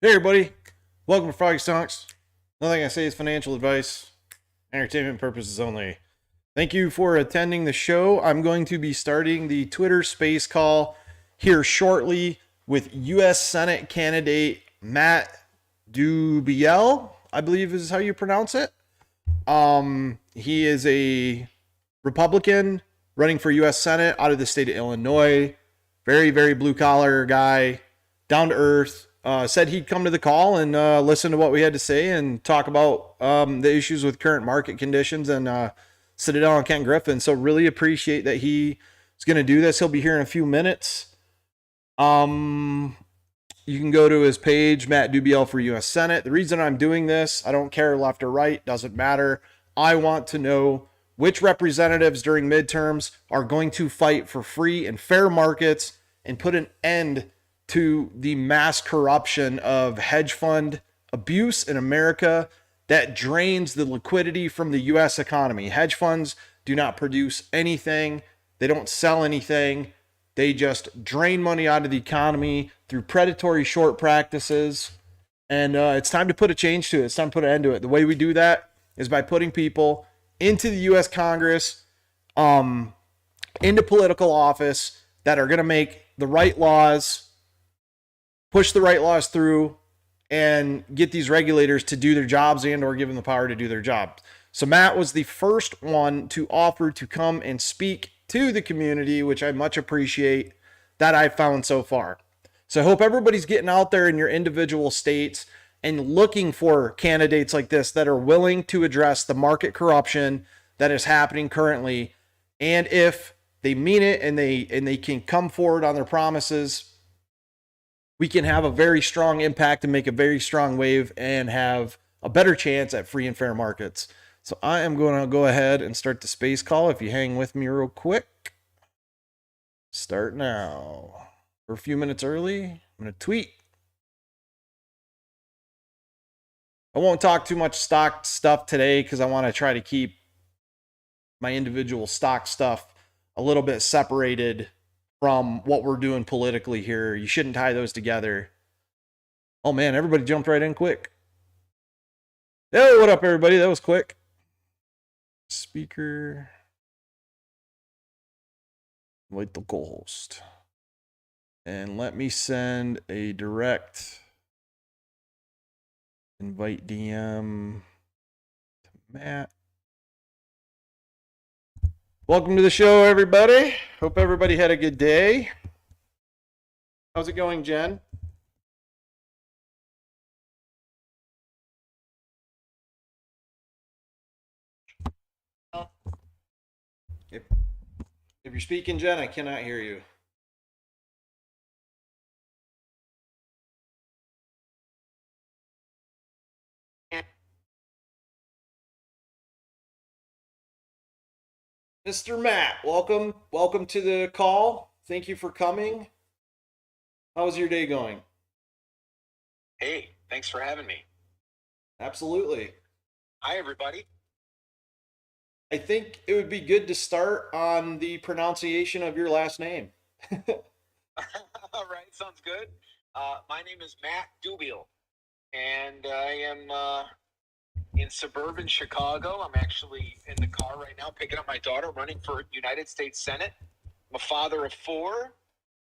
Hey everybody, welcome to Froggy Stonks. Nothing I say is financial advice, entertainment purposes only. Thank you for attending the show. I'm going to be starting the Twitter space call here shortly with U.S. Senate candidate Matt Dubiel, I believe is how you pronounce it. He is a Republican running for U.S. Senate out of the state of Illinois. Very, very blue collar guy, down to earth. Said he'd come to the call and listen to what we had to say and talk about the issues with current market conditions and sit it down on Ken Griffin. So really appreciate that he is going to do this. He'll be here in a few minutes. You can go to his page, Matt Dubiel for U.S. Senate. The reason I'm doing this, I don't care left or right, doesn't matter. I want to know which representatives during midterms are going to fight for free and fair markets and put an end to the mass corruption of hedge fund abuse in America that drains the liquidity from the U.S. economy. Hedge funds do not produce anything. They don't sell anything. They just drain money out of the economy through predatory short practices. And it's time to put a change to it. It's time to put an end to it. The way we do that is by putting people into the U.S. Congress, into political office that are going to make the right laws, push the right laws through, and get these regulators to do their jobs and or give them the power to do their job. So Matt was the first one to offer to come and speak to the community, which I much appreciate that I've found so far. So I hope everybody's getting out there in your individual states and looking for candidates like this that are willing to address the market corruption that is happening currently. And if they mean it and they can come forward on their promises, we can have a very strong impact and make a very strong wave and have a better chance at free and fair markets. So I am going to go ahead and start the space call. If you hang with me real quick, start now. We're a few minutes early. I'm going to tweet. I won't talk too much stock stuff today because I want to try to keep my individual stock stuff a little bit separated from what we're doing politically here. You shouldn't tie those together. Oh man, everybody jumped right in quick. Hey, what up everybody? That was quick. Speaker. Invite the co-host. And let me send a direct invite DM to Matt. Welcome to the show, everybody. Hope everybody had a good day. How's it going, Jen? If, if you're speaking, Jen, I cannot hear you. Mr. Matt, welcome to the call. Thank you for coming. How's your day going? Hey, thanks for having me. Absolutely. Hi, everybody. I think it would be good to start on the pronunciation of your last name. All right, sounds good. My name is Matt Dubiel, and I am in suburban Chicago. I'm actually in the car right now picking up my daughter, running for United States Senate. I'm a father of four,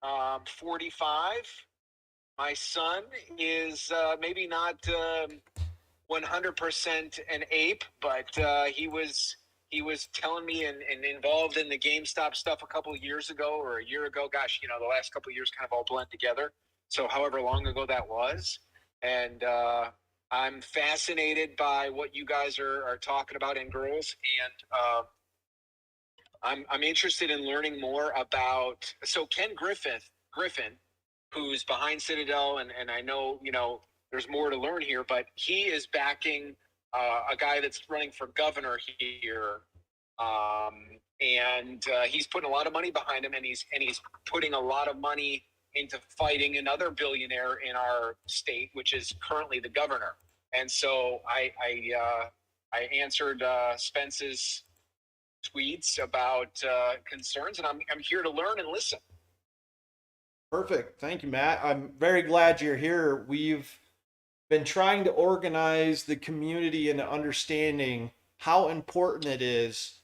45. My son is maybe not 100% an ape, but he was telling me and involved in the GameStop stuff a couple of years ago or a year ago. Gosh, the last couple of years kind of all blend together. So however long ago that was. And I'm fascinated by what you guys are talking about and girls. And I'm interested in learning more about, so Ken Griffin, who's behind Citadel, and I know, there's more to learn here, but he is backing a guy that's running for governor here, and he's putting a lot of money behind him, and he's putting a lot of money into fighting another billionaire in our state, which is currently the governor. And so I answered Spence's tweets about concerns, and I'm here to learn and listen. Perfect. Thank you, Matt. I'm very glad you're here. We've been trying to organize the community into understanding how important it is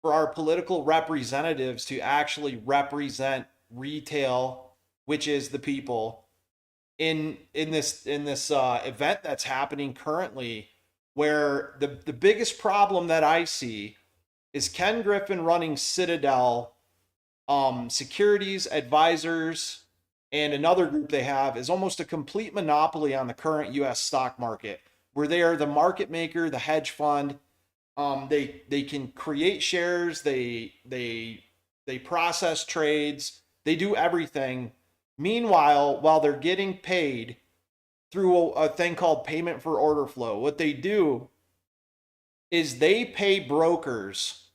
for our political representatives to actually represent retail, which is the people, in this event that's happening currently, where the biggest problem that I see is Ken Griffin running Citadel securities advisors, and another group they have is almost a complete monopoly on the current U.S. stock market, where they are the market maker, the hedge fund. They can create shares, they process trades, they do everything. Meanwhile, while they're getting paid through a thing called payment for order flow, what they do is they pay brokers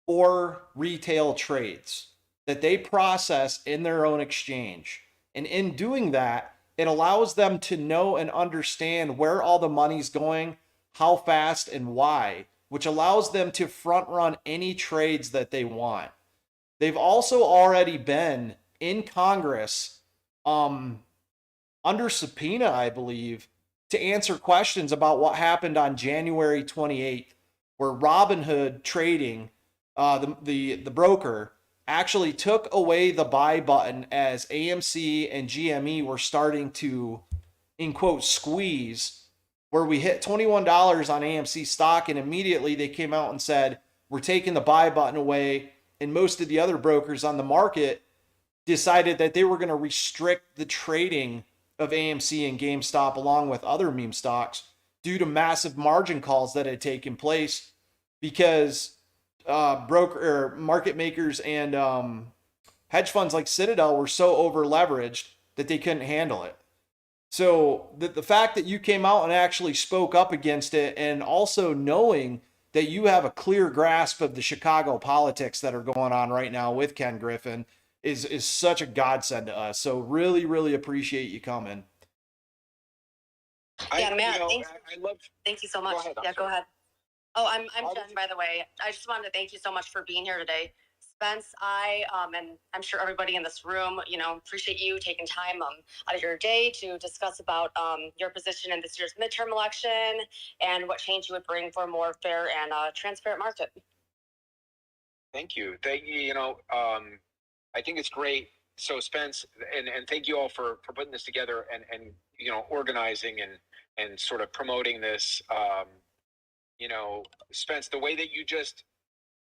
for retail trades that they process in their own exchange. And in doing that, it allows them to know and understand where all the money's going, how fast, and why, which allows them to front run any trades that they want. They've also already been in Congress um, under subpoena, I believe, to answer questions about what happened on January 28th, where Robinhood Trading, the broker, actually took away the buy button as AMC and GME were starting to, in quote, squeeze, where we hit $21 on AMC stock, and immediately they came out and said, we're taking the buy button away. And most of the other brokers on the market decided that they were going to restrict the trading of AMC and GameStop along with other meme stocks due to massive margin calls that had taken place because broker or market makers and hedge funds like Citadel were so over leveraged that they couldn't handle it. So the fact that you came out and actually spoke up against it, and also knowing that you have a clear grasp of the Chicago politics that are going on right now with Ken Griffin is such a godsend to us. So really, really appreciate you coming. Yeah, Matt, love. thank you so much. Ahead, Go ahead. Oh, I'm Jen, by the way. I just wanted to thank you so much for being here today. Spence, and I'm sure everybody in this room, appreciate you taking time out of your day to discuss about your position in this year's midterm election and what change you would bring for a more fair and transparent market. Thank you. I think it's great. So Spence, and thank you all for putting this together and organizing and sort of promoting this. Spence, the way that you just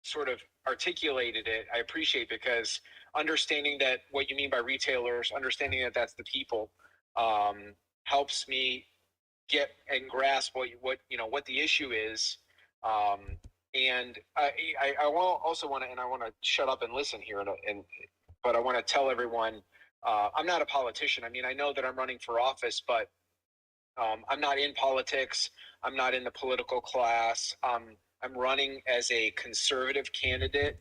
sort of articulated it, I appreciate, because understanding that what you mean by retailers, understanding that that's the people, helps me get and grasp what the issue is. And I also want to, and I want to shut up and listen here, but I want to tell everyone, I'm not a politician. I mean, I know that I'm running for office, but I'm not in politics. I'm not in the political class. I'm running as a conservative candidate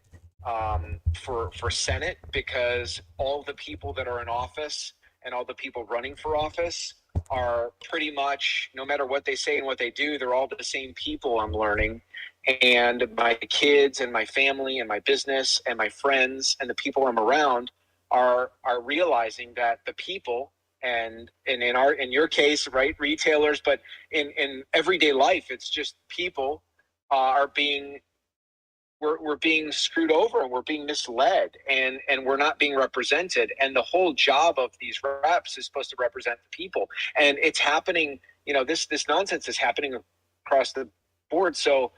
for Senate, because all the people that are in office and all the people running for office are pretty much, no matter what they say and what they do, they're all the same people, I'm learning. And my kids and my family and my business and my friends and the people I'm around are realizing that the people, and in your case, right, retailers, but in everyday life, it's just people are being, we're being screwed over, and we're being misled, and we're not being represented. And the whole job of these reps is supposed to represent the people, and it's happening. This nonsense is happening across the board. So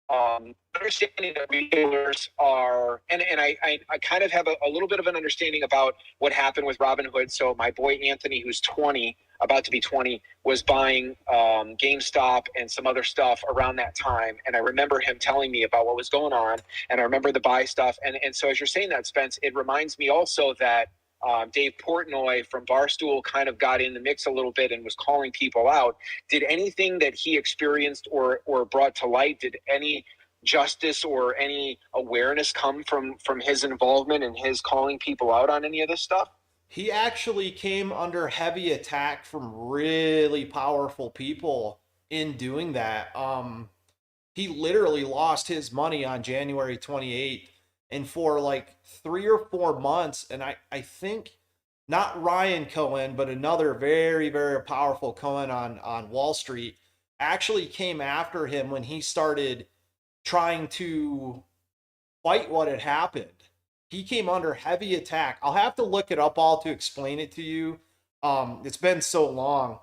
understanding that retailers are, and I kind of have a little bit of an understanding about what happened with Robinhood. So my boy Anthony, who's 20, about to be 20, was buying GameStop and some other stuff around that time. And I remember him telling me about what was going on, and I remember the buy stuff. And so as you're saying that, Spence, it reminds me also that Dave Portnoy from Barstool kind of got in the mix a little bit and was calling people out. Did anything that he experienced or brought to light, did any justice or any awareness come from his involvement and his calling people out on any of this stuff? He actually came under heavy attack from really powerful people in doing that. He literally lost his money on January 28th, and for like 3 or 4 months, and I think not Ryan Cohen, but another very, very powerful Cohen on Wall Street, actually came after him when he started trying to fight what had happened. He came under heavy attack. I'll have to look it up all to explain it to you. It's been so long.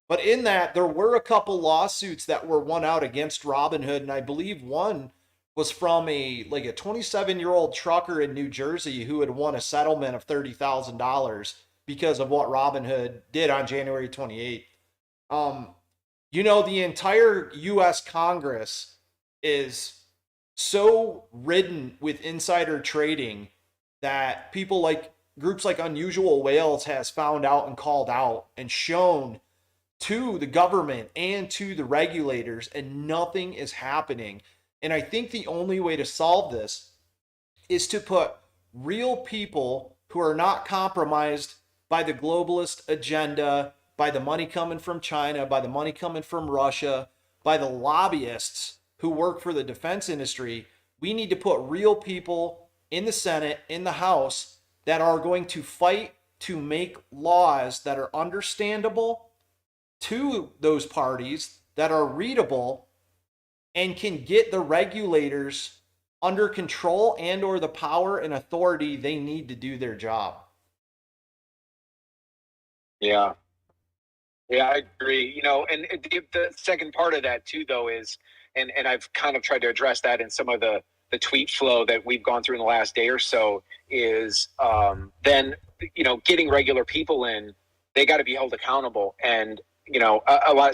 But in that, there were a couple lawsuits that were won out against Robinhood, and I believe one was from a 27-year-old trucker in New Jersey who had won a settlement of $30,000 because of what Robinhood did on January 28th. Um, the entire U.S. Congress is so ridden with insider trading that people like groups like Unusual Whales has found out and called out and shown to the government and to the regulators, and nothing is happening. And I think the only way to solve this is to put real people who are not compromised by the globalist agenda, by the money coming from China, by the money coming from Russia, by the lobbyists who work for the defense industry. We need to put real people in the Senate, in the House, that are going to fight to make laws that are understandable to those parties, that are readable, and can get the regulators under control and or the power and authority they need to do their job. Yeah. Yeah, I agree. And the second part of that too, though, is, and I've kind of tried to address that in some of the tweet flow that we've gone through in the last day or so, is then, getting regular people in, they got to be held accountable. And,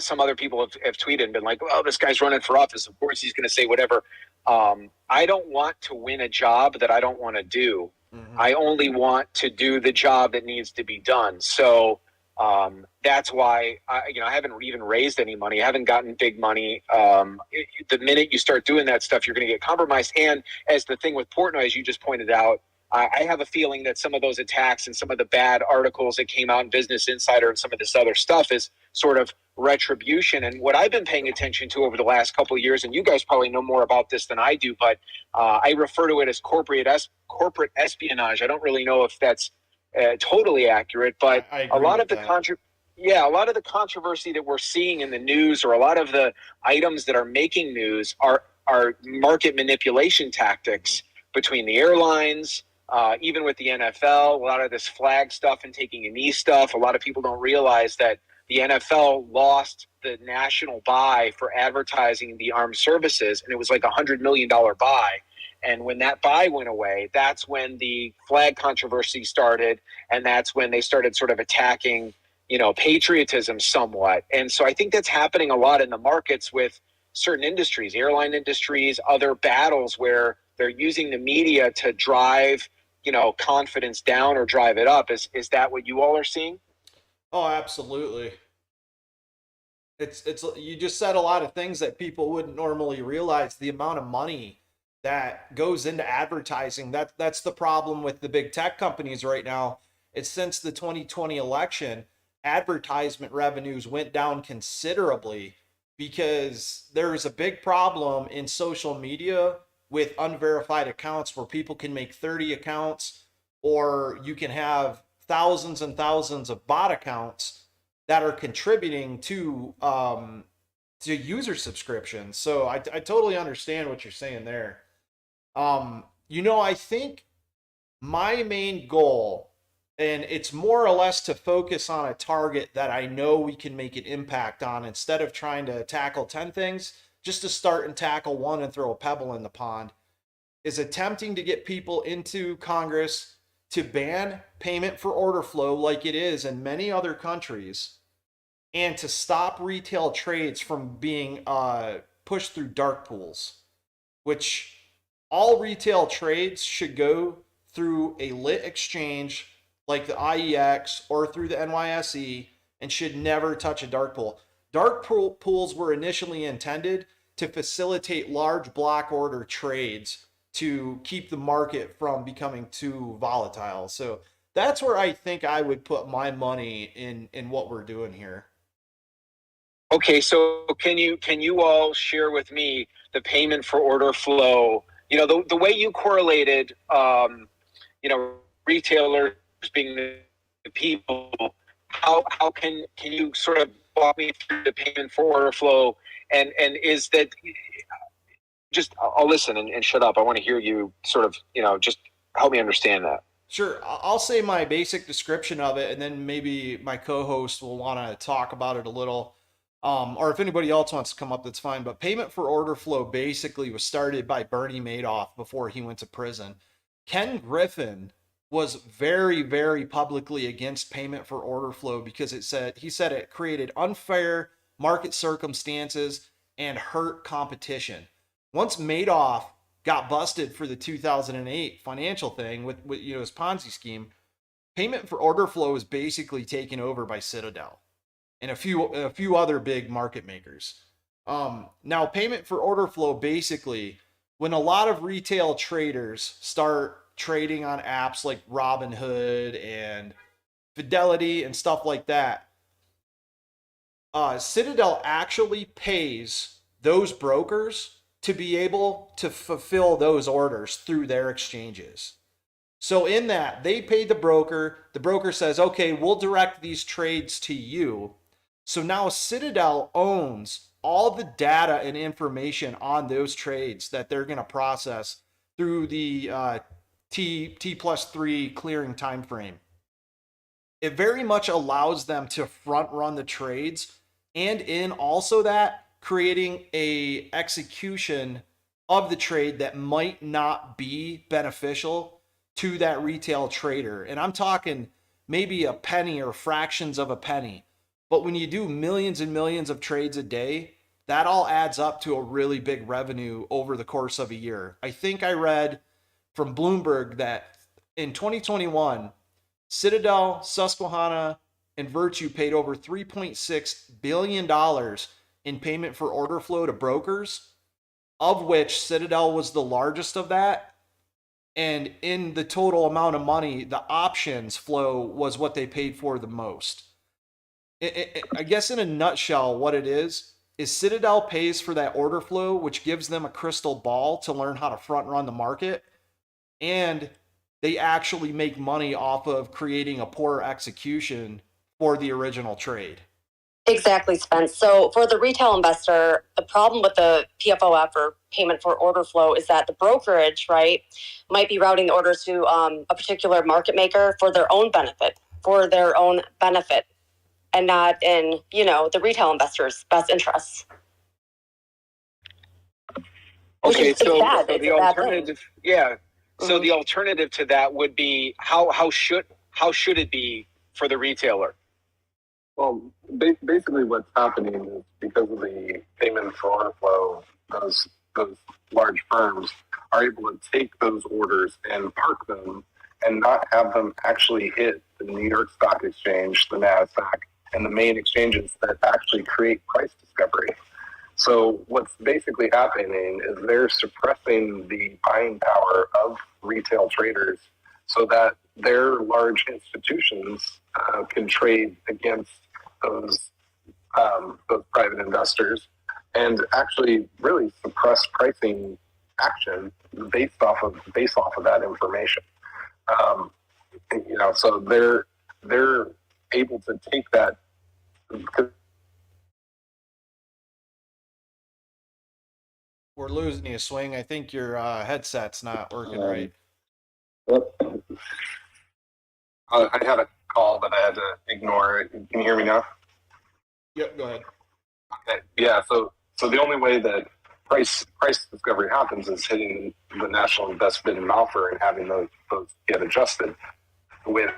some other people have tweeted and been like, well, this guy's running for office. Of course, he's going to say whatever. I don't want to win a job that I don't want to do. Mm-hmm. I only want to do the job that needs to be done. So, that's why I haven't even raised any money. I haven't gotten big money. The minute you start doing that stuff, you're going to get compromised. And as the thing with Portnoy, as you just pointed out, I have a feeling that some of those attacks and some of the bad articles that came out in Business Insider and some of this other stuff is sort of retribution. And what I've been paying attention to over the last couple of years, and you guys probably know more about this than I do, but I refer to it as corporate espionage. I don't really know if that's totally accurate, but a lot of the a lot of the controversy that we're seeing in the news, or a lot of the items that are making news, are market manipulation tactics between the airlines, even with the NFL. A lot of this flag stuff and taking a knee stuff. A lot of people don't realize that the NFL lost the national buy for advertising the armed services, and it was like $100 million buy. And when that buy went away, that's when the flag controversy started, and that's when they started sort of attacking, patriotism somewhat. And so I think that's happening a lot in the markets with certain industries, airline industries, other battles where they're using the media to drive, confidence down or drive it up. Is that what you all are seeing? Oh, absolutely. It's you just said a lot of things that people wouldn't normally realize. The amount of money that goes into advertising, that's the problem with the big tech companies right now. It's since the 2020 election, advertisement revenues went down considerably because there's a big problem in social media with unverified accounts, where people can make 30 accounts, or you can have thousands and thousands of bot accounts that are contributing to user subscriptions. So I totally understand what you're saying there. I think my main goal, and it's more or less to focus on a target that I know we can make an impact on, instead of trying to tackle 10 things, just to start and tackle one and throw a pebble in the pond, is attempting to get people into Congress to ban payment for order flow like it is in many other countries, and to stop retail trades from being pushed through dark pools, which all retail trades should go through a lit exchange like the IEX or through the NYSE, and should never touch a dark pool. Dark pools were initially intended to facilitate large block order trades to keep the market from becoming too volatile. So that's where I think I would put my money in what we're doing here. Okay, so can you all share with me the payment for order flow? The way you correlated, retailers being the to people. How can you sort of walk me through the payment for order flow, and is that just I'll listen and shut up. I want to hear you sort of, just help me understand that. Sure. I'll say my basic description of it, and then maybe my co-host will want to talk about it a little. Or if anybody else wants to come up, that's fine. But payment for order flow basically was started by Bernie Madoff before he went to prison. Ken Griffin was very, very publicly against payment for order flow because he said it created unfair market circumstances and hurt competition. Once Madoff got busted for the 2008 financial thing with his Ponzi scheme, payment for order flow is basically taken over by Citadel and a few other big market makers. Now, payment for order flow basically, when a lot of retail traders start trading on apps like Robinhood and Fidelity and stuff like that, Citadel actually pays those brokers to be able to fulfill those orders through their exchanges. So in that, they pay the broker says, okay, we'll direct these trades to you. So now Citadel owns all the data and information on those trades that they're going to process through the T+3 clearing time frame. It very much allows them to front run the trades, and in also that creating a execution of the trade that might not be beneficial to that retail trader. And I'm talking maybe a penny or fractions of a penny. But when you do millions and millions of trades a day, that all adds up to a really big revenue over the course of a year. I think I read from Bloomberg that in 2021, Citadel, Susquehanna, and Virtue paid over $3.6 billion in payment for order flow to brokers, of which Citadel was the largest of that. And in the total amount of money, the options flow was what they paid for the most. I guess in a nutshell, what it is Citadel pays for that order flow, which gives them a crystal ball to learn how to front run the market. And they actually make money off of creating a poor execution for the original trade. Exactly, Spence. So for the retail investor, the problem with the PFOF or payment for order flow is that the brokerage, right, might be routing the orders to a particular market maker for their own benefit, and not in, the retail investor's best interests. Okay, so it's the alternative, yeah. So the alternative to that would be how should it be for the retailer? Well, basically what's happening is because of the payment for order flow, those large firms are able to take those orders and park them and not have them actually hit the New York Stock Exchange, the NASDAQ, and the main exchanges that actually create price discovery. So what's basically happening is they're suppressing the buying power of retail traders so that their large institutions can trade against those private investors and actually really suppress pricing action based off of that information. So they're able to take that. We're losing you, Swing. I think your headset's not working right. I had a call that I had to ignore. Can you hear me now? Yep, go ahead. Okay. Yeah. So the only way that price discovery happens is hitting the national best bid and offer and having those get adjusted with.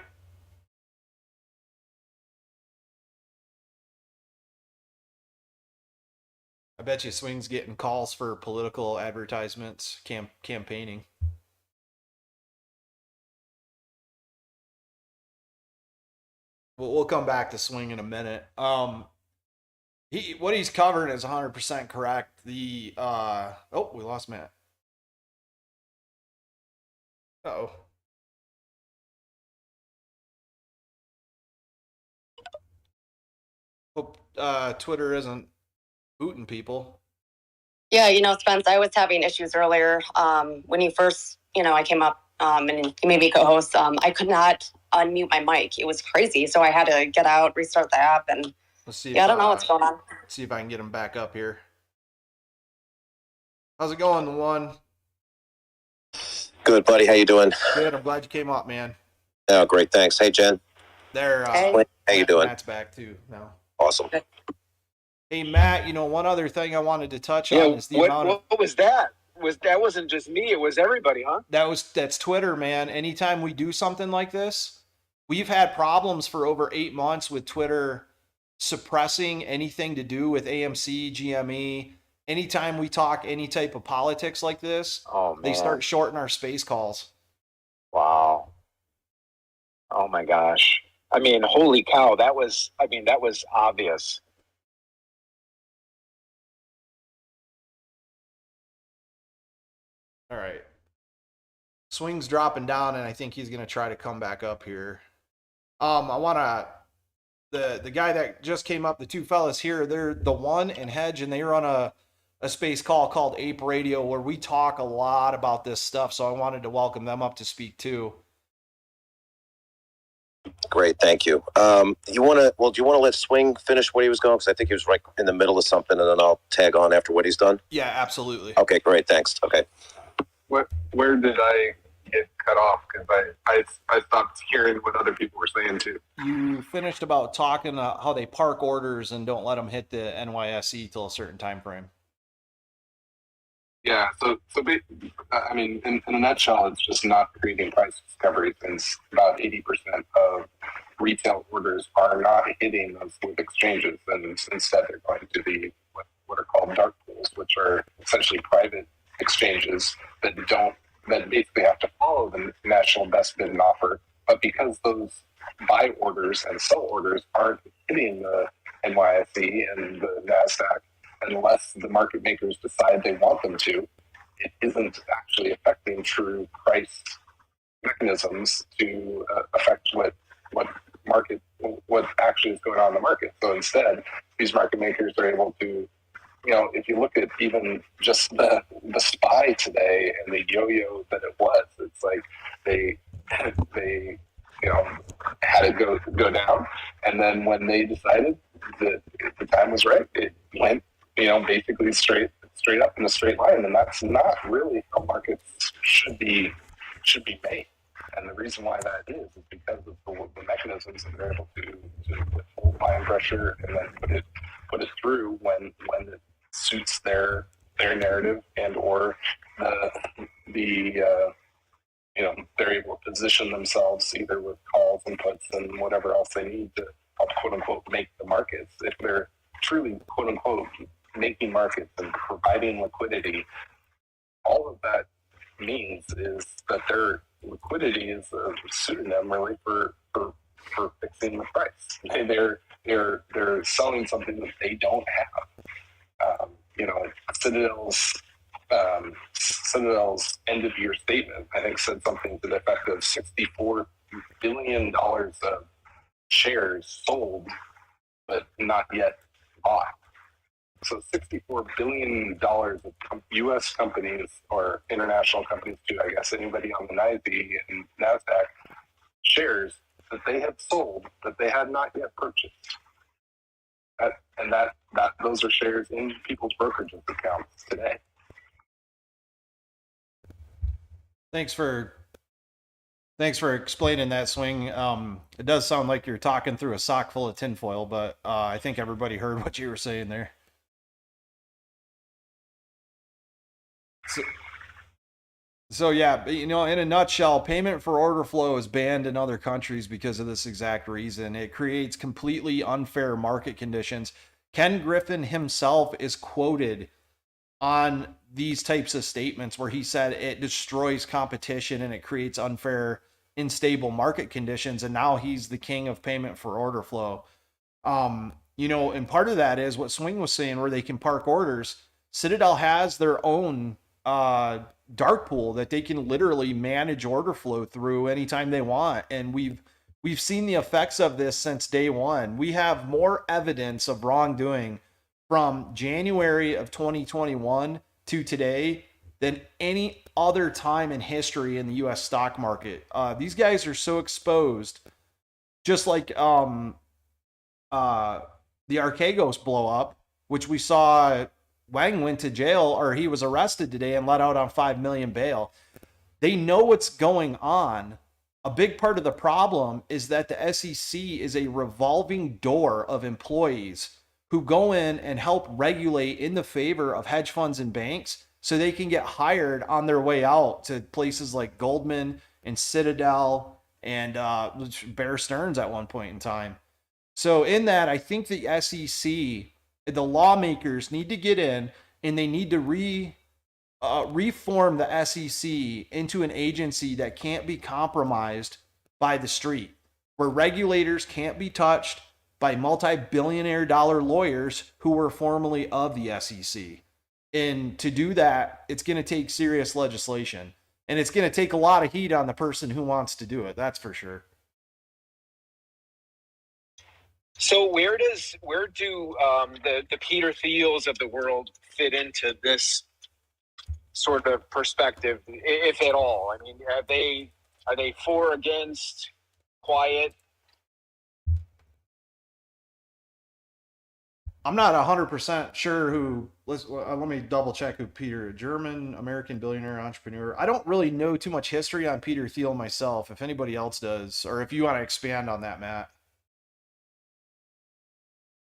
I bet you Swing's getting calls for political advertisements, campaigning. We'll come back to Swing in a minute. What he's covering is 100% correct. We lost Matt. Uh-oh. Hope Twitter isn't booting people. Yeah, Spence, I was having issues earlier when you first, I came up and you made me co-host. I could not unmute my mic. It was crazy. So I had to get out, restart the app, and Let's see. I don't know what's going on. See if I can get him back up here. How's it going, the one? Good, buddy. How you doing? Good. I'm glad you came up, man. Oh, great. Thanks. Hey, Jen. There. Hey. How you doing? Matt's back too now. Awesome. Hey, Matt. One other thing I wanted to touch on is the amount of. What was that? That wasn't just me? It was everybody, huh? That's Twitter, man. Anytime we do something like this, we've had problems for over 8 months with Twitter suppressing anything to do with AMC, GME. Anytime we talk any type of politics like this, they start shorting our space calls. Wow. Oh my gosh. I mean, holy cow. That was obvious. All right. Swing's dropping down, and I think he's going to try to come back up here. I want to... The guy that just came up, the two fellas here, they're the One and Hedge, and they run a space call called Ape Radio where we talk a lot about this stuff, so I wanted to welcome them up to speak too. Great. Thank you. Do you want to let Swing finish what he was going? Because I think he was right in the middle of something, and then I'll tag on after what he's done. Yeah, absolutely. Okay, great. Thanks. Okay. Where did I get cut off? Because I stopped hearing what other people were saying too. You finished about talking how they park orders and don't let them hit the NYSE till a certain time frame. Yeah. I mean, in a nutshell, it's just not creating price discovery, since about 80% of retail orders are not hitting those flip exchanges, and instead they're going to the what are called dark pools, which are essentially private exchanges that basically have to follow the national best bid and offer. But because those buy orders and sell orders aren't hitting the NYSE and the NASDAQ, unless the market makers decide they want them to, it isn't actually affecting true price mechanisms to affect what actually is going on in the market. So instead, these market makers are able to, if you look at even just the SPY today and the yo-yo that it was, it's like they had it go down, and then when they decided that the time was right, it went basically straight up in a straight line, and that's not really how markets should be made. And the reason why that is because of the mechanisms that they're able to withhold buying pressure and then put it through when it suits their narrative, and or they're able to position themselves either with calls and puts and whatever else they need to help quote unquote make the markets. If they're truly quote unquote making markets and providing liquidity, all of that means is that their liquidity is a pseudonym really for fixing the price. They're selling something that they don't have. Citadel's end of year statement, I think, said something to the effect of $64 billion of shares sold, but not yet bought. So $64 billion of U.S. companies, or international companies too, I guess, anybody on the NYSE and NASDAQ, shares that they had sold that they had not yet purchased. Those are shares in people's brokerage accounts today. Thanks for explaining that, Swing. It does sound like you're talking through a sock full of tinfoil, but I think everybody heard what you were saying there. So yeah, in a nutshell, payment for order flow is banned in other countries because of this exact reason. It creates completely unfair market conditions. Ken Griffin himself is quoted on these types of statements where he said it destroys competition and it creates unfair, unstable market conditions. And now he's the king of payment for order flow. And part of that is what Swing was saying, where they can park orders. Citadel has their own dark pool that they can literally manage order flow through anytime they want. And we've seen the effects of this since day one. We have more evidence of wrongdoing from January of 2021 to today than any other time in history in the U.S. stock market. These guys are so exposed, just like the Archegos blow up, which we saw Wang went to jail, or he was arrested today and let out on 5 million bail. They know what's going on. A big part of the problem is that the SEC is a revolving door of employees who go in and help regulate in the favor of hedge funds and banks so they can get hired on their way out to places like Goldman and Citadel and Bear Stearns at one point in time. So in that, I think the SEC, the lawmakers need to get in and they need to reform the SEC into an agency that can't be compromised by the street, where regulators can't be touched by multi-billionaire dollar lawyers who were formerly of the SEC. And to do that, it's going to take serious legislation. And it's going to take a lot of heat on the person who wants to do it. That's for sure. So where do the Peter Thiels of the world fit into this sort of perspective, if at all? I mean, are they for, against, quiet? I'm not 100% sure who. Let me double check who Peter, German American billionaire entrepreneur. I don't really know too much history on Peter Thiel myself. If anybody else does, or if you want to expand on that, Matt.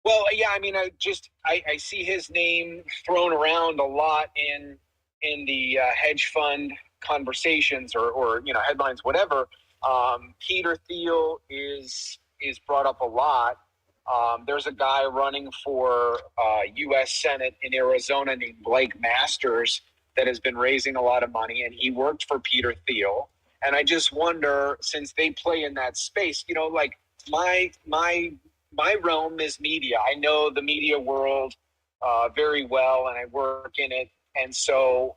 Well, yeah, I mean, I see his name thrown around a lot in the hedge fund conversations or headlines, whatever. Peter Thiel is brought up a lot. There's a guy running for U.S. Senate in Arizona named Blake Masters that has been raising a lot of money, and he worked for Peter Thiel. And I just wonder, since they play in that space, like my realm is media. I know the media world very well, and I work in it. And so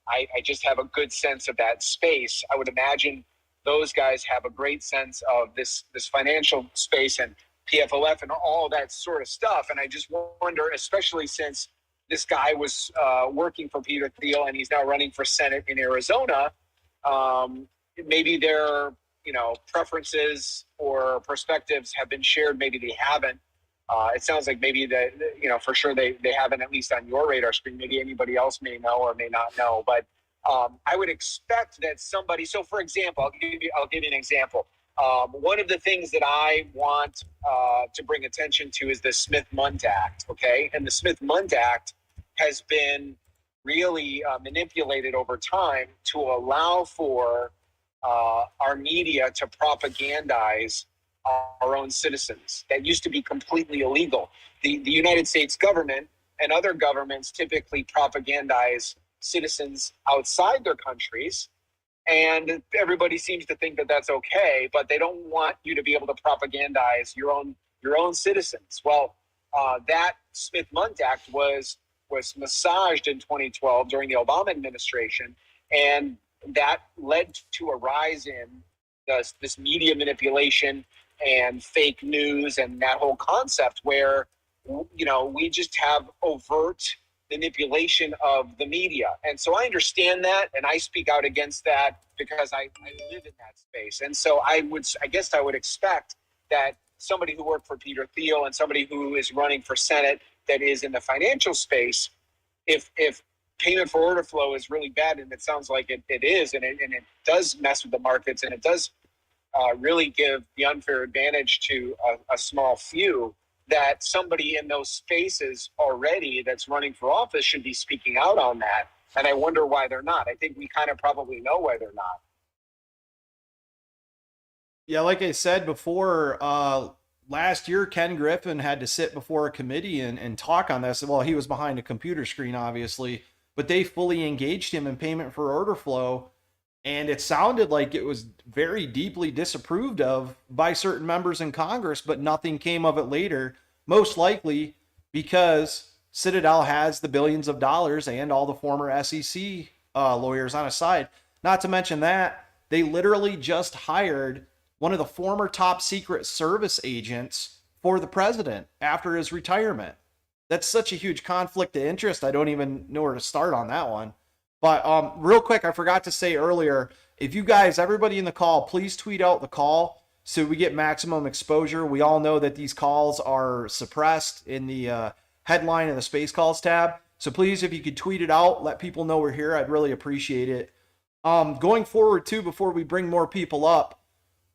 I just have a good sense of that space. I would imagine those guys have a great sense of this financial space and PFLF and all that sort of stuff. And I just wonder, especially since this guy was working for Peter Thiel and he's now running for Senate in Arizona, maybe their preferences or perspectives have been shared. Maybe they haven't. It sounds like maybe that, for sure they haven't, at least on your radar screen. Maybe anybody else may know or may not know. But I would expect that somebody. So, for example, I'll give you an example. One of the things that I want to bring attention to is the Smith-Mundt Act. Okay, and the Smith-Mundt Act has been really manipulated over time to allow for our media to propagandize our own citizens. That used to be completely illegal. The United States government and other governments typically propagandize citizens outside their countries, and everybody seems to think that that's okay, but they don't want you to be able to propagandize your own citizens. Well, that Smith-Mundt Act was massaged in 2012 during the Obama administration, and that led to a rise in this media manipulation and fake news and that whole concept where, we just have overt manipulation of the media. And so I understand that, and I speak out against that because I live in that space. And so I guess I would expect that somebody who worked for Peter Thiel and somebody who is running for Senate that is in the financial space, if payment for order flow is really bad, and it sounds like it is, and it does mess with the markets, and it does really give the unfair advantage to a small few, that somebody in those spaces already that's running for office should be speaking out on that. And I wonder why they're not. I think we kind of probably know why they're not. Yeah, like I said before, last year Ken Griffin had to sit before a committee and talk on this. Well, he was behind a computer screen, obviously, but they fully engaged him in payment for order flow. And it sounded like it was very deeply disapproved of by certain members in Congress, but nothing came of it later, most likely because Citadel has the billions of dollars and all the former SEC lawyers on his side. Not to mention that they literally just hired one of the former top secret service agents for the president after his retirement. That's such a huge conflict of interest. I don't even know where to start on that one. But real quick, I forgot to say earlier, if you guys, everybody in the call, please tweet out the call so we get maximum exposure. We all know that these calls are suppressed in the headline and the space calls tab. So please, if you could tweet it out, let people know we're here. I'd really appreciate it. Going forward too, before we bring more people up,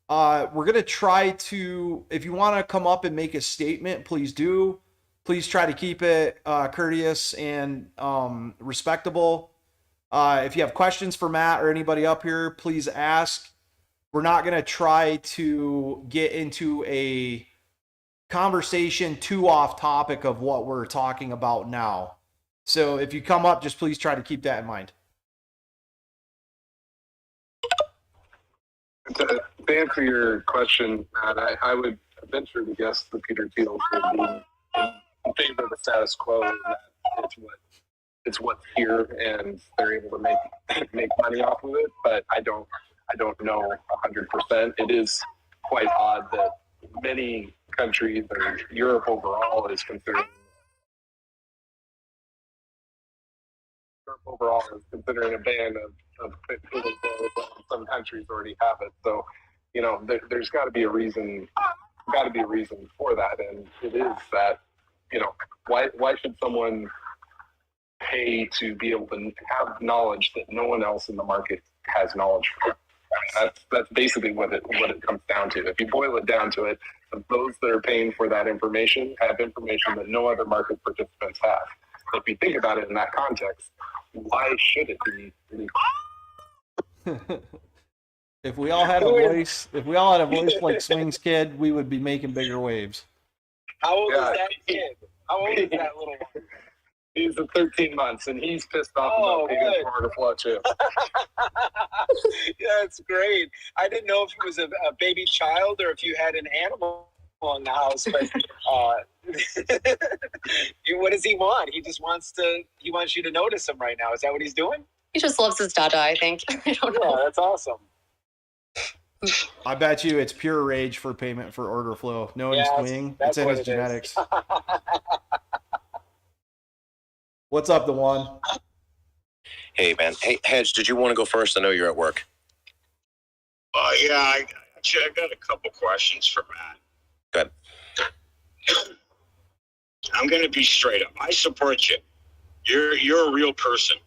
we're going to try to, if you want to come up and make a statement, please do. Please try to keep it courteous and respectable. If you have questions for Matt or anybody up here, please ask. We're not going to try to get into a conversation too off topic of what we're talking about now. So if you come up, just please try to keep that in mind. To answer your question, Matt, I would venture to guess the Peter Thiel would be in favor of the status quo, and that it's what's here, and they're able to make money off of it. But I don't know 100%. It is quite odd that many countries, or Europe overall, is considering a ban of Peter Thiel. Some countries already have it, so there's got to be a reason. For that, and it is that why should someone pay to be able to have knowledge that no one else in the market has knowledge for? That's basically what it comes down to. If you boil it down to it, those that are paying for that information have information that no other market participants have. If you think about it in that context, why should it be legal? If we all had a voice, like Swing's kid, we would be making bigger waves. How old is that kid? How old is that little one? He's 13 months, and he's pissed off about paying for order flow too. Yeah, that's great. I didn't know if it was a baby child or if you had an animal in the house, but what does he want? He just wants you to notice him right now. Is that what he's doing? He just loves his dada, I think. I don't know. Yeah, that's awesome. I bet you it's pure rage for payment for order flow. Knowing Swing, it's in his genetics. What's up, the one? Hey, man. Hey, Hedge, did you want to go first? I know you're at work. Yeah, I got a couple questions for Matt. Good. I'm going to be straight up. I support you. You're a real person.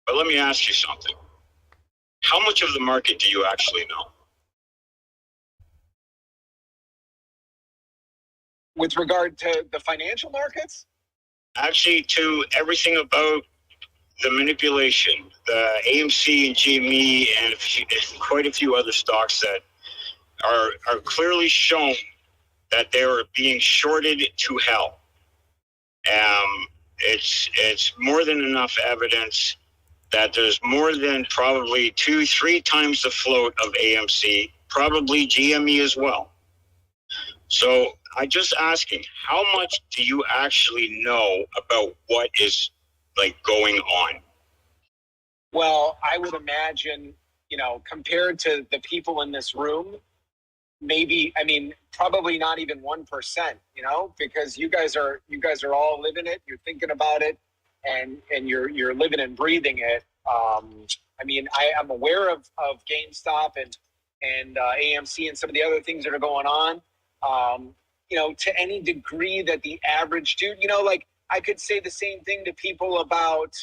But let me ask you something. How much of the market do you actually know? With regard to the financial markets? Actually, to everything about the manipulation, the AMC and GME and quite a few other stocks that are clearly shown that they are being shorted to hell. It's more than enough evidence that there's more than probably 2-3 times the float of AMC, probably GME as well. So I'm just asking, how much do you actually know about what is going on? Well, I would imagine, compared to the people in this room, probably not even 1%, because you guys are all living it, you're thinking about it, and you're living and breathing it. I'm aware of GameStop and AMC and some of the other things that are going on. To any degree that the average dude, I could say the same thing to people about,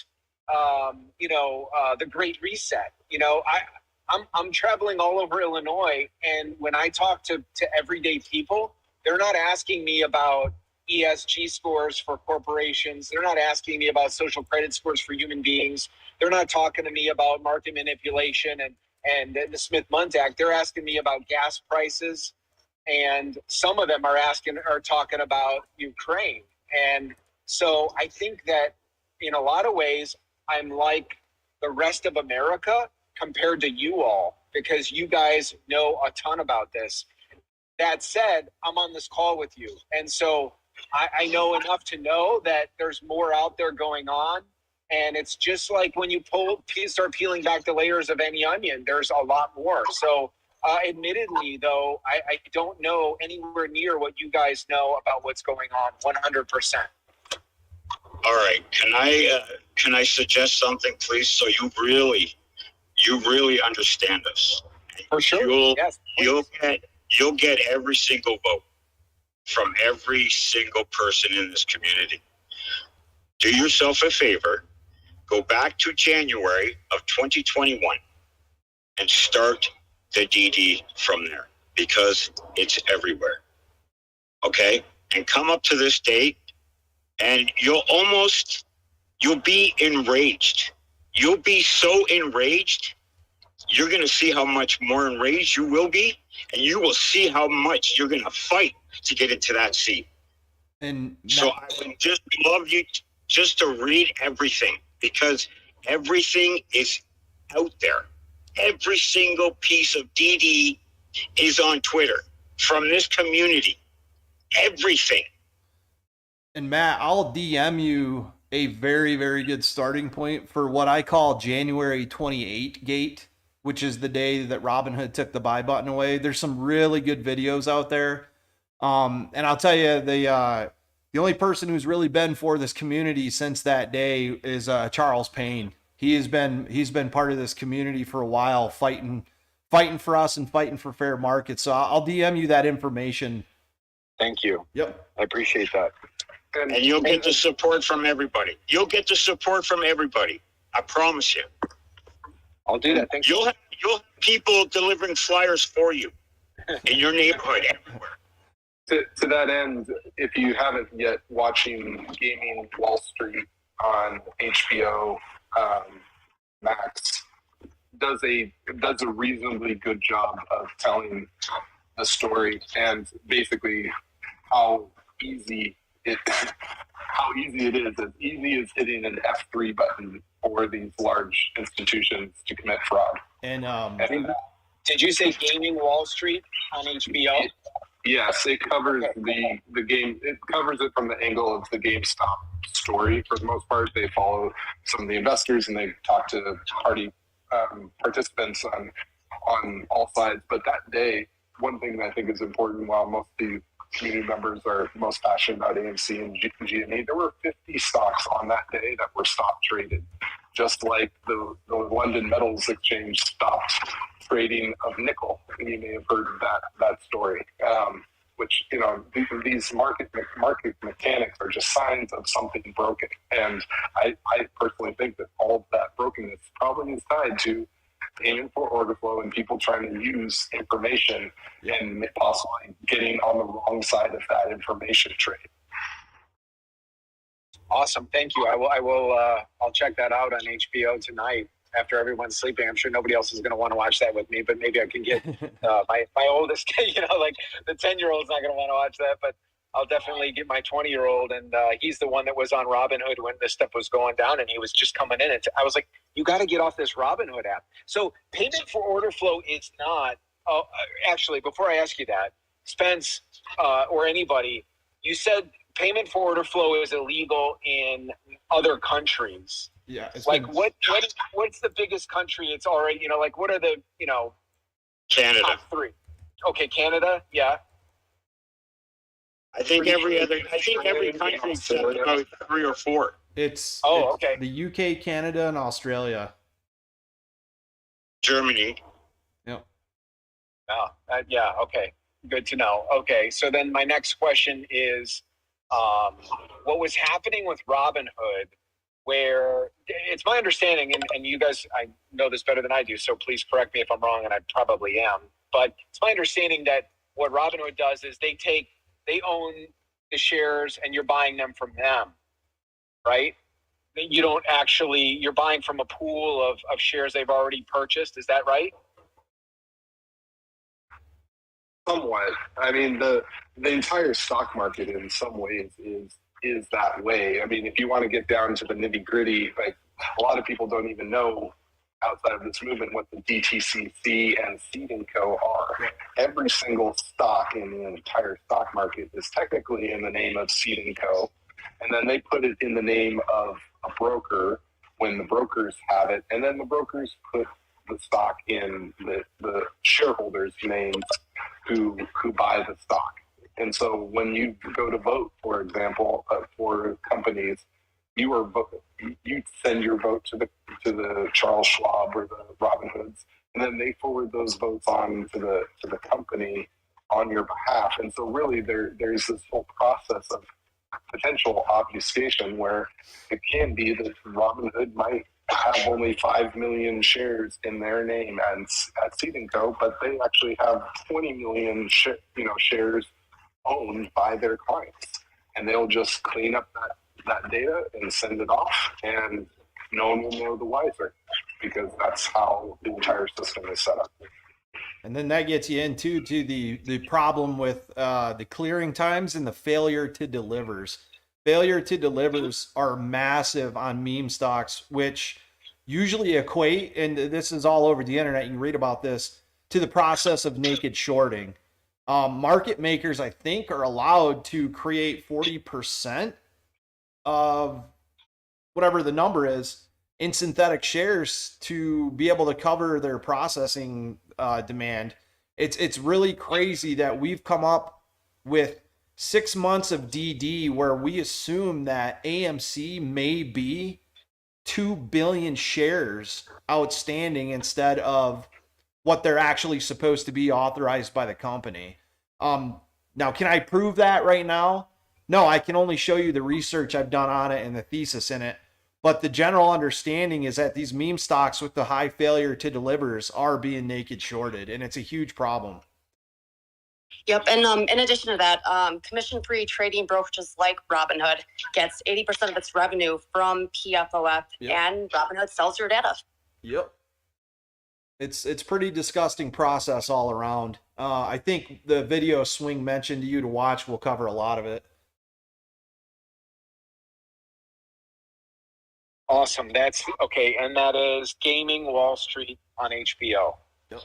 the Great Reset. I'm traveling all over Illinois, and when I talk to everyday people, they're not asking me about ESG scores for corporations. They're not asking me about social credit scores for human beings. They're not talking to me about market manipulation and the Smith-Mundt Act. They're asking me about gas prices, and some of them are talking about Ukraine. And so I think that in a lot of ways, I'm like the rest of America compared to you all, because you guys know a ton about this. That said, I'm on this call with you. And so I know enough to know that there's more out there going on. And it's just like when you start peeling back the layers of any onion, there's a lot more. So admittedly, though, I don't know anywhere near what you guys know about what's going on 100%. All right. Can I can I suggest something, please? So you really understand us. For sure. You'll get every single vote from every single person in this community. Do yourself a favor, go back to January of 2021 and start the DD from there, because it's everywhere. Okay? And come up to this date and you'll be enraged. You'll be so enraged, you're going to see how much more enraged you will be, and you will see how much you're going to fight to get into that seat. And so I would just love you just to read everything, because everything is out there. Every single piece of DD is on Twitter from this community. Everything. And Matt, I'll DM you a very, very good starting point for what I call January 28 gate, which is the day that Robinhood took the buy button away. There's some really good videos out there. And I'll tell you, the only person who's really been for this community since that day is Charles Payne. He's been part of this community for a while, fighting for us and fighting for fair markets. So I'll DM you that information. Thank you. Yep. I appreciate that. And you'll get the support from everybody. You'll get the support from everybody. I promise you. I'll do that. Thank you. You'll have people delivering flyers for you in your neighborhood everywhere. To that end, if you haven't yet, watching Gaming Wall Street on HBO Max does a reasonably good job of telling the story and basically how easy it is, as easy as hitting an F3 button for these large institutions to commit fraud. And did you say Gaming Wall Street on HBO? Yes, it covers the game. It covers it from the angle of the GameStop story. For the most part, they follow some of the investors and they talk to party participants on all sides. But that day, one thing that I think is important, while most of the community members are most passionate about AMC and GME, there were 50 stocks on that day that were stopped traded, just like the London Metals Exchange stopped trading of nickel. You may have heard that story, which, you know, these market mechanics are just signs of something broken. And I personally think that all of that brokenness probably is tied to payment for order flow and people trying to use information and possibly getting on the wrong side of that information trade. Awesome. Thank you. I'll check that out on HBO tonight after everyone's sleeping. I'm sure nobody else is going to want to watch that with me, but maybe I can get my oldest kid, like the 10-year-old's not going to want to watch that, but I'll definitely get my 20-year-old. And he's the one that was on Robinhood when this stuff was going down, and he was just coming in. And I was like, you got to get off this Robinhood app. So payment for order flow is not, actually, before I ask you that, Spence or anybody, you said payment for order flow is illegal in other countries. Yeah. Like what's the biggest country it's already, like what are the, Canada. top three? Okay, Canada, yeah. I think every country except about 3 or 4. It's okay. The UK, Canada, and Australia. Germany. Yep. Oh, yeah, okay. Good to know. Okay, so then my next question is, what was happening with Robinhood, where it's my understanding, and you guys, I know this better than I do, so please correct me if I'm wrong, and I probably am, but it's my understanding that what Robinhood does is they own the shares and you're buying them from them, right? You don't actually, you're buying from a pool of shares they've already purchased. Is that right? Somewhat. I mean, the entire stock market in some ways is that way. I mean, if you want to get down to the nitty gritty, like a lot of people don't even know outside of this movement what the DTCC and Seed & Co. are. Every single stock in the entire stock market is technically in the name of Seed & Co. And then they put it in the name of a broker when the brokers have it. And then the brokers put the stock in the shareholders' names who buy the stock. And so when you go to vote, for example, for companies, you send your vote to the Charles Schwab or the Robin Hoods, and then they forward those votes on to the company on your behalf. And so really there's this whole process of potential obfuscation where it can be that Robinhood might have only 5 million shares in their name at Seed & Co, but they actually have 20 million shares owned by their clients, and they'll just clean up that data and send it off, and no one will know the wiser, because that's how the entire system is set up. And then that gets you into the problem with the clearing times and the failure to delivers. Failure to delivers are massive on meme stocks, which usually equate, and this is all over the internet, you can read about this, to the process of naked shorting. Market makers, I think, are allowed to create 40% of whatever the number is in synthetic shares to be able to cover their processing demand. It's really crazy that we've come up with 6 months of DD where we assume that AMC may be 2 billion shares outstanding instead of what they're actually supposed to be authorized by the company. Now, can I prove that right now? No, I can only show you the research I've done on it and the thesis in it. But the general understanding is that these meme stocks with the high failure to delivers are being naked shorted, and it's a huge problem. Yep, and in addition to that, commission-free trading brokerages like Robinhood gets 80% of its revenue from PFOF, and Robinhood sells your data. Yep. It's pretty disgusting process all around. I think the video Swing mentioned to you to watch will cover a lot of it. Awesome. That's okay. And that is Gaming Wall Street on HBO. Yep.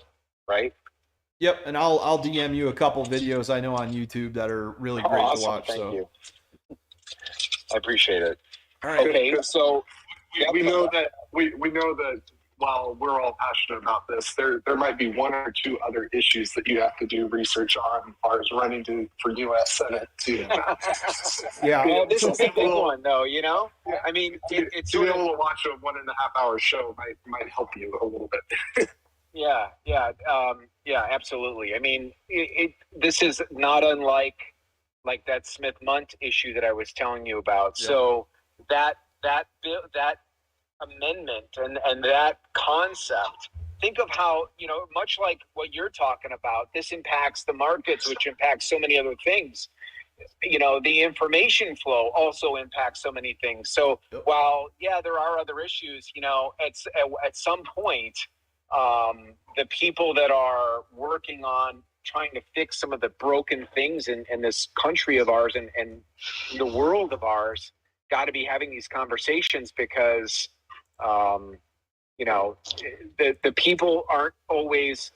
Right? Yep. And I'll DM you a couple videos I know on YouTube that are really great awesome. to watch. Thank you. I appreciate it. All right. Okay. So we know that while we're all passionate about this, there might be one or two other issues that you have to do research on, as far as running for U.S. Senate too. Yeah. Well, this is a big one, though. You know, I mean, it's to be able to watch a 1.5 hour show might help you a little bit. Yeah, absolutely. I mean, this is not unlike that Smith-Munt issue that I was telling you about. Yeah. So that amendment and that concept, think of how, much like what you're talking about, this impacts the markets, which impacts so many other things. The information flow also impacts so many things. So while, there are other issues, at some point, the people that are working on trying to fix some of the broken things in this country of ours and the world of ours got to be having these conversations, because the people aren't always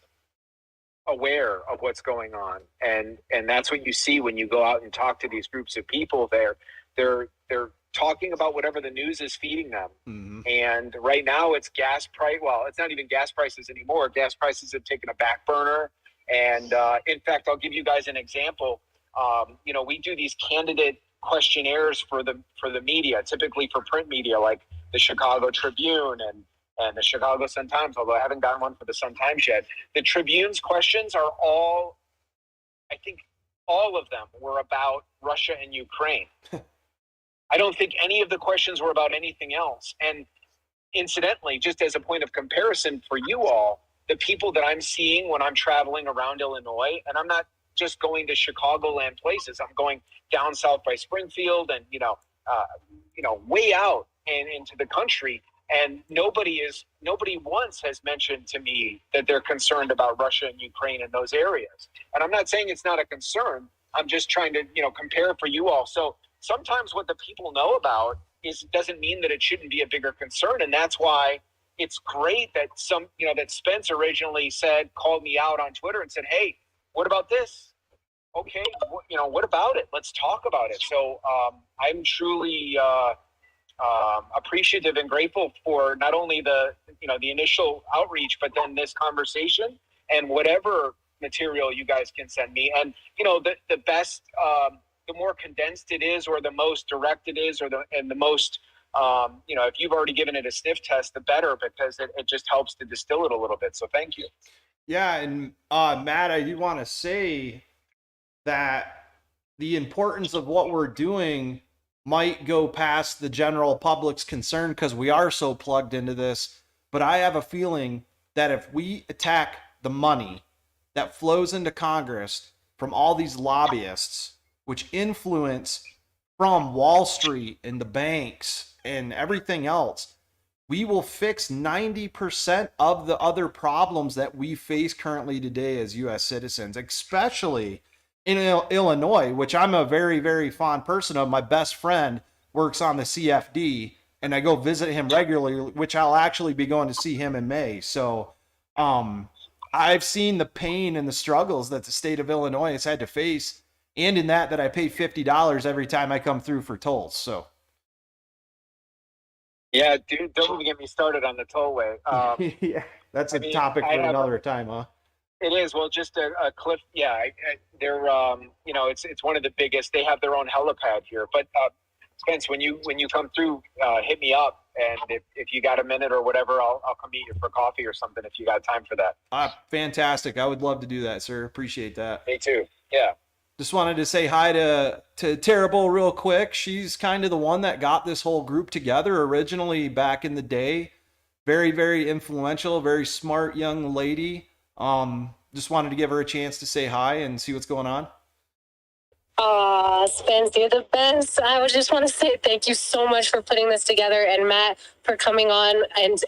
aware of what's going on, and that's what you see when you go out and talk to these groups of people. They're talking about whatever the news is feeding them. Mm-hmm. And right now it's gas price. Well, it's not even gas prices anymore. Gas prices have taken a back burner. And in fact, I'll give you guys an example. We do these candidate questionnaires for the media, typically for print media, like the Chicago Tribune and the Chicago Sun-Times, although I haven't gotten one for the Sun-Times yet. The Tribune's questions are all of them were about Russia and Ukraine. I don't think any of the questions were about anything else. And incidentally, just as a point of comparison for you all, the people that I'm seeing when I'm traveling around Illinois, and I'm not just going to Chicagoland places, I'm going down south by Springfield and, way out and into the country. And nobody once has mentioned to me that they're concerned about Russia and Ukraine in those areas. And I'm not saying it's not a concern. I'm just trying to, compare for you all. So sometimes what the people know about doesn't mean that it shouldn't be a bigger concern. And that's why it's great that that Spence originally called me out on Twitter and said, hey, what about this? Okay. What about it? Let's talk about it. So I'm truly appreciative and grateful for not only the initial outreach, but then this conversation and whatever material you guys can send me. And, the best, the more condensed it is, or the most direct it is, or the most if you've already given it a sniff test, the better, because it just helps to distill it a little bit. So thank you. Yeah, and Matt, I do want to say that the importance of what we're doing might go past the general public's concern because we are so plugged into this. But I have a feeling that if we attack the money that flows into Congress from all these lobbyists, which influence from Wall Street and the banks and everything else, we will fix 90% of the other problems that we face currently today as U.S. citizens, especially in Illinois, which I'm a very, very fond person of. My best friend works on the CFD, and I go visit him regularly, which I'll actually be going to see him in May. So I've seen the pain and the struggles that the state of Illinois has had to face, and in that I pay $50 every time I come through for tolls. So. Yeah, dude, don't even get me started on the tollway. Yeah, that's a topic for another time, huh? It is. Well, just a cliff. Yeah, they're it's one of the biggest. They have their own helipad here. But Spence, when you come through, hit me up, and if you got a minute or whatever, I'll come meet you for coffee or something if you got time for that. Fantastic. I would love to do that, sir. Appreciate that. Me too. Yeah. Just wanted to say hi to Terrible real quick. She's kind of the one that got this whole group together originally back in the day. Very, very influential, very smart young lady. Just wanted to give her a chance to say hi and see what's going on. Spence, you're the best. I would just want to say thank you so much for putting this together, and Matt for coming on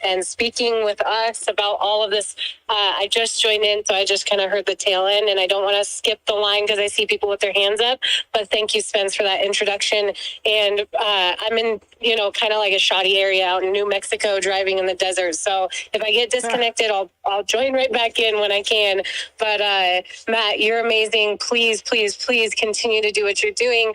and speaking with us about all of this. I just joined in, so I just kind of heard the tail end, and I don't want to skip the line because I see people with their hands up. But thank you, Spence, for that introduction. And I'm in, kind of like a shoddy area out in New Mexico, driving in the desert. So if I get disconnected, I'll join right back in when I can. But Matt, you're amazing. Please, please, please continue to do what you're doing.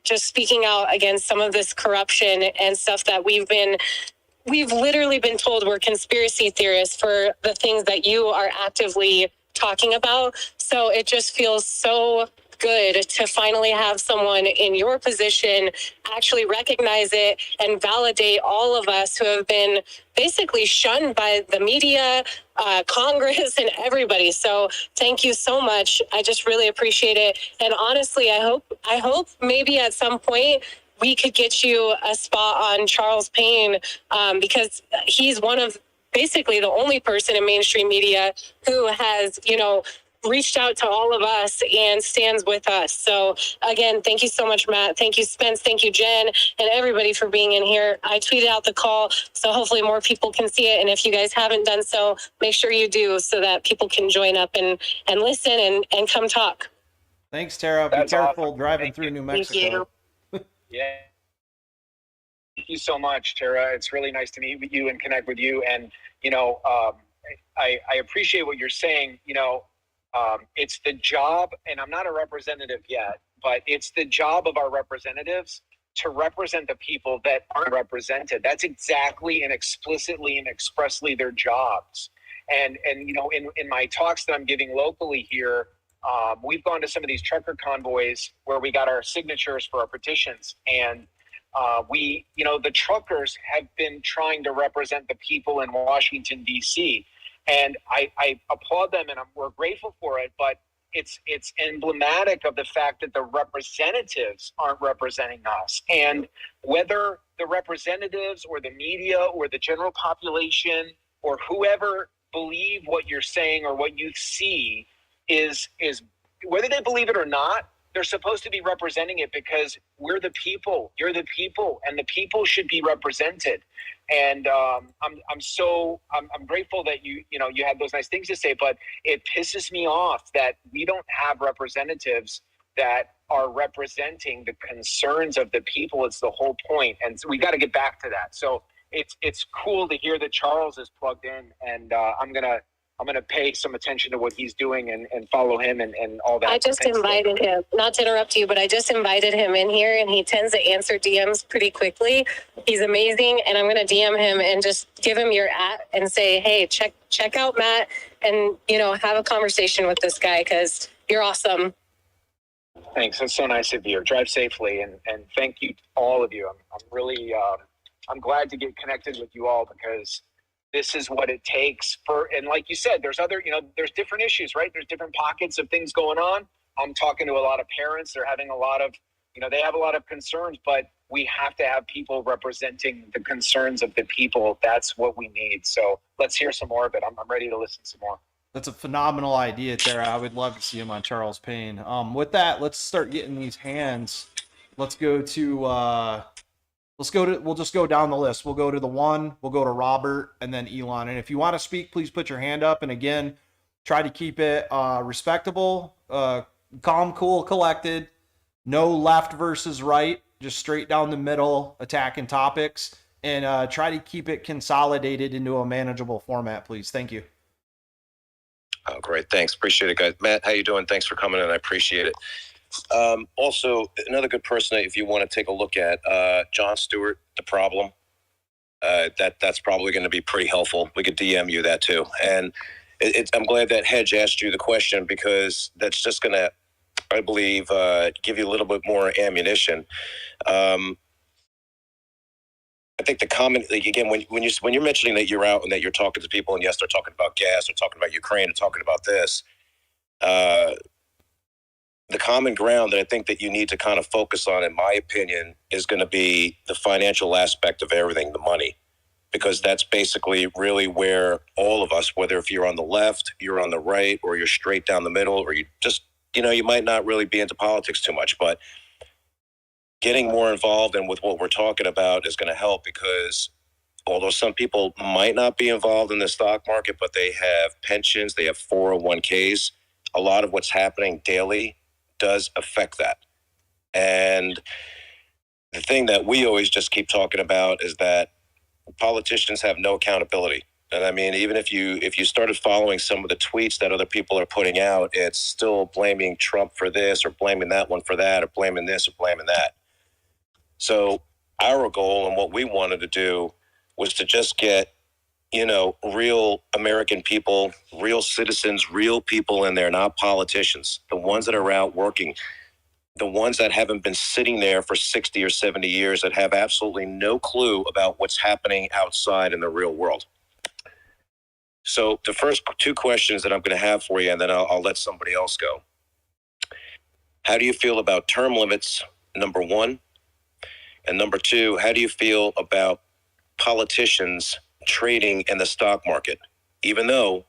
Just speaking out against some of this corruption and stuff that we've literally been told we're conspiracy theorists for the things that you are actively talking about. So it just feels so good to finally have someone in your position actually recognize it and validate all of us who have been basically shunned by the media, Congress, and everybody. So thank you so much. I just really appreciate it. And honestly, I hope maybe at some point we could get you a spot on Charles Payne, because he's one of basically the only person in mainstream media who has, reached out to all of us and stands with us. So again, thank you so much, Matt. Thank you, Spence. Thank you, Jen, and everybody for being in here. I tweeted out the call, so hopefully more people can see it. And if you guys haven't done so, make sure you do so that people can join up and listen and come talk. Thanks, Tara. Be careful driving through New Mexico. Thank you. Yeah. Thank you so much, Tara. It's really nice to meet with you and connect with you. And, I appreciate what you're saying. It's the job, and I'm not a representative yet, but it's the job of our representatives to represent the people that aren't represented. That's exactly and explicitly and expressly their jobs. And in my talks that I'm giving locally here, we've gone to some of these trucker convoys where we got our signatures for our petitions, and the truckers have been trying to represent the people in Washington, D.C., and I applaud them, and we're grateful for it, but it's emblematic of the fact that the representatives aren't representing us. And whether the representatives or the media or the general population or whoever believe what you're saying or what you see is whether they believe it or not, they're supposed to be representing it, because we're the people, you're the people, and the people should be represented. And I'm grateful that you had those nice things to say, but it pisses me off that we don't have representatives that are representing the concerns of the people. It's the whole point, and so we got to get back to that. So it's cool to hear that Charles is plugged in, and I'm gonna pay some attention to what he's doing and follow him and all that. I just invited him, not to interrupt you, but I just invited him in here, and he tends to answer DMs pretty quickly. He's amazing, and I'm going to DM him and just give him your @ and say, hey, check out Matt, and have a conversation with this guy because you're awesome. Thanks. That's so nice of you. Drive safely, and thank you to all of you. I'm really I'm glad to get connected with you all, because this is what it takes for. And like you said, there's other, there's different issues, right? There's different pockets of things going on. I'm talking to a lot of parents. They're having a lot of, they have a lot of concerns, but we have to have people representing the concerns of the people. That's what we need. So let's hear some more of it. I'm ready to listen some more. That's a phenomenal idea, Tara. I would love to see him on Charles Payne. With that, let's start getting these hands. Let's go to we'll just go down the list. We'll go to the one, we'll go to Robert, and then Elon. And if you want to speak, please put your hand up. And again, try to keep it respectable, calm, cool, collected. No left versus right, just straight down the middle, attacking topics, and try to keep it consolidated into a manageable format, please. Thank you. Oh, great. Thanks. Appreciate it, guys. Matt, how you doing? Thanks for coming in. I appreciate it. Also, another good person, if you want to take a look at, John Stewart, The Problem. That's probably going to be pretty helpful. We could DM you that too. And I'm glad that Hedge asked you the question, because that's just going to, I believe, give you a little bit more ammunition. I think the comment, like, again, when you're mentioning that you're out and that you're talking to people, and yes, they're talking about gas, they're talking about Ukraine, they're talking about this. The common ground that I think that you need to kind of focus on, in my opinion, is going to be the financial aspect of everything, the money, because that's basically really where all of us, whether if you're on the left, you're on the right, or you're straight down the middle, or you just, you might not really be into politics too much, but getting more involved in with what we're talking about is going to help, because although some people might not be involved in the stock market, but they have pensions, they have 401ks, a lot of what's happening daily does affect that. And the thing that we always just keep talking about is that politicians have no accountability. And I mean, even if you started following some of the tweets that other people are putting out, it's still blaming Trump for this, or blaming that one for that, or blaming this or blaming that. So our goal and what we wanted to do was to just get, real American people, real citizens, real people in there, not politicians, the ones that are out working, the ones that haven't been sitting there for 60 or 70 years, that have absolutely no clue about what's happening outside in the real world. So the first two questions that I'm going to have for you, and then I'll let somebody else go. How do you feel about term limits, number one? And number two, how do you feel about politicians trading in the stock market? Even though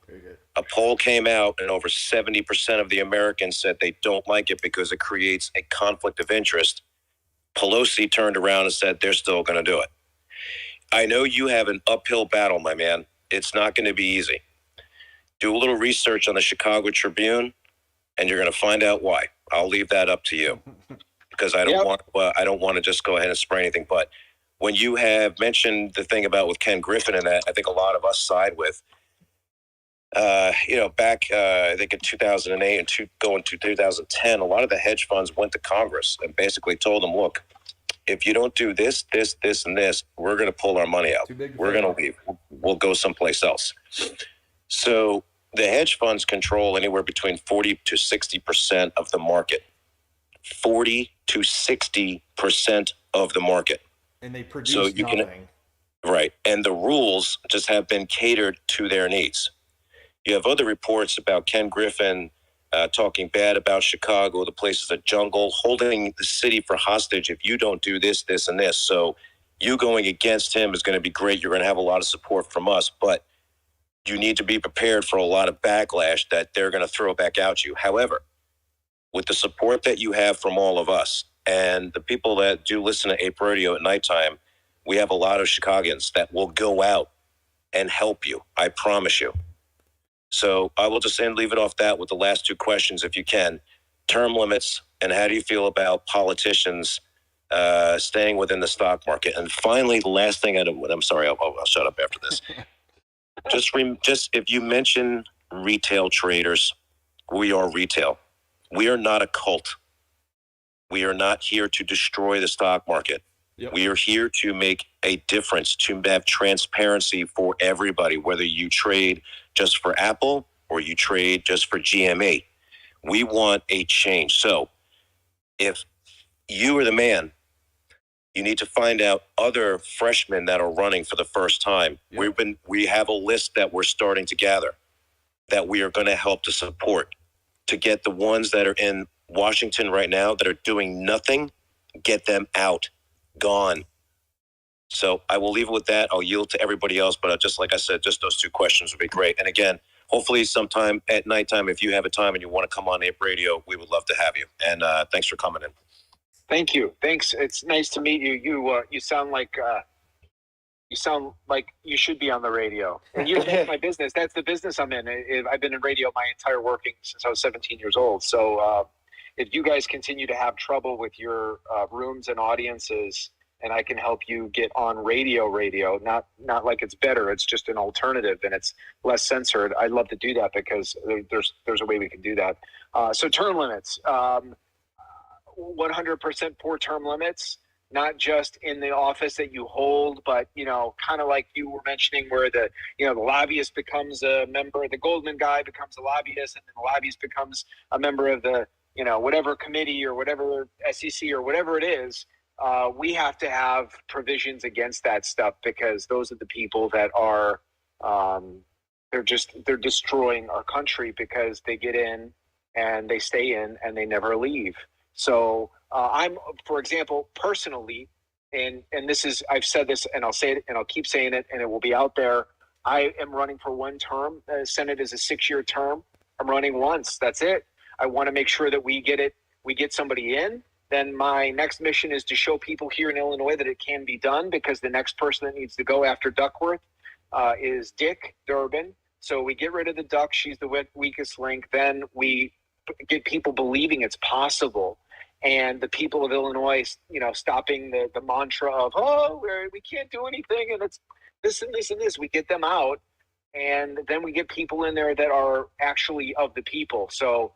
a poll came out and over 70% of the Americans said they don't like it because it creates a conflict of interest, Pelosi turned around and said they're still going to do it. I know you have an uphill battle, my man. It's not going to be easy. Do a little research on the Chicago Tribune, and you're going to find out why. I'll leave that up to you, because I don't want to just go ahead and spray anything. But when you have mentioned the thing about with Ken Griffin and that, I think a lot of us side with. Back I think in 2008 and going to 2010, a lot of the hedge funds went to Congress and basically told them, look, if you don't do this, this, this, and this, we're going to pull our money out. We're going to leave. We'll go someplace else. So the hedge funds control anywhere between 40 to 60% of the market. 40 to 60% of the market. And they produce nothing. Right. And the rules just have been catered to their needs. You have other reports about Ken Griffin talking bad about Chicago, the place is a jungle, holding the city for hostage if you don't do this, this, and this. So you going against him is going to be great. You're going to have a lot of support from us, but you need to be prepared for a lot of backlash that they're going to throw back at you. However, with the support that you have from all of us and the people that do listen to Ape Radio at nighttime, we have a lot of Chicagoans that will go out and help you. I promise you. So I will just leave it off that with the last two questions, if you can. Term limits, and how do you feel about politicians staying within the stock market? And finally, the last thing I'm sorry, I'll shut up after this. Just if you mention retail traders, we are retail. We are not a cult. We are not here to destroy the stock market. Yep. We are here to make a difference, to have transparency for everybody, whether you trade just for Apple or you trade just for GME. We want a change. So if you are the man, you need to find out other freshmen that are running for the first time. Yep. We have a list that we're starting to gather that we are going to help to support, to get the ones that are in Washington right now that are doing nothing, get them out, gone. So I will leave it with that. I'll yield to everybody else, but just like I said, just those 2 questions would be great. And again, hopefully sometime at nighttime, if you have a time and you want to come on Ape Radio, we would love to have you. And thanks for coming in. Thank you. Thanks. It's nice to meet you. You sound like you should be on the radio. And you take my business. That's the business I'm in. I've been in radio my entire working since I was 17 years old. So if you guys continue to have trouble with your rooms and audiences, and I can help you get on radio, not like it's better. It's just an alternative and it's less censored. I'd love to do that because there's a way we can do that. So term limits. 100% poor term limits, not just in the office that you hold, but, kind of like you were mentioning where the lobbyist becomes a member, the Goldman guy becomes a lobbyist, and then the lobbyist becomes a member of the, whatever committee or whatever SEC or whatever it is. We have to have provisions against that stuff because those are the people that are, they're destroying our country because they get in and they stay in and they never leave. So I'm, for example, personally, and this is, I've said this and I'll say it and I'll keep saying it and it will be out there. I am running for 1 term. Senate is a 6-year term. I'm running once. That's it. I want to make sure that we get somebody in. Then my next mission is to show people here in Illinois that it can be done because the next person that needs to go after Duckworth is Dick Durbin. So we get rid of the Duck. She's the weakest link. Then we get people believing it's possible. And the people of Illinois, stopping the mantra of, we can't do anything. And it's this and this and this. We get them out. And then we get people in there that are actually of the people. So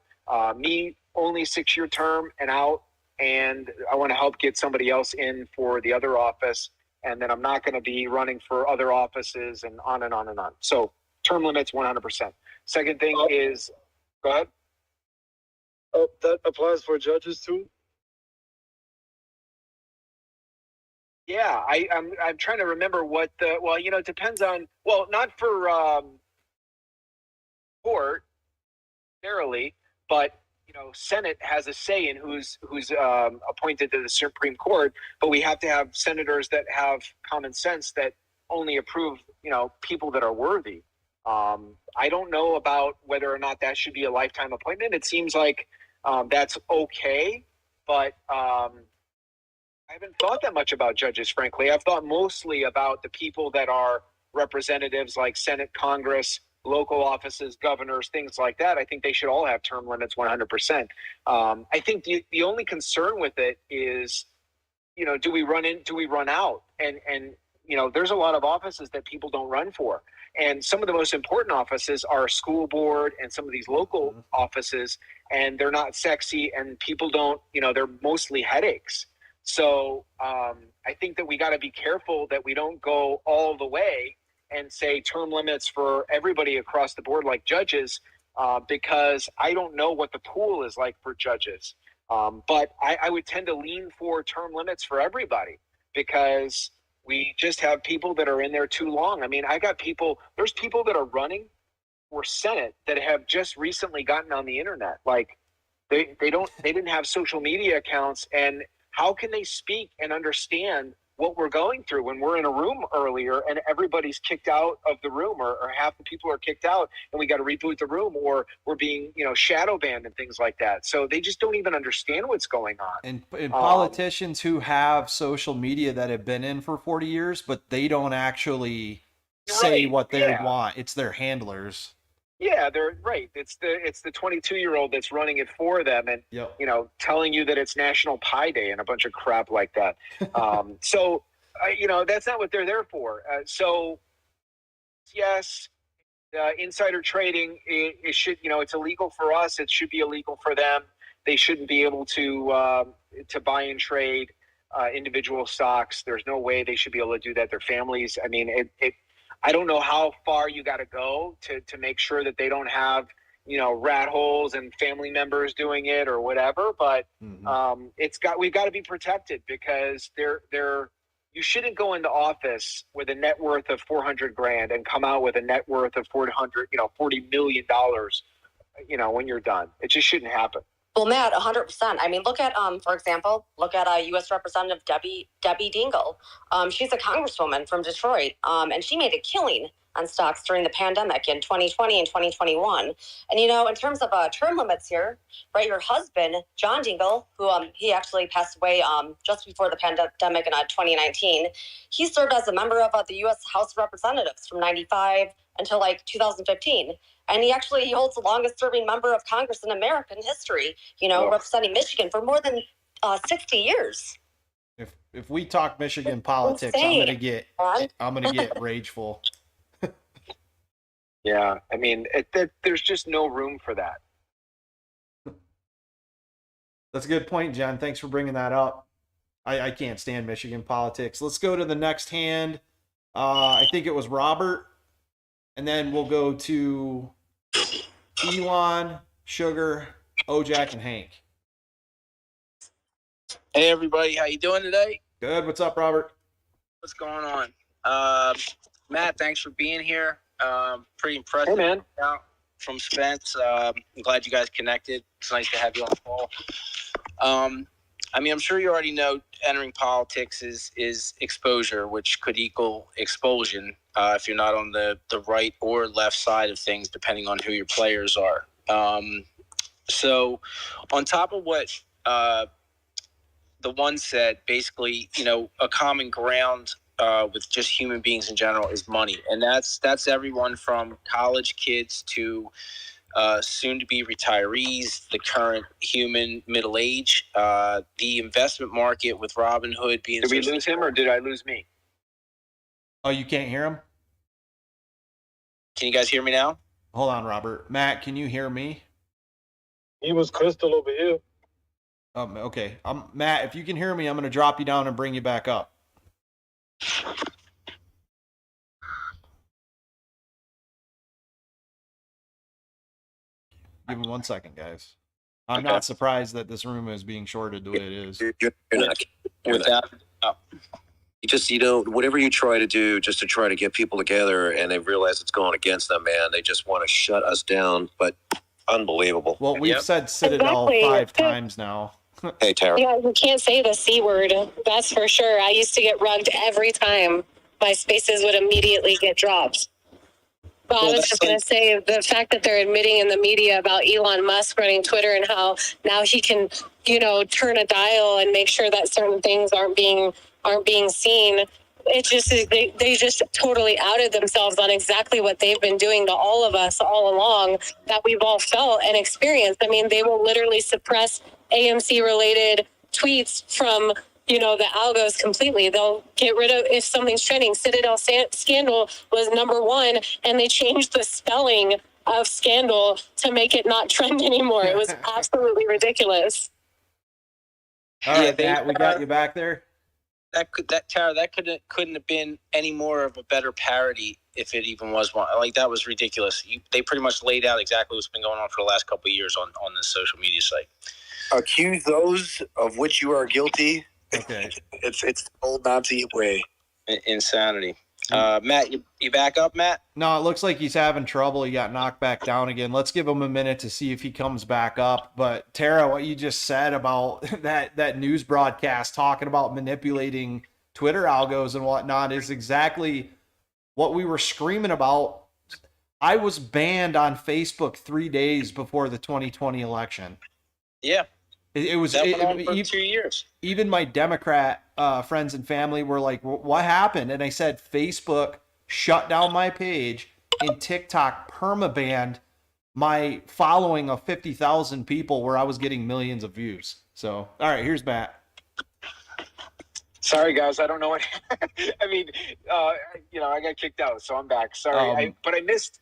me, only 6-year term and out. And I want to help get somebody else in for the other office. And then I'm not going to be running for other offices and on and on and on. So term limits 100%. Second thing is, go ahead. Oh, that applies for judges too? Yeah, I'm trying to remember what it depends on, not for court, narrowly, but Senate has a say in who's appointed to the Supreme Court, but we have to have senators that have common sense that only approve, people that are worthy. I don't know about whether or not that should be a lifetime appointment. It seems like that's okay, but I haven't thought that much about judges, frankly. I've thought mostly about the people that are representatives like Senate, Congress, local offices, governors, things like that. I think they should all have term limits 100%. I think the only concern with it is, do we run out? And there's a lot of offices that people don't run for. And some of the most important offices are school board and some of these local offices, and they're not sexy and people don't, they're mostly headaches. So I think that we got to be careful that we don't go all the way and say term limits for everybody across the board like judges, because I don't know what the pool is like for judges. But I would tend to lean for term limits for everybody because we just have people that are in there too long. I mean, there's people that are running for Senate that have just recently gotten on the internet. Like they didn't have social media accounts, and how can they speak and understand what we're going through when we're in a room earlier and everybody's kicked out of the room, or half the people are kicked out and we got to reboot the room, or we're being, shadow banned and things like that. So they just don't even understand what's going on. And politicians who have social media that have been in for 40 years, but they don't actually say what they want. It's their handlers. Yeah, they're right. It's the 22-year-old that's running it for them, and telling you that it's National Pie Day and a bunch of crap like that. So that's not what they're there for. So yes, insider trading it should, it's illegal for us. It should be illegal for them. They shouldn't be able to buy and trade individual stocks. There's no way they should be able to do that. Their families. I mean, I don't know how far you got to go to make sure that they don't have, rat holes and family members doing it or whatever. But we've got to be protected, because you shouldn't go into office with a net worth of $400,000 and come out with a net worth of $40 million, when you're done. It just shouldn't happen. Well, Matt, 100%. I mean, look at, for example, U.S. Representative Debbie Dingell. She's a congresswoman from Detroit, and she made a killing on stocks during the pandemic in 2020 and 2021. And, in terms of term limits here, right, your husband, John Dingell, who he actually passed away just before the pandemic in 2019, he served as a member of the U.S. House of Representatives from 95 until 2015. And he holds the longest serving member of Congress in American history, representing Michigan for more than 60 years. If we talk Michigan politics, insane. I'm gonna get rageful. Yeah, I mean, there's just no room for that. That's a good point, Jen. Thanks for bringing that up. I can't stand Michigan politics. Let's go to the next hand. I think it was Robert. And then we'll go to Elon, Sugar, Ojak, and Hank. Hey, everybody. How you doing today? Good. What's up, Robert? What's going on? Matt, thanks for being here. Pretty impressive. Hey, man. From Spence. I'm glad you guys connected. It's nice to have you on the call. I'm sure you already know entering politics is exposure, which could equal expulsion if you're not on the right or left side of things, depending on who your players are. So on top of what the one said, basically, a common ground with just human beings in general is money. And that's everyone from college kids to soon-to-be retirees, the current human middle age, the investment market with Robinhood being... Did we lose him, or did I lose me? Oh, you can't hear him? Can you guys hear me now? Hold on, Robert. Matt, can you hear me? He was crystal over here. Okay. Matt, if you can hear me, I'm going to drop you down and bring you back up. Give him 1 second, guys. I'm not surprised that this room is being shorted the way it is. You're not. Without... Oh. You just, whatever you try to do just to try to get people together and they realize it's going against them, man, they just want to shut us down. But unbelievable. Well, we've said Citadel 5 times now. Hey, Tara. Yeah, you can't say the C word. That's for sure. I used to get rugged every time my spaces would immediately get dropped. But I was just going to say the fact that they're admitting in the media about Elon Musk running Twitter and how now he can, turn a dial and make sure that certain things aren't being seen. It just is, they just totally outed themselves on exactly what they've been doing to all of us all along that we've all felt and experienced. I mean, they will literally suppress AMC related tweets from, the algos completely. They'll get rid of, if something's trending, Citadel scandal was number 1, and they changed the spelling of scandal to make it not trend anymore. It was absolutely ridiculous. All right, Matt, we got you back there. Tara, that couldn't have been any more of a better parody if it even was one. That was ridiculous. They pretty much laid out exactly what's been going on for the last couple of years on this social media site. Accuse those of which you are guilty. Okay. It's the old Nazi way. Insanity. Matt, you back up, Matt? No, it looks like he's having trouble. He got knocked back down again. Let's give him a minute to see if he comes back up. But Tara, what you just said about that news broadcast talking about manipulating Twitter algos and whatnot is exactly what we were screaming about. I was banned on Facebook 3 days before the 2020 election. Yeah. It was that went on for 2 years. Even my Democrat friends and family were like, what happened? And I said, Facebook shut down my page and TikTok permabanned my following of 50,000 people where I was getting millions of views. So, all right, here's Matt. Sorry, guys. I don't know what. I mean, I got kicked out, so I'm back. Sorry, but I missed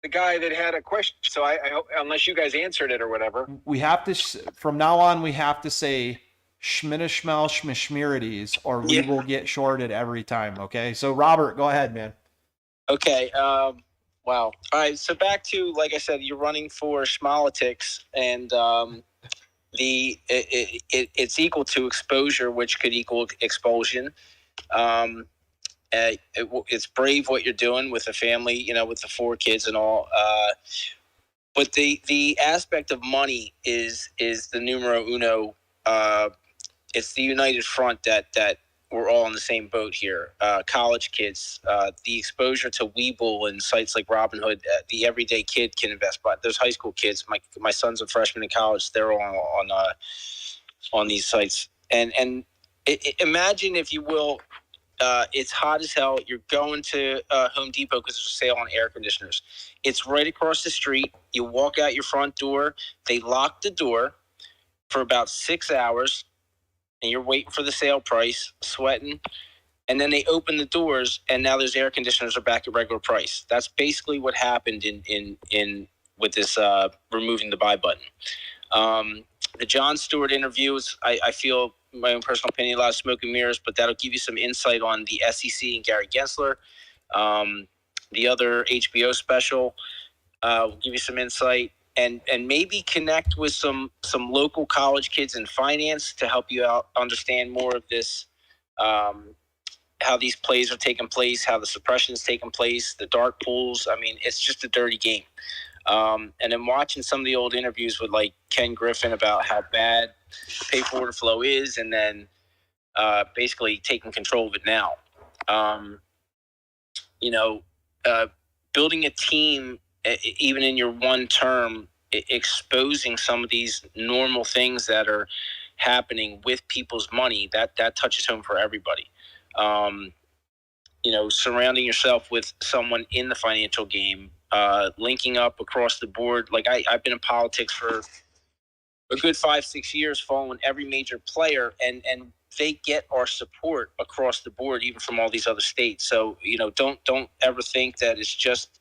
the guy that had a question. So I hope, unless you guys answered it or whatever. We have to, from now on, we have to say schminishmel schmishmirides, or we will get shorted every time. Okay. So Robert, go ahead, man. Okay. Wow. All right. So back to, like I said, you're running for schmalitics, and it's equal to exposure, which could equal expulsion. It's brave what you're doing with the family, with the 4 kids and all. But the aspect of money is the numero uno. It's the united front that we're all in the same boat here. College kids, the exposure to Webull and sites like Robinhood, the everyday kid can invest. But there's high school kids. My son's a freshman in college. They're all on these sites. And imagine, if you will, it's hot as hell. You're going to Home Depot because there's a sale on air conditioners. It's right across the street. You walk out your front door. They lock the door for about 6 hours, and you're waiting for the sale price, sweating. And then they open the doors, and now those air conditioners are back at regular price. That's basically what happened in with this removing the buy button. The Jon Stewart interviews, I feel, my own personal opinion, a lot of smoke and mirrors, but that'll give you some insight on the SEC and Gary Gensler. The other HBO special will give you some insight, and maybe connect with some local college kids in finance to help you out understand more of this, how these plays are taking place, how the suppression is taking place, the dark pools. I mean, it's just a dirty game. And then watching some of the old interviews with like Ken Griffin about how bad pay for order flow is, and then basically taking control of it now. Building a team, even in your one term, exposing some of these normal things that are happening with people's money, that touches home for everybody. Surrounding yourself with someone in the financial game, linking up across the board. Like I've been in politics for a good 5-6 years, following every major player, and they get our support across the board, even from all these other states. So, don't ever think that it's just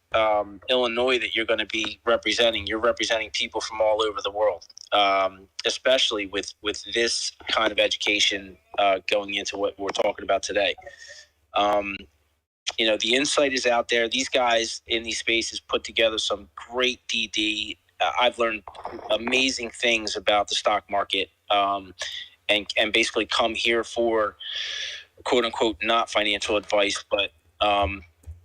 Illinois that you're going to be representing. You're representing people from all over the world, especially with this kind of education going into what we're talking about today. The insight is out there. These guys in these spaces put together some great DD. I've learned amazing things about the stock market, and basically come here for quote unquote not financial advice, but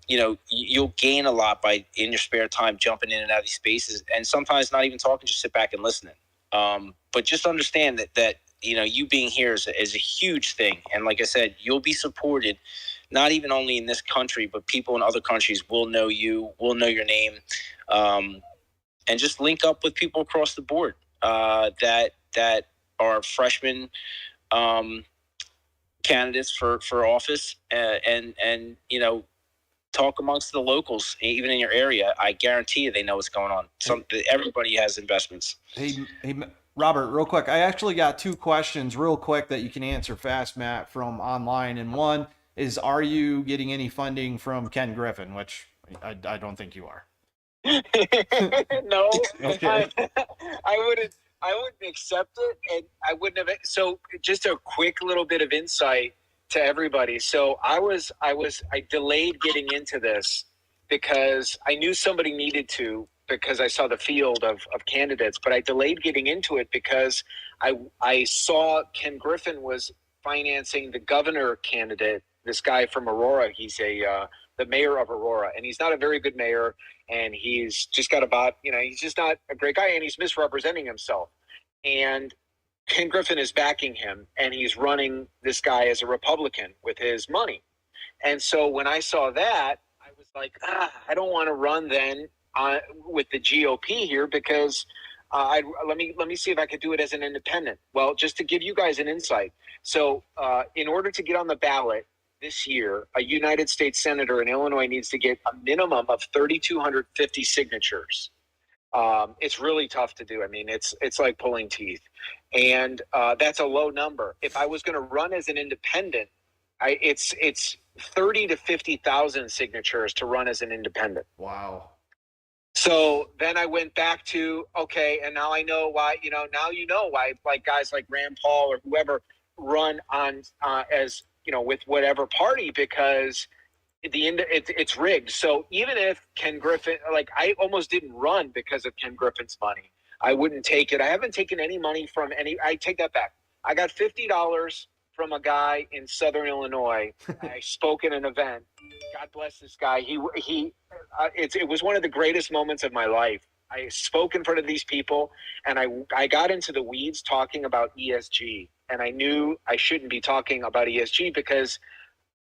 you'll gain a lot by, in your spare time, jumping in and out of these spaces, and sometimes not even talking, just sit back and listening. But just understand that you being here is a huge thing, and like I said, you'll be supported. Not even only in this country, but people in other countries will know you, will know your name, and just link up with people across the board that are freshman candidates for office, and talk amongst the locals, even in your area. I guarantee you they know what's going on. Everybody has investments. Hey, Robert, real quick. I actually got 2 questions real quick that you can answer fast, Matt, from online. And one is, are you getting any funding from Ken Griffin? Which I don't think you are. No. Okay. I wouldn't accept it, and I wouldn't have. So just a quick little bit of insight to everybody. So I delayed getting into this because I knew somebody needed to, because I saw the field of candidates, but I delayed getting into it because I saw Ken Griffin was financing the governor candidate, this guy from Aurora. He's the mayor of Aurora, and he's not a very good mayor, and he's just got about, he's just not a great guy, and he's misrepresenting himself. And Ken Griffin is backing him, and he's running this guy as a Republican with his money. And so when I saw that, I was like, I don't want to run then with the GOP here, because let me see if I could do it as an independent. Well, just to give you guys an insight. So in order to get on the ballot this year, a United States senator in Illinois needs to get a minimum of 3,250 signatures. It's really tough to do. I mean, it's like pulling teeth, and that's a low number. If I was going to run as an independent, it's 30 to 50,000 signatures to run as an independent. Wow. So then I went back to, okay, and now I know why. Now you know why, like guys like Rand Paul or whoever run on as with whatever party, because it's rigged. So even if Ken Griffin, like I almost didn't run because of Ken Griffin's money. I wouldn't take it. I haven't taken any money from any. I take that back. I got $50 from a guy in Southern Illinois. I spoke at an event. God bless this guy. It was one of the greatest moments of my life. I spoke in front of these people, and I got into the weeds talking about ESG, and I knew I shouldn't be talking about ESG because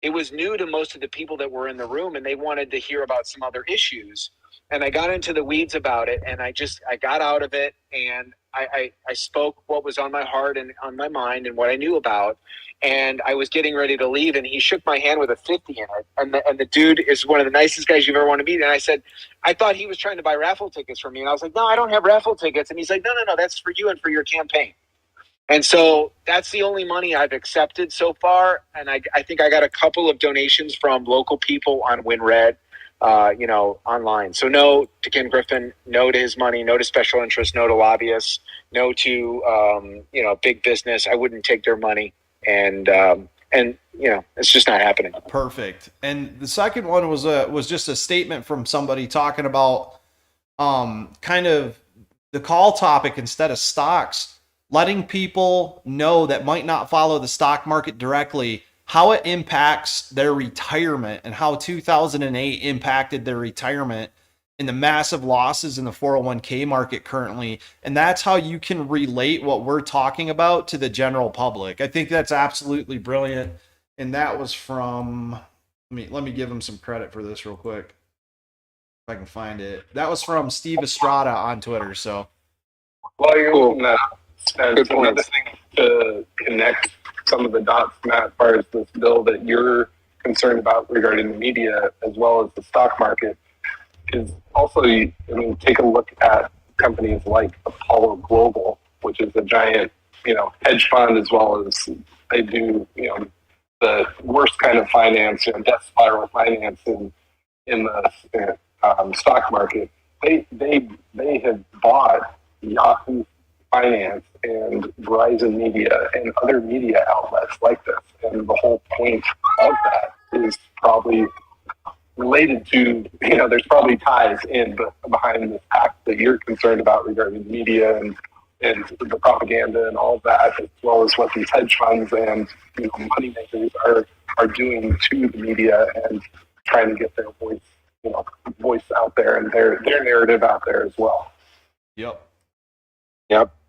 it was new to most of the people that were in the room, and they wanted to hear about some other issues. And I got into the weeds about it, and I got out of it, and I spoke what was on my heart and on my mind and what I knew about. And I was getting ready to leave, and he shook my hand with a 50 in it. And the dude is one of the nicest guys you've ever want to meet. And I said, I thought he was trying to buy raffle tickets for me. And I was like, no, I don't have raffle tickets. And he's like, no, that's for you and for your campaign. And so that's the only money I've accepted so far. And I think I got a couple of donations from local people on WinRed, online. So no to Ken Griffin, no to his money, no to special interests, no to lobbyists, no to, big business. I wouldn't take their money. And it's just not happening. Perfect. And the second one was just a statement from somebody talking about kind of the call topic instead of stocks, letting people know that might not follow the stock market directly, how it impacts their retirement and how 2008 impacted their retirement and the massive losses in the 401k market currently. And that's how you can relate what we're talking about to the general public. I think that's absolutely brilliant. And that was from, let me give him some credit for this real quick, if I can find it. That was from Steve Estrada on Twitter. So, well, you're cool. looking at and another thing to connect some of the dots, Matt, as far as this bill that you're concerned about regarding the media as well as the stock market, is also, take a look at companies like Apollo Global, which is a giant, hedge fund, as well as they do, the worst kind of finance, death spiral finance in the stock market. They have bought Yahoo Finance and Verizon Media and other media outlets like this. And the whole point of that is probably related to, there's probably ties behind this act that you're concerned about regarding media and the propaganda and all of that, as well as what these hedge funds and money makers are doing to the media and trying to get their voice out there and their narrative out there as well. Yep,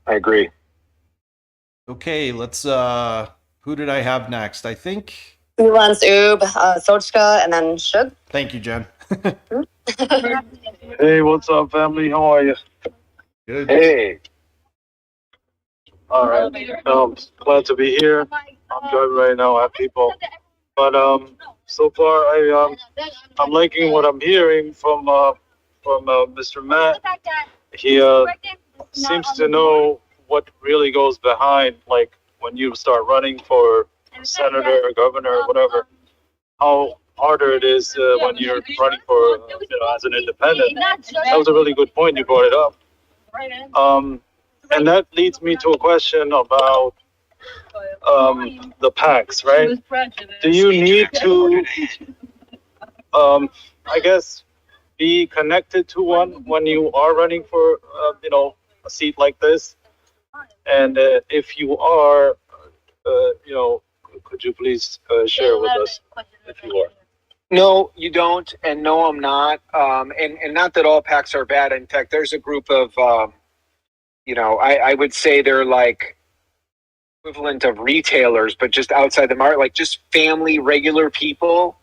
I agree. Okay, let's who did I have next? I think Nuance Oob, Sochka, and then Shug. Thank you, Jen. Hey, what's up, family? How are you? Good. Hey. All right. Glad to be here. I'm driving right now. I have people, but so far I'm liking what I'm hearing from Mr. Matt. He seems to know what really goes behind, like when you start running for senator or governor or whatever, how harder it is when you're running for, as an independent. That was a really good point. You brought it up. And that leads me to a question about the PACs, right? Do you need to, be connected to one when you are running for, a seat like this? And if you are, could you please share with us if you are? No, you don't, and no, I'm not. And not that all PACs are bad. In fact, there's a group of, I would say they're like equivalent of retailers, but just outside the market, like just family, regular people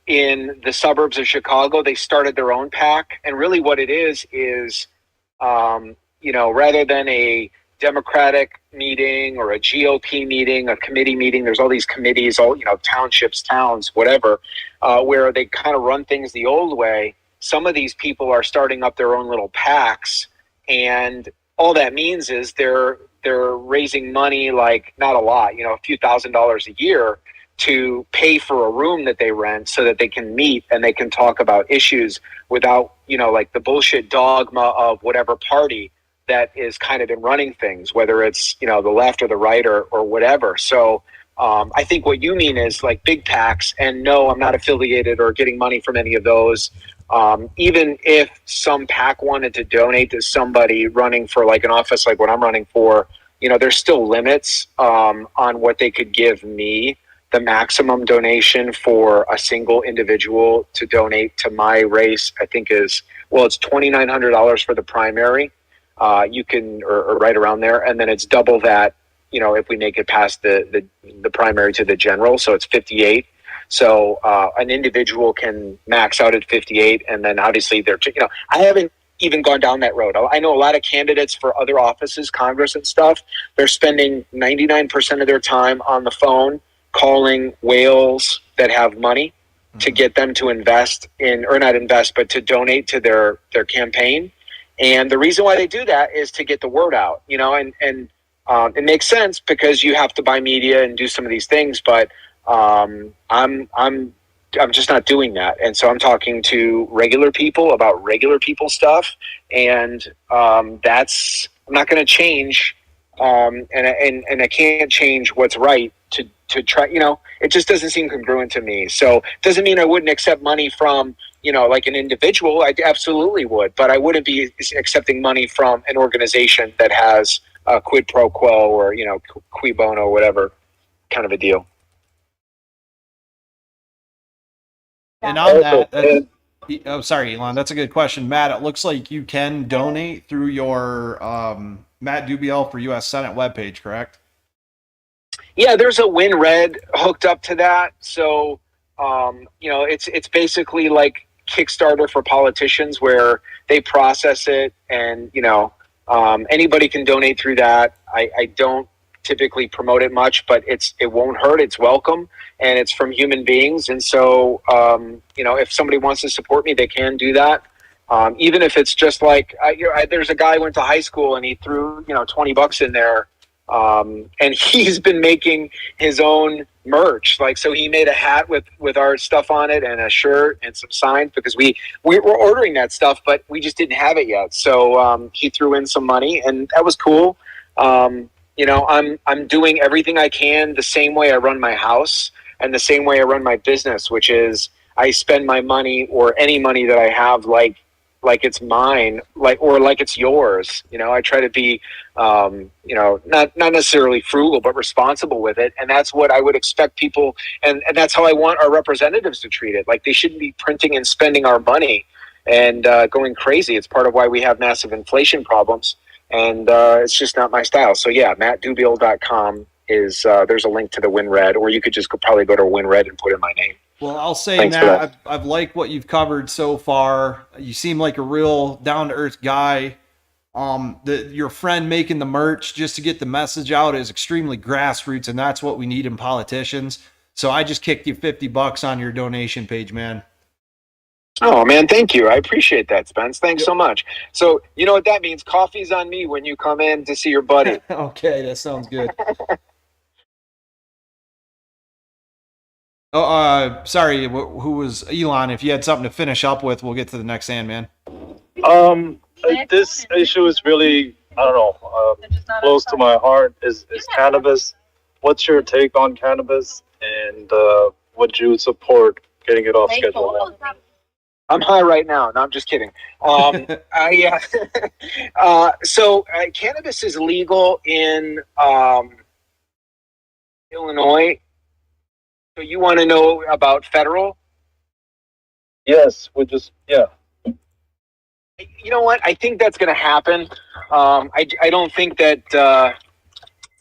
in the suburbs of Chicago. They started their own PAC, and really what it is, rather than a Democratic meeting or a GOP meeting, a committee meeting, there's all these committees, townships, towns, whatever, where they kind of run things the old way. Some of these people are starting up their own little PACs, and all that means is they're raising money, like not a lot, a few $1,000s a year to pay for a room that they rent so that they can meet and they can talk about issues without, like the bullshit dogma of whatever party that is kind of been running things, whether it's, the left or the right or whatever. So I think what you mean is like big PACs, and no, I'm not affiliated or getting money from any of those. Even if some PAC wanted to donate to somebody running for like an office like what I'm running for, there's still limits on what they could give me. The maximum donation for a single individual to donate to my race, I think it's $2,900 for the primary. You can, or right around there, and then it's double that, if we make it past the primary to the general, so it's 58. So an individual can max out at 58, and then obviously I haven't even gone down that road. I know a lot of candidates for other offices, Congress and stuff, they're spending 99% of their time on the phone calling whales that have money to get them to invest in, or not invest, but to donate to their campaign. And the reason why they do that is to get the word out, and it makes sense because you have to buy media and do some of these things, but I'm just not doing that. And so I'm talking to regular people about regular people stuff, and I'm not going to change, and I can't change what's right to try. It just doesn't seem congruent to me. So it doesn't mean I wouldn't accept money from like an individual. I absolutely would, but I wouldn't be accepting money from an organization that has a quid pro quo or cui bono, whatever kind of a deal. And on that, sorry, Elon, that's a good question. Matt, it looks like you can donate through your Matt Dubiel for U.S. Senate webpage, correct? Yeah, there's a WinRed hooked up to that. So, it's basically like Kickstarter for politicians where they process it, and, anybody can donate through that. I don't typically promote it much, but it won't hurt. It's welcome, and it's from human beings. And so, if somebody wants to support me, they can do that. Even if it's just like, there's a guy I went to high school and he threw, $20 in there. And he's been making his own merch. So he made a hat with our stuff on it and a shirt and some signs, because we were ordering that stuff, but we just didn't have it yet. So, he threw in some money, and that was cool. I'm doing everything I can the same way I run my house and the same way I run my business, which is I spend my money, or any money that I have, like it's mine, or like it's yours. I try to be, not necessarily frugal, but responsible with it. And that's what I would expect people. And that's how I want our representatives to treat it. Like, they shouldn't be printing and spending our money and going crazy. It's part of why we have massive inflation problems. And it's just not my style. So yeah, mattdubiel.com is, there's a link to the WinRed, or you could just probably go to WinRed and put in my name. Well, I'll say, Thanks, Matt, I've liked what you've covered so far. You seem like a real down-to-earth guy. Your friend making the merch just to get the message out is extremely grassroots, and that's what we need in politicians. So I just kicked you $50 on your donation page, man. Oh, man, thank you. I appreciate that, Spence. Thanks so much. So you know what that means? Coffee's on me when you come in to see your buddy. Okay, that sounds good. Oh, sorry. Who was Elon? If you had something to finish up with, we'll get to the next hand, man. This issue is really, I don't know, close to my heart. Is cannabis. What's your take on cannabis, and would you support getting it off schedule now? I'm high right now. No, I'm just kidding. So cannabis is legal in Illinois. So you want to know about federal? Yes, yeah. You know what? I think that's going to happen. I don't think that.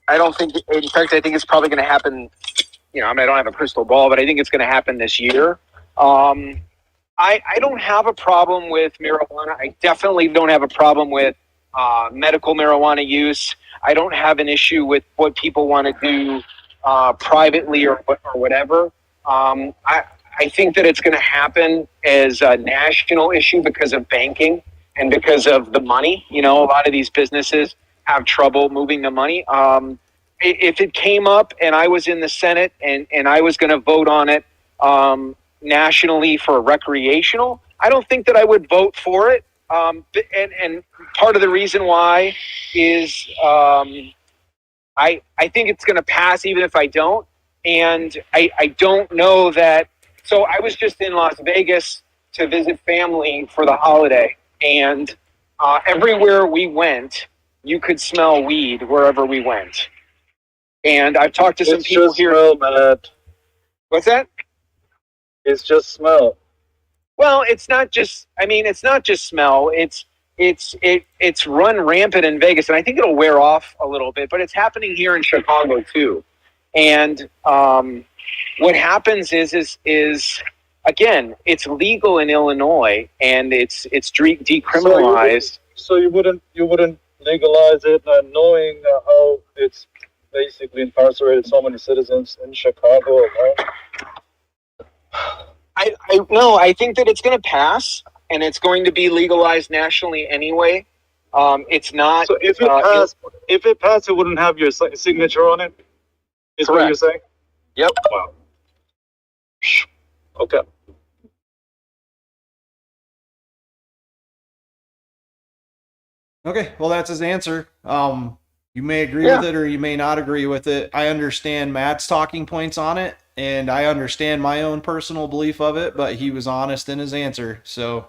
I don't think. In fact, I think it's probably going to happen. I don't have a crystal ball, but I think it's going to happen this year. I don't have a problem with marijuana. I definitely don't have a problem with medical marijuana use. I don't have an issue with what people want to do privately or whatever. I think that it's going to happen as a national issue because of banking and because of the money. A lot of these businesses have trouble moving the money. If it came up and I was in the Senate and I was going to vote on it nationally for recreational, I don't think that I would vote for it. And part of the reason why is I think it's going to pass even if I don't. And I don't know that. So I was just in Las Vegas to visit family for the holiday, and everywhere we went, you could smell weed wherever we went. And I've talked to some It's people just here. smell, Matt. What's that? It's just smell. Well, it's not just. I mean, it's not just smell. It's run rampant in Vegas, and I think it'll wear off a little bit. But it's happening here in Chicago too. And what happens is again, it's legal in Illinois, and it's decriminalized. So you wouldn't legalize it, knowing how it's basically incarcerated so many citizens in Chicago alone? I think that it's going to pass, and it's going to be legalized nationally anyway. It's not. So if it passed, it wouldn't have your signature on it. Is Correct. what you're saying? Yep. Wow. Okay. Okay, well, that's his answer. You may agree with it or you may not agree with it. I understand Matt's talking points on it, and I understand my own personal belief of it, but he was honest in his answer. So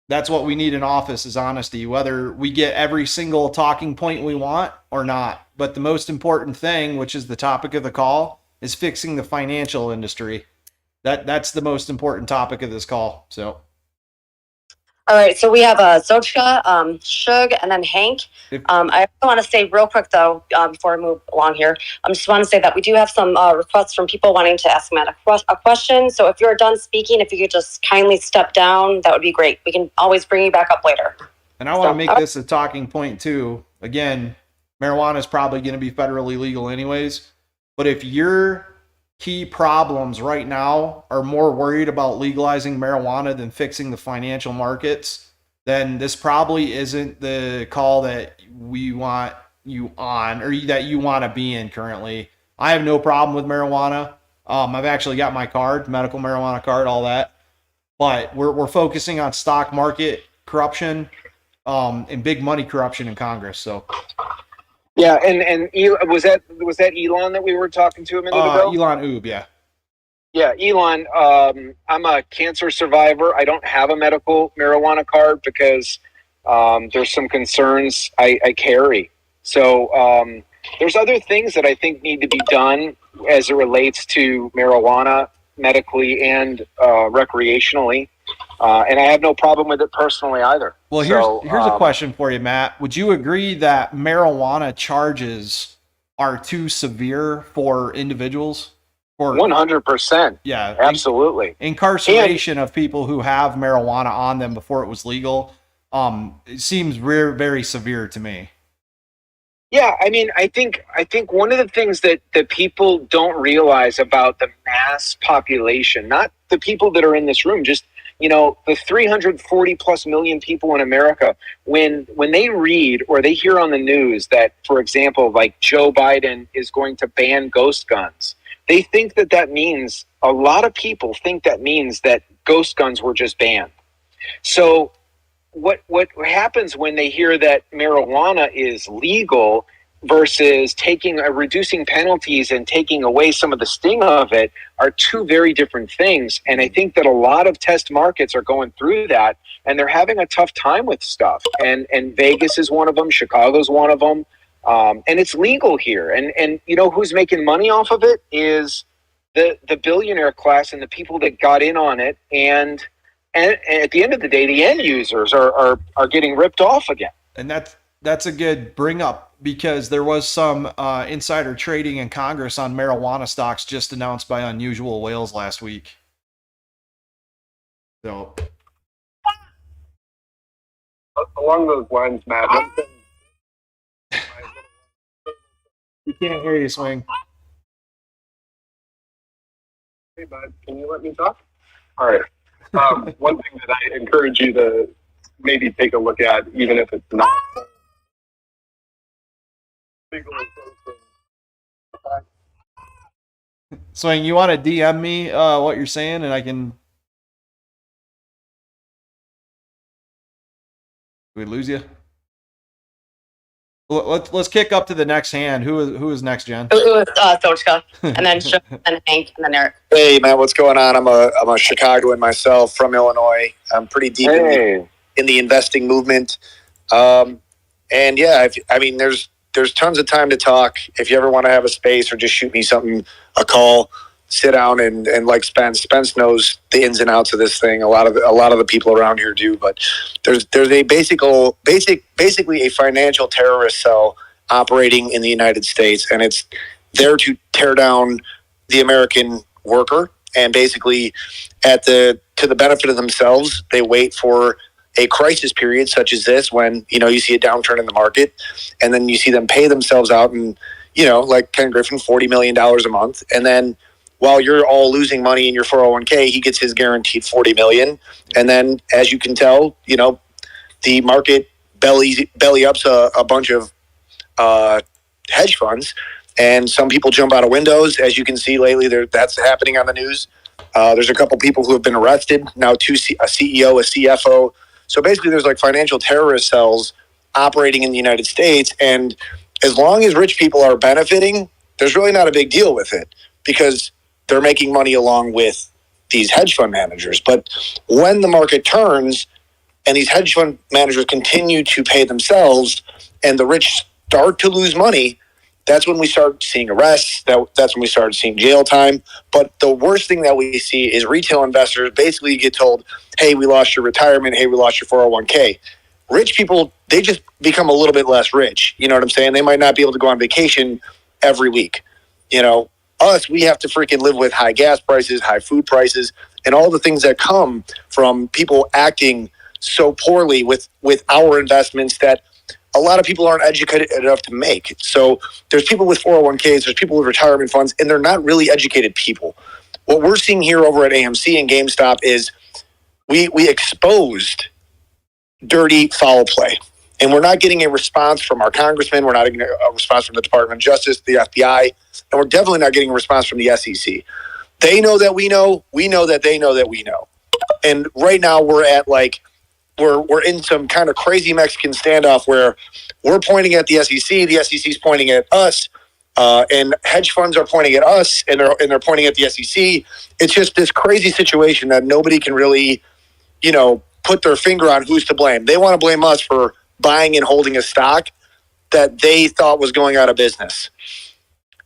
that's what we need in office is honesty, whether we get every single talking point we want or not. But the most important thing, which is the topic of the call, is fixing the financial industry. That's the most important topic of this call. So. All right, so we have Zochka, Shug, and then Hank. I want to say real quick, though, before I move along here, I just want to say that we do have some requests from people wanting to ask Matt a question. So if you're done speaking, if you could just kindly step down, that would be great. We can always bring you back up later. And I want to make this a talking point, too. Again, marijuana is probably going to be federally legal anyways. But if your key problems right now are more worried about legalizing marijuana than fixing the financial markets, then this probably isn't the call that we want you on or that you want to be in currently. I have no problem with marijuana. I've actually got my card, medical marijuana card, all that. But we're focusing on stock market corruption and big money corruption in Congress. So. Yeah, and was that Elon that we were talking to a minute ago? Elon Oob, yeah. Yeah, Elon, I'm a cancer survivor. I don't have a medical marijuana card because there's some concerns I carry. So there's other things that I think need to be done as it relates to marijuana medically and recreationally. And I have no problem with it personally either. Well, here's a question for you, Matt. Would you agree that marijuana charges are too severe for individuals? 100%. Yeah, absolutely. Incarceration of people who have marijuana on them before it was legal, it seems very, very severe to me. Yeah, I mean, I think one of the things that people don't realize about the mass population, not the people that are in this room, just the 340 plus million people in America, when they read or they hear on the news that, for example, like Joe Biden is going to ban ghost guns, they think that means, a lot of people think that means that ghost guns were just banned. So what happens when they hear that marijuana is legal versus reducing penalties and taking away some of the sting of it are two very different things. And I think that a lot of test markets are going through that, and they're having a tough time with stuff. And Vegas is one of them. Chicago's one of them. And it's legal here. And who's making money off of it is the billionaire class and the people that got in on it. And at the end of the day, the end users are getting ripped off again. And that's a good bring up, because there was some insider trading in Congress on marijuana stocks just announced by Unusual Whales last week. So, along those lines, Matt. We can't hear you, Swing. Hey, bud, can you let me talk? All right. One thing that I encourage you to maybe take a look at, even if it's not Swing, you want to DM me what you're saying, and I can. Did we lose you? Let's kick up to the next hand. Who is next, Jen? It was Sochka, and then Shook, and Hank, and then Eric. Hey, man, what's going on? I'm a Chicagoan myself from Illinois. I'm pretty deep in the investing movement. And yeah, there's tons of time to talk. If you ever want to have a space or just shoot me a call, sit down and like Spence knows the ins and outs of this thing. A lot of the people around here do, but there's a basically a financial terrorist cell operating in the United States, and it's there to tear down the American worker. And basically, to the benefit of themselves, they wait for a crisis period such as this, when you see a downturn in the market, and then you see them pay themselves out, and like Ken Griffin, $40 million a month, and then while you're all losing money in your 401k, he gets his guaranteed $40 million, and then as you can tell, the market belly ups a bunch of hedge funds, and some people jump out of windows, as you can see lately. That's happening on the news. There's a couple people who have been arrested now, a CEO, a CFO. So basically, there's like financial terrorist cells operating in the United States, and as long as rich people are benefiting, there's really not a big deal with it, because they're making money along with these hedge fund managers. But when the market turns and these hedge fund managers continue to pay themselves and the rich start to lose money, that's when we start seeing arrests. That's when we start seeing jail time. But the worst thing that we see is retail investors basically get told, hey, we lost your retirement. Hey, we lost your 401k. Rich people, they just become a little bit less rich. You know what I'm saying? They might not be able to go on vacation every week. Us, we have to freaking live with high gas prices, high food prices, and all the things that come from people acting so poorly with our investments that a lot of people aren't educated enough to make. So there's people with 401ks, there's people with retirement funds, and they're not really educated people. What we're seeing here over at AMC and GameStop is we exposed dirty foul play. And we're not getting a response from our congressman. We're not getting a response from the Department of Justice, the FBI, and we're definitely not getting a response from the SEC. They know that we know that they know that we know. And right now we're at we're in some kind of crazy Mexican standoff where we're pointing at the SEC's pointing at us, and hedge funds are pointing at us, and they're pointing at the SEC. It's just this crazy situation that nobody can really, put their finger on who's to blame. They want to blame us for buying and holding a stock that they thought was going out of business.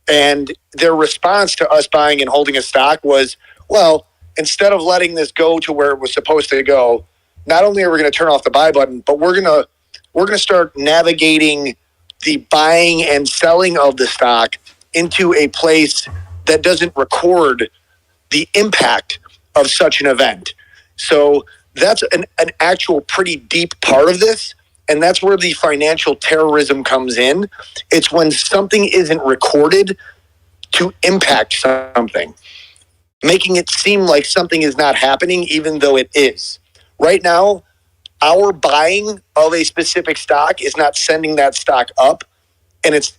And their response to us buying and holding a stock was, well, instead of letting this go to where it was supposed to go, not only are we going to turn off the buy button, but we're going to start navigating the buying and selling of the stock into a place that doesn't record the impact of such an event. So that's an actual pretty deep part of this. And that's where the financial terrorism comes in. It's when something isn't recorded to impact something, making it seem like something is not happening, even though it is. Right now, our buying of a specific stock is not sending that stock up, and it's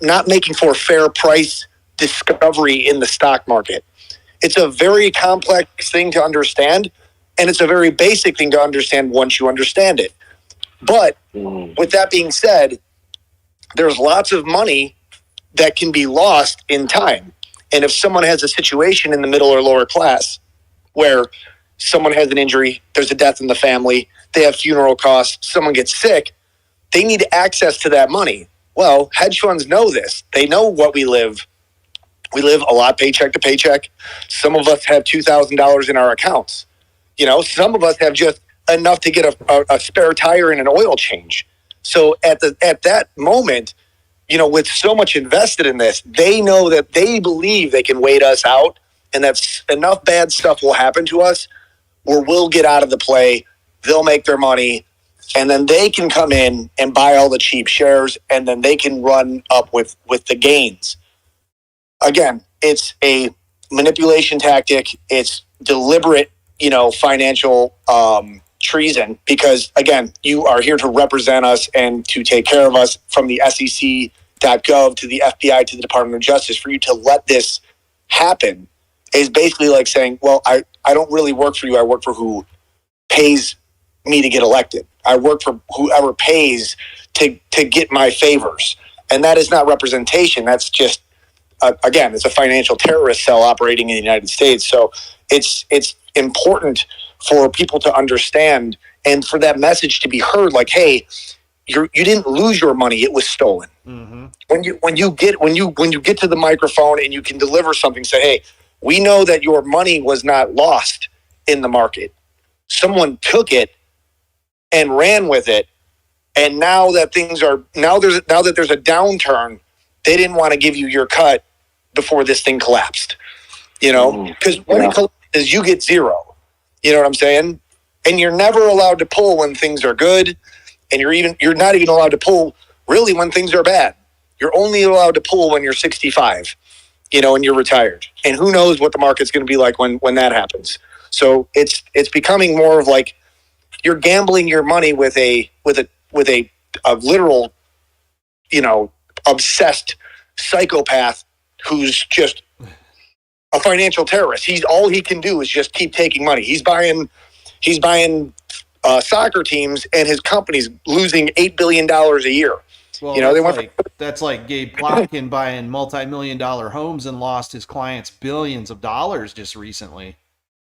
not making for fair price discovery in the stock market. It's a very complex thing to understand, and it's a very basic thing to understand once you understand it. But with that being said, there's lots of money that can be lost in time. And if someone has a situation in the middle or lower class where someone has an injury, there's a death in the family, they have funeral costs, someone gets sick, they need access to that money. Well, hedge funds know this. They know what we live. We live a lot paycheck to paycheck. Some of us have $2,000 in our accounts. Some of us have just enough to get a spare tire and an oil change. So at that moment, with so much invested in this, they know that they believe they can wait us out, and that enough bad stuff will happen to us where we'll get out of the play, they'll make their money, and then they can come in and buy all the cheap shares, and then they can run up with the gains. Again, it's a manipulation tactic. It's deliberate, financial treason, because, again, you are here to represent us and to take care of us, from the SEC.gov to the FBI to the Department of Justice. For you to let this happen is basically like saying, well, I don't really work for you. I work for who pays me to get elected. I work for whoever pays to get my favors. And that is not representation. That's just, again, it's a financial terrorist cell operating in the United States. So it's important for people to understand and for that message to be heard, like, hey, you didn't lose your money, it was stolen. Mm-hmm. When you get to the microphone and you can deliver something, say, hey, we know that your money was not lost in the market. Someone took it and ran with it, and now that there's a downturn, they didn't want to give you your cut before this thing collapsed. Because when it collapses, you get zero. You know what I'm saying? And you're never allowed to pull when things are good, and you're not even allowed to pull really when things are bad. You're only allowed to pull when you're 65, and you're retired. And who knows what the market's going to be like when that happens. So it's becoming more of like you're gambling your money with a literal, obsessed psychopath who's just a financial terrorist. All he can do is just keep taking money. He's buying soccer teams, and his company's losing $8 billion a year. Well, that's like Gabe Plotkin buying multi-million-dollar homes and lost his clients billions of dollars just recently.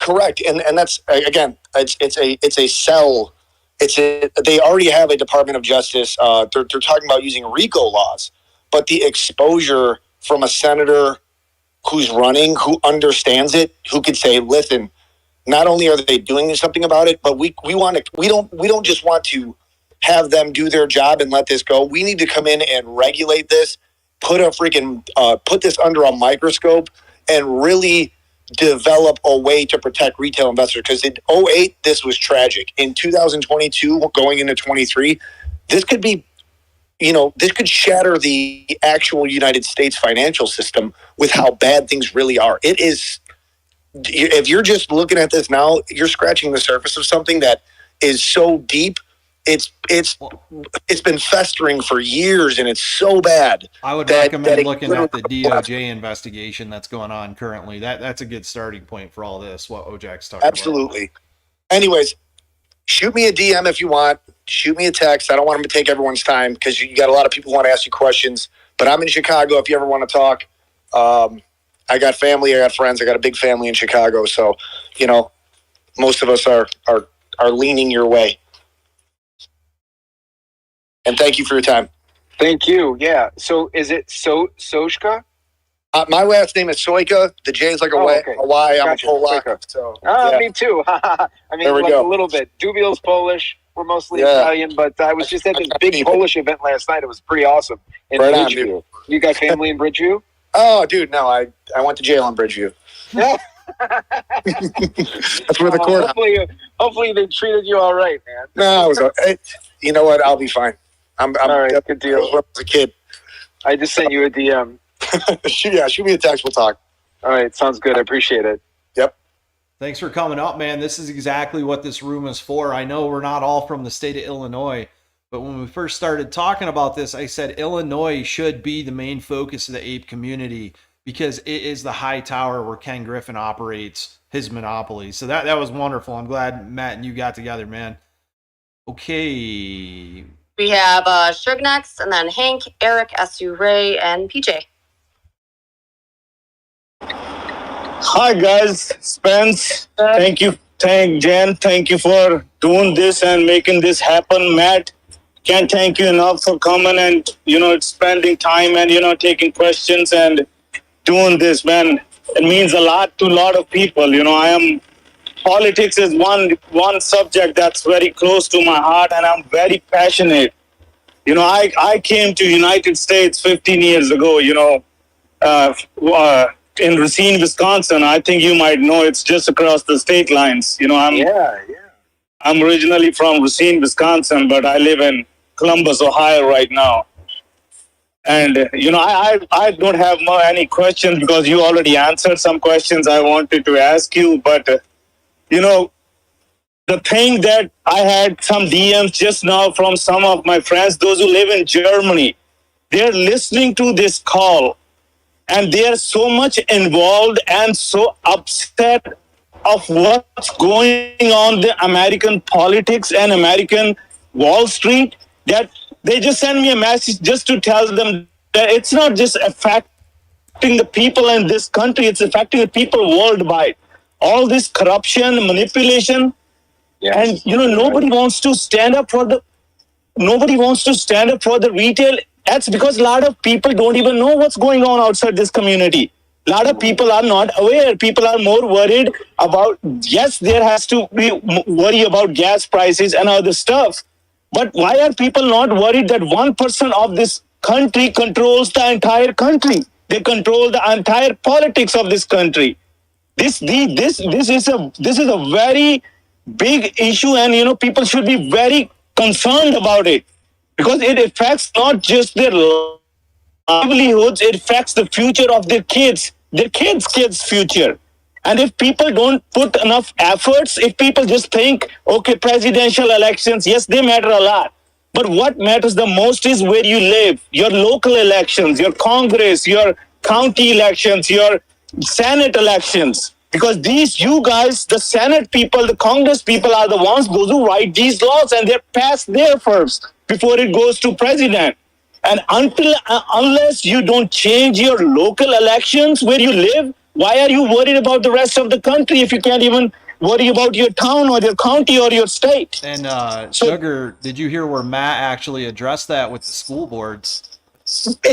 Correct, and that's, again, it's a cell. They already have a Department of Justice. They're talking about using RICO laws, but the exposure from a senator who's running, who understands it, who could say, listen, not only are they doing something about it, but we don't just want to have them do their job and let this go. We need to come in and regulate this, put this under a microscope, and really develop a way to protect retail investors. Because in 2008, this was tragic. In 2022, going into 23, this could be, this could shatter the actual United States financial system with how bad things really are. It is, if you're just looking at this now, you're scratching the surface of something that is so deep. It's been festering for years, and it's so bad. I would recommend looking at the DOJ investigation that's going on currently. That's a good starting point for all this, what Ojak's talking about. Absolutely. Anyways, shoot me a DM if you want. Shoot me a text. I don't want them to take everyone's time because you got a lot of people who want to ask you questions. But I'm in Chicago if you ever want to talk. I got family. I got friends. I got a big family in Chicago. So, most of us are leaning your way. And thank you for your time. Thank you. Yeah. So is it Soshka? My last name is Soika. The J is like a Y. I'm a Polak. So, me too. I mean, like a little bit. Dubiel's Polish. We're mostly Italian, but I was just at this big Polish event last night. It was pretty awesome. In Bridgeview. You got family in Bridgeview? Oh, dude, no. I went to jail in Bridgeview. Yeah. That's where the court. Hopefully they treated you all right, man. No, it was. You know what? I'll be fine. I'm all right. Good deal. When I was a kid. I just sent you a DM. Shoot me a text. We'll talk. All right. Sounds good. I appreciate it. Yep. Thanks for coming up, man. This is exactly what this room is for. I know we're not all from the state of Illinois, but when we first started talking about this, I said Illinois should be the main focus of the ape community because it is the high tower where Ken Griffin operates his monopoly. So that was wonderful. I'm glad Matt and you got together, man. Okay. We have Shug next, and then Hank, Eric, SU Ray, and PJ. Hi guys, Spence. Thank you, Jen. Thank you for doing this and making this happen. Matt, can't thank you enough for coming and spending time and taking questions and doing this, man. It means a lot to a lot of people. Politics is one subject that's very close to my heart, and I'm very passionate. I came to United States 15 years ago. In Racine, Wisconsin. I think you might know it's just across the state lines. I'm originally from Racine, Wisconsin, but I live in Columbus, Ohio right now. And, I don't have any questions because you already answered some questions I wanted to ask you. But, the thing that I had some DMs just now from some of my friends, those who live in Germany, they're listening to this call. And they are so much involved and so upset of what's going on the American politics and American Wall Street, that they just send me a message just to tell them that it's not just affecting the people in this country, it's affecting the people worldwide. All this corruption, manipulation, and nobody wants to stand up for the retail. That's because a lot of people don't even know what's going on outside this community. A lot of people are not aware. People are more worried about, yes, there has to be worry about gas prices and other stuff. But why are people not worried that 1% of this country controls the entire country? They control the entire politics of this country. This is a very big issue, and people should be very concerned about it, because it affects not just their livelihoods, it affects the future of their kids' future. And if people don't put enough efforts, if people just think, okay, presidential elections, yes, they matter a lot, but what matters the most is where you live, your local elections, your Congress, your county elections, your Senate elections. Because you guys, the Senate people, the Congress people are the ones, those who write these laws, and they're passed there first before it goes to president. And unless you don't change your local elections where you live, why are you worried about the rest of the country if you can't even worry about your town or your county or your state? And Sugar, did you hear where Matt actually addressed that with the school boards?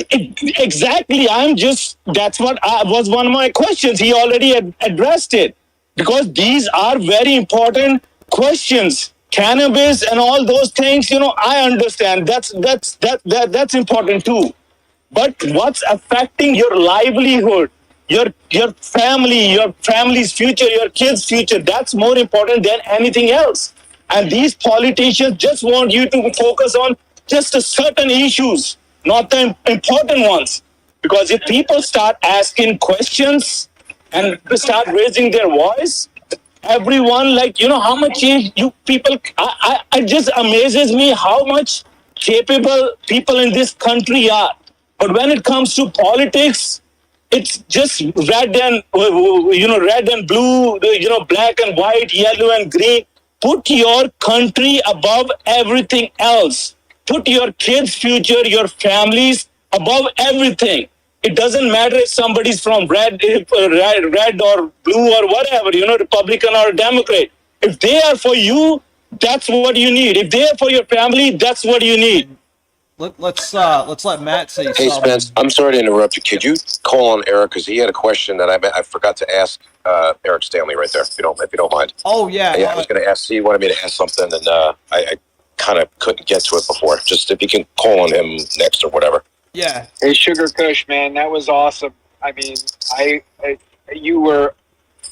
Exactly. That's what was one of my questions. He already addressed it, because these are very important questions. Cannabis and all those things, I understand. That's important too. But what's affecting your livelihood, your family, your family's future, your kids' future, that's more important than anything else. And these politicians just want you to focus on just certain issues, not the important ones. Because if people start asking questions and start raising their voice, everyone, how much you people, it just amazes me how much capable people in this country are. But when it comes to politics, it's just red and blue, black and white, yellow and green. Put your country above everything else. Put your kids' future, your families above everything. It doesn't matter if somebody's from red or blue or whatever, Republican or Democrat. If they are for you, that's what you need. If they are for your family, that's what you need. Let's let Matt say something. Hey, Spence, I'm sorry to interrupt you. Could you call on Eric, because he had a question that I forgot to ask Eric Stanley right there, if you don't mind. Oh yeah. I was going to ask. He wanted me to ask something, and I kind of couldn't get to it before. Just if you can call on him next or whatever. Yeah. Hey, Sugar Kush, man, that was awesome. I mean, you were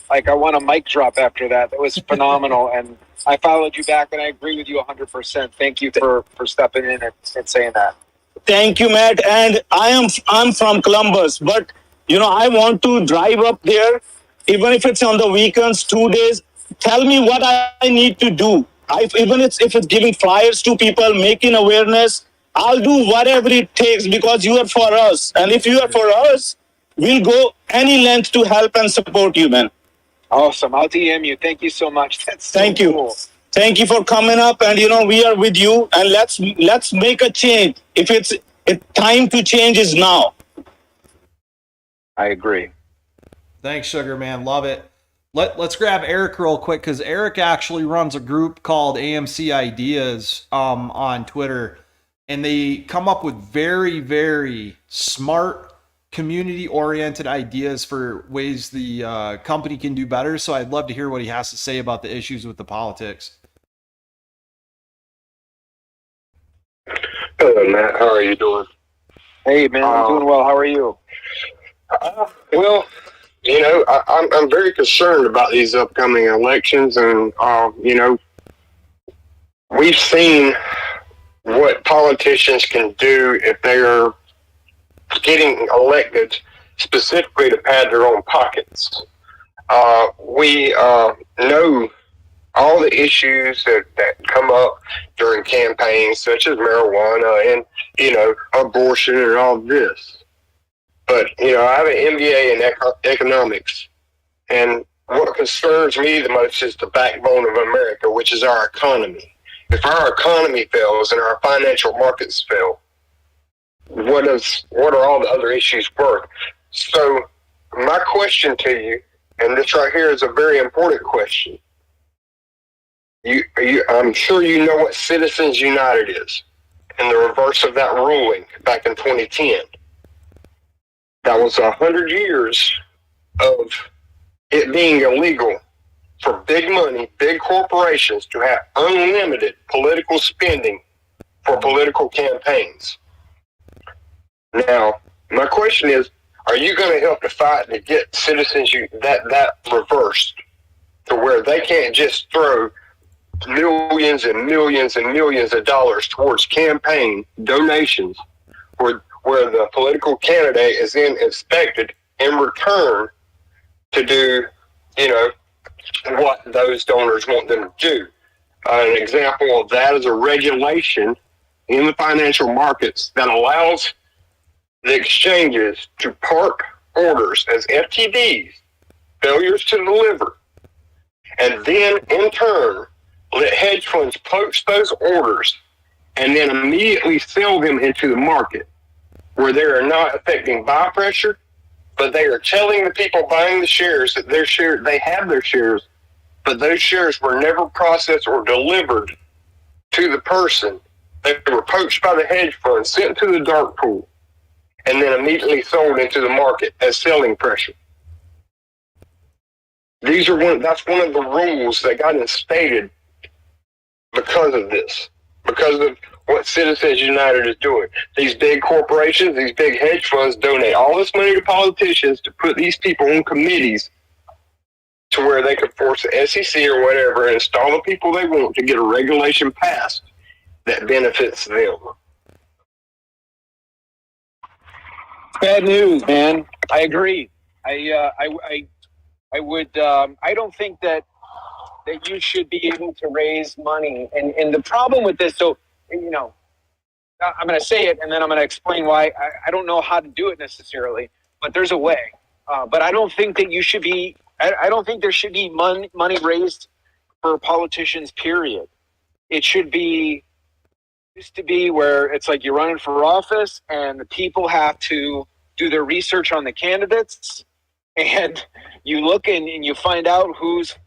like, I want a mic drop after that. That was phenomenal. And I followed you back, and I agree with you 100%. Thank you for stepping in and saying that. Thank you, Matt. And I'm from Columbus, but I want to drive up there, even if it's on the weekends, 2 days. Tell me what I need to do. Even if it's giving flyers to people, making awareness, I'll do whatever it takes, because you are for us. And if you are for us, we'll go any length to help and support you, man. Awesome. I'll DM you. Thank you so much. That's so Thank you. Cool. Thank you for coming up, and we are with you, and let's make a change. If it's time to change is now. I agree. Thanks, Sugar Man. Love it. Let's grab Eric real quick, because Eric actually runs a group called AMC Ideas on Twitter, and they come up with very, very smart, community-oriented ideas for ways the company can do better. So I'd love to hear what he has to say about the issues with the politics. Hello, Matt. How are you doing? Hey, man. I'm doing well. How are you? Well, I'm very concerned about these upcoming elections, and we've seen what politicians can do if they are getting elected specifically to pad their own pockets. We know all the issues that come up during campaigns, such as marijuana and, abortion and all this. But, I have an MBA in economics, and what concerns me the most is the backbone of America, which is our economy. If our economy fails and our financial markets fail, what are all the other issues worth? So my question to you, and this right here is a very important question. I'm sure you know what Citizens United is, and the reverse of that ruling back in 2010. That was 100 years of it being illegal for big money, big corporations to have unlimited political spending for political campaigns. Now, my question is, are you going to help the fight to get citizens that reversed to where they can't just throw millions and millions and millions of dollars towards campaign donations where the political candidate is then expected in return to do, what those donors want them to do? An example of that is a regulation in the financial markets that allows the exchanges to park orders as FTDs, failures to deliver, and then in turn let hedge funds poach those orders and then immediately sell them into the market, where they are not affecting buy pressure, but they are telling the people buying the shares that they have their shares, but those shares were never processed or delivered to the person. They were poached by the hedge fund, sent to the dark pool, and then immediately sold into the market as selling pressure. That's one of the rules that got instated because of this, because of what Citizens United is doing. These big corporations, these big hedge funds donate all this money to politicians to put these people on committees to where they could force the SEC or whatever and install the people they want to get a regulation passed that benefits them. Bad news, man. I agree. I don't think that you should be able to raise money. And the problem with this, so, I'm going to say it and then I'm going to explain why. I don't know how to do it necessarily, but there's a way. But I don't think that I don't think there should be money raised for politicians, period. It should be, used to be where it's like you're running for office and the people have to do their research on the candidates, and you look and you find out who's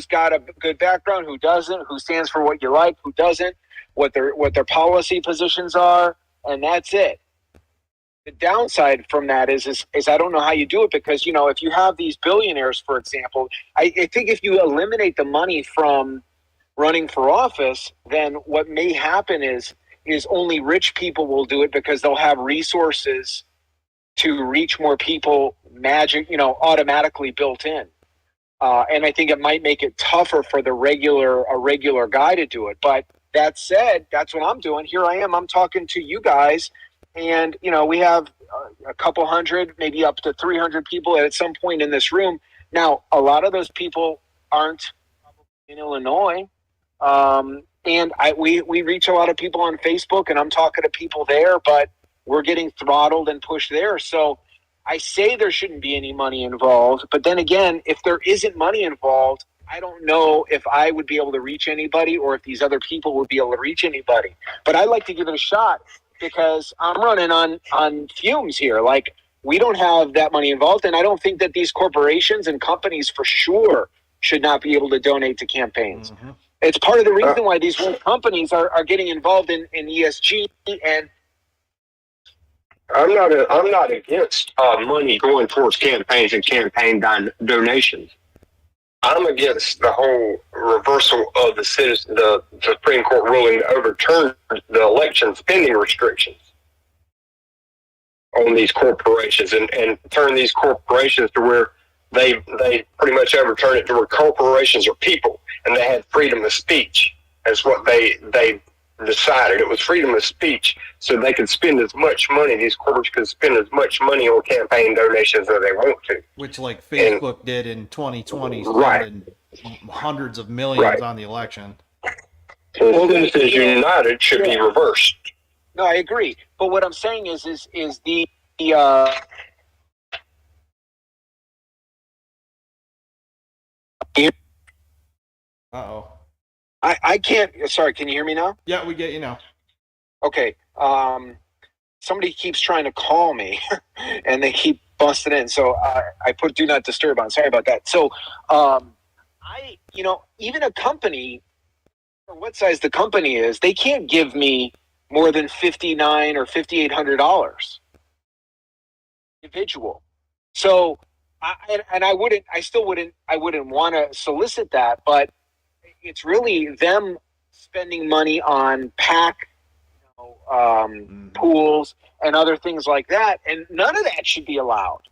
got a good background, who doesn't, who stands for what you like, who doesn't, what their policy positions are, and that's it. The downside from that is I don't know how you do it, because if you have these billionaires, for example, I think if you eliminate the money from running for office, then what may happen is only rich people will do it because they'll have resources to reach more people, automatically built in. And I think it might make it tougher for a regular guy to do it. But that said, that's what I'm doing. Here I am. I'm talking to you guys, and we have a couple hundred, maybe up to 300 people at some point in this room. Now, a lot of those people aren't in Illinois, and we reach a lot of people on Facebook, and I'm talking to people there, but we're getting throttled and pushed there. So I say there shouldn't be any money involved, but then again, if there isn't money involved, I don't know if I would be able to reach anybody or if these other people would be able to reach anybody. But I'd like to give it a shot because I'm running on fumes here. Like, we don't have that money involved, and I don't think that these corporations and companies for sure should not be able to donate to campaigns. Mm-hmm. It's part of the reason why these companies are getting involved in ESG. And I'm not against money going towards campaigns and campaign donations. I'm against the whole reversal of the Supreme Court ruling to overturn the election spending restrictions on these corporations and turn these corporations to where they pretty much overturn it to where corporations are people and they had freedom of speech as what they decided. It was freedom of speech, so they could spend as much money, these corporations could spend as much money on campaign donations as they want to. Which, like Facebook did in 2020, spending hundreds of millions on the election. So Citizens United should be reversed. No, I agree. But what I'm saying is the Uh-oh. I can't. Sorry, can you hear me now? Yeah, we get you now. Okay. Somebody keeps trying to call me, and they keep busting in. So I put do not disturb on. Sorry about that. So even a company, or what size the company is, they can't give me more than $5,900 or $5,800 individual. So I wouldn't want to solicit that, but it's really them spending money on PAC, pools and other things like that, and none of that should be allowed.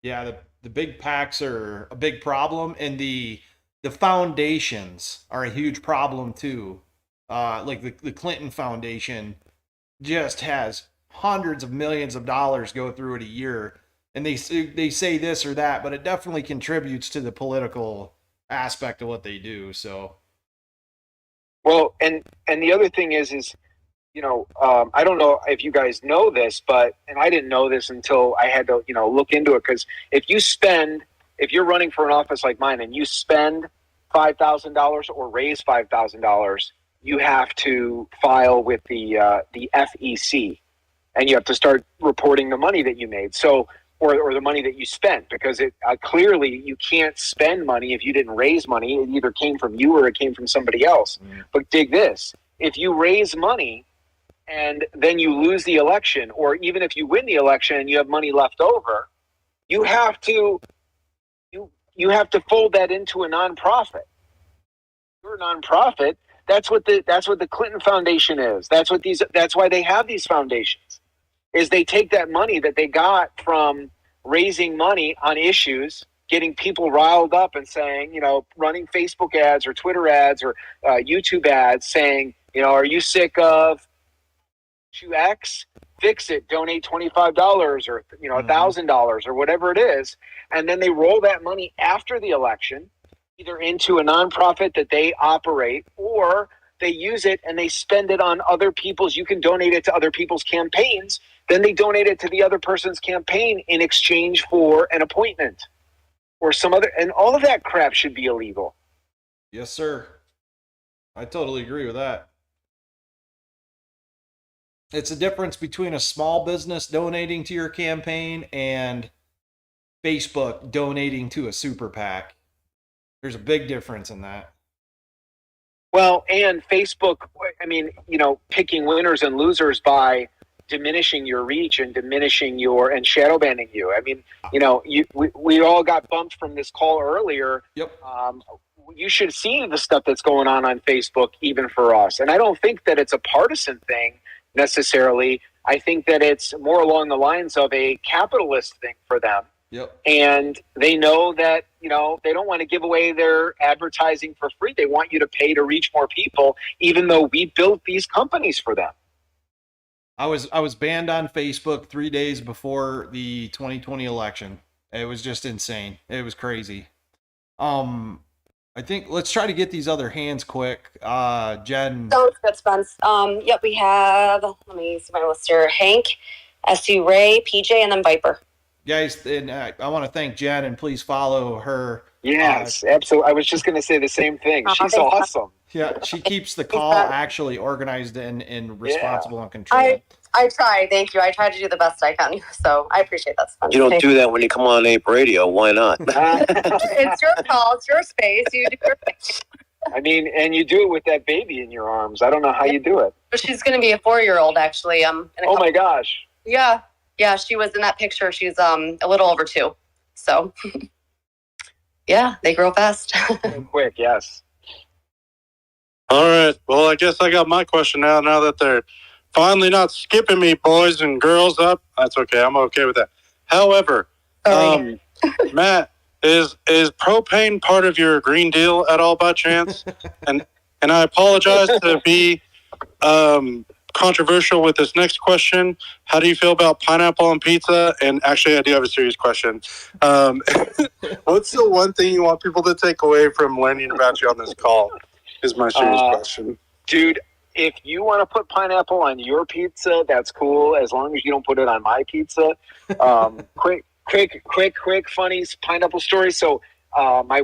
Yeah, the big PACs are a big problem, and the foundations are a huge problem too. Like the Clinton Foundation just has hundreds of millions of dollars go through it a year, and they say this or that, but it definitely contributes to the political aspect of what they do. So, well, and the other thing is I don't know if you guys know this, and I didn't know this until I had to look into it, because if you're running for an office like mine and you spend $5,000 or raise $5,000, you have to file with the FEC, and you have to start reporting the money that you made. So, or the money that you spent, because it clearly you can't spend money if you didn't raise money. It either came from you or it came from somebody else. But dig this: if you raise money and then you lose the election, or even if you win the election and you have money left over, you have to fold that into a nonprofit. You're a nonprofit. That's what the Clinton Foundation is. That's why they have these foundations. Is they take that money that they got from raising money on issues, getting people riled up and saying, running Facebook ads or Twitter ads or YouTube ads saying, are you sick of issue X? Fix it, donate $25 or $1,000 or whatever it is. And then they roll that money after the election, either into a nonprofit that they operate, or they use it and they spend it on other people's. You can donate it to other people's campaigns. Then they donate it to the other person's campaign in exchange for an appointment or some other. And all of that crap should be illegal. Yes, sir. I totally agree with that. It's a difference between a small business donating to your campaign and Facebook donating to a super PAC. There's a big difference in that. Well, and Facebook, picking winners and losers by diminishing your reach and diminishing and shadow banning you. We all got bumped from this call earlier. Yep. You should see the stuff that's going on Facebook, even for us. And I don't think that it's a partisan thing necessarily. I think that it's more along the lines of a capitalist thing for them. Yep. And they know that, they don't want to give away their advertising for free. They want you to pay to reach more people, even though we built these companies for them. I was banned on Facebook 3 days before the 2020 election. It was just insane. It was crazy. I think let's try to get these other hands quick. Jen. Sounds good, Spence. Yep, we have, let me see my list here. Hank, SU Ray, PJ, and then Viper. Guys, and I want to thank Jen, and please follow her. Yes, absolutely. I was just going to say the same thing. She's awesome. Yeah, she keeps the call actually organized and responsible and controlled. I try. Thank you. I try to do the best I can. So I appreciate that. You don't do that when you come on Ape Radio. Why not? It's your call. It's your space. You do your thing. And you do it with that baby in your arms. I don't know how you do it. She's going to be a 4-year-old, actually. Oh, my gosh. Yeah. Yeah, she was in that picture. She's a little over 2. So, yeah, they grow fast. Quick, yes. All right. Well, I guess I got my question now that they're finally not skipping me, boys and girls up. That's okay. I'm okay with that. However, Matt, is propane part of your Green Deal at all by chance? And I apologize to be controversial with this next question. How do you feel about pineapple on pizza? And actually, I do have a serious question. What's the one thing you want people to take away from learning about you on this call? Is my serious question. Dude, if you want to put pineapple on your pizza, that's cool, as long as you don't put it on my pizza. Quick, funny pineapple story. So my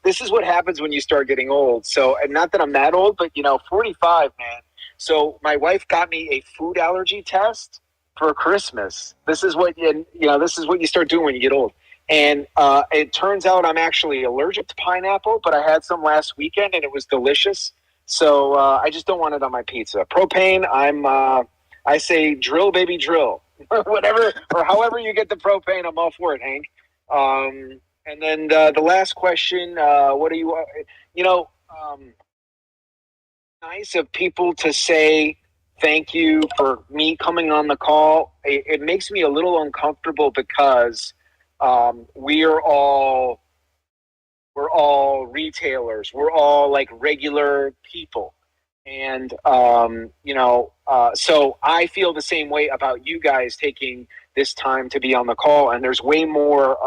this is what happens when you start getting old. So, and not that I'm that old, but 45, man. So my wife got me a food allergy test for Christmas. This is what this is what you start doing when you get old. And it turns out I'm actually allergic to pineapple, but I had some last weekend and it was delicious. So I just don't want it on my pizza. Propane, I say drill, baby, drill. Whatever, or however you get the propane, I'm all for it, Hank. And then the last question, what do you, nice of people to say thank you for me coming on the call. It makes me a little uncomfortable because we're all retailers. We're all like regular people. And, so I feel the same way about you guys taking this time to be on the call. And there's way more,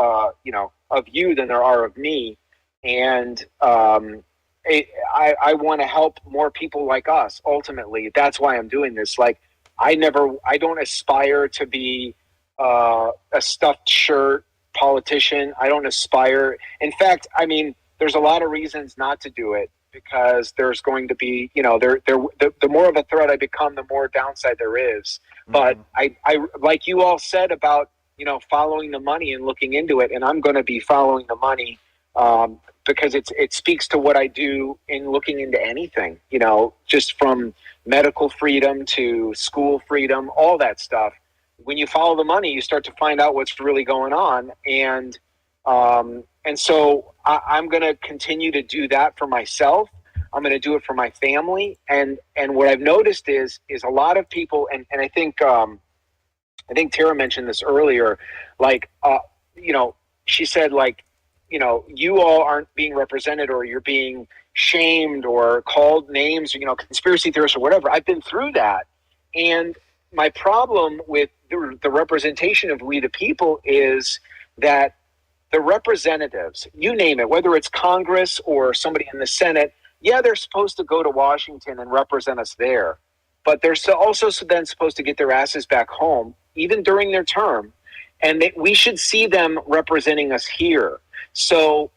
of you than there are of me. And I want to help more people like us. Ultimately, that's why I'm doing this. Like, I don't aspire to be a stuffed shirt politician. I don't aspire. In fact, I mean, there's a lot of reasons not to do it, because there's going to be, the more of a threat I become, the more downside there is. But I like you all said about, following the money and looking into it. And I'm going to be following the money because it speaks to what I do in looking into anything, just from medical freedom to school freedom, all that stuff. When you follow the money, you start to find out what's really going on. And so I'm going to continue to do that for myself. I'm going to do it for my family. And what I've noticed is a lot of people, and I think Tara mentioned this earlier, like, she said, like, you all aren't being represented, or you're being shamed or called names, or, conspiracy theorists or whatever. I've been through that. And my problem with the representation of we the people is that the representatives, you name it, whether it's Congress or somebody in the Senate, yeah, they're supposed to go to Washington and represent us there. But they're also then supposed to get their asses back home, even during their term. And we should see them representing us here. So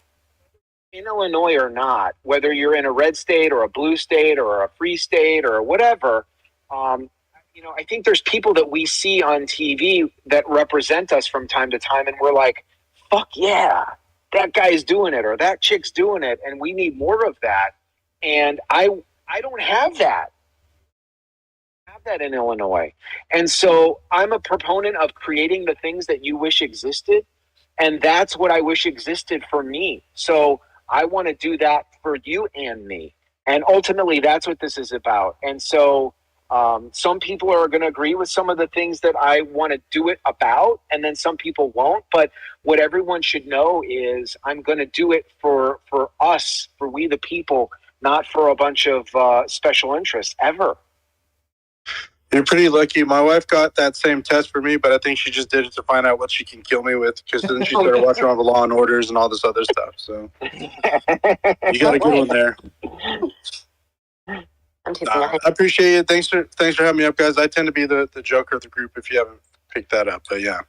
in Illinois or not, whether you're in a red state or a blue state or a free state or whatever, I think there's people that we see on TV that represent us from time to time, and we're like, fuck yeah, that guy's doing it, or that chick's doing it, and we need more of that. And I don't have that. I have that in Illinois. And so I'm a proponent of creating the things that you wish existed, and that's what I wish existed for me. So I want to do that for you and me. And ultimately, that's what this is about. And so some people are going to agree with some of the things that I want to do it about, and then some people won't. But what everyone should know is I'm going to do it for us, for we the people, not for a bunch of special interests, ever. You're pretty lucky. My wife got that same test for me, but I think she just did it to find out what she can kill me with, because then she started watching all the Law and Orders and all this other stuff. So you got a good one there. I appreciate it. Thanks for having me up, guys. I tend to be the joker of the group if you haven't picked that up. But yeah.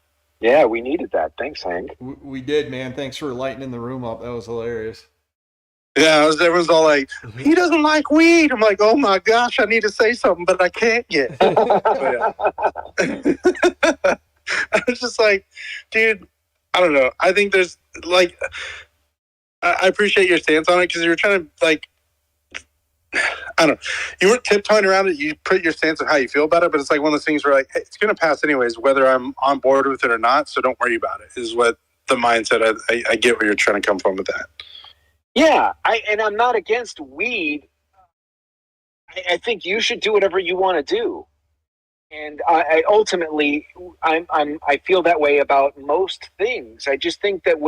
Yeah, we needed that. Thanks, Hank. We did, man. Thanks for lightening the room up. That was hilarious. Yeah, everyone's all like, he doesn't like weed. I'm like, oh my gosh, I need to say something, but I can't yet. I was just like, dude, I don't know. I think there's like, I appreciate your stance on it, because you were trying to like, I don't know. You weren't tiptoeing around it. You put your stance on how you feel about it, but it's like one of those things where like, hey, it's going to pass anyways, whether I'm on board with it or not. So don't worry about it, is what the mindset. I get where you're trying to come from with that. Yeah, I'm not against weed. I think you should do whatever you want to do, and I feel that way about most things. I just think that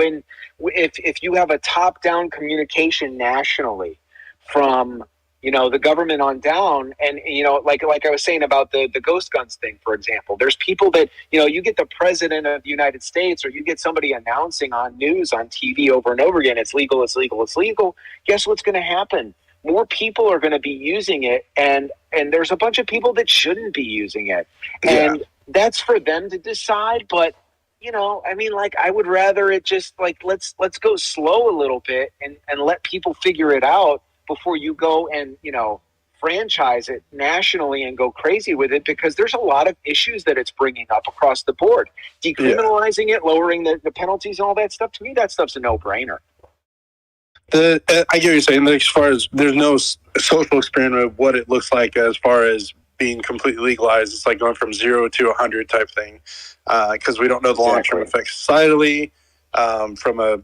if you have a top-down communication nationally from the government on down, and like I was saying about the ghost guns thing, for example, there's people that you get the president of the United States, or you get somebody announcing on news, on TV over and over again, it's legal, it's legal, it's legal. Guess what's going to happen? More people are going to be using it, and there's a bunch of people that shouldn't be using it, and that's for them to decide. But I mean, like, I would rather it just like let's go slow a little bit and let people figure it out before you go and franchise it nationally and go crazy with it, because there's a lot of issues that it's bringing up across the board. Decriminalizing it, lowering the penalties and all that stuff, to me, that stuff's a no-brainer. I get what you're saying. As far as there's no social experiment of what it looks like as far as being completely legalized. It's like going from 0 to 100 type thing, because we don't know the long-term effects societally, from a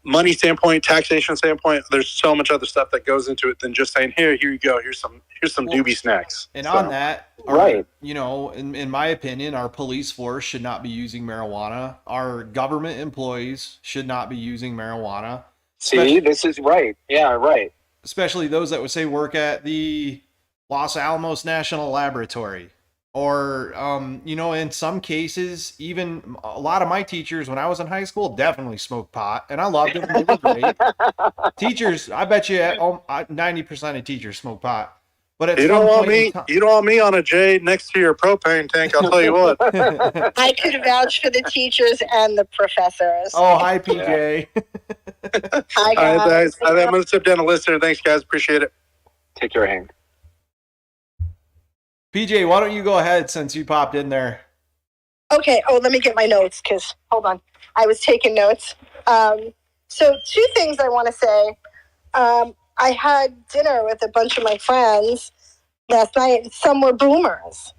money standpoint, taxation standpoint. There's so much other stuff that goes into it than just saying, here you go, here's some doobie snacks. And on that, in my opinion, our police force should not be using marijuana. Our government employees should not be using marijuana. See, this is right. Yeah, right. Especially those that would say work at the Los Alamos National Laboratory. Or, in some cases, even a lot of my teachers when I was in high school definitely smoked pot, and I loved it. They were great. Teachers, I bet you 90% of teachers smoke pot. But you don't want me on a J next to your propane tank, I'll tell you what. I could vouch for the teachers and the professors. Oh, hi, PJ. Hi, guys. All right, guys. I'm going to step down the list here. Thanks, guys. Appreciate it. Take your hand. PJ, why don't you go ahead since you popped in there? Okay. Oh, let me get my notes, because, hold on. I was taking notes. So 2 things I want to say. I had dinner with a bunch of my friends last night. Some were boomers.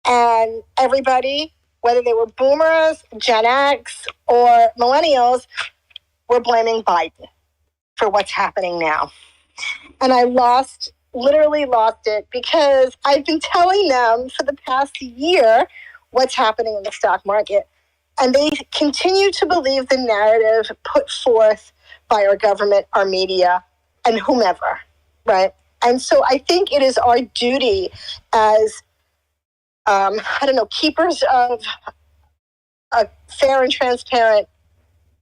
And everybody, whether they were boomers, Gen X, or millennials, were blaming Biden for what's happening now. And I literally lost it, because I've been telling them for the past year what's happening in the stock market. And they continue to believe the narrative put forth by our government, our media, and whomever, right? And so I think it is our duty as, keepers of a fair and transparent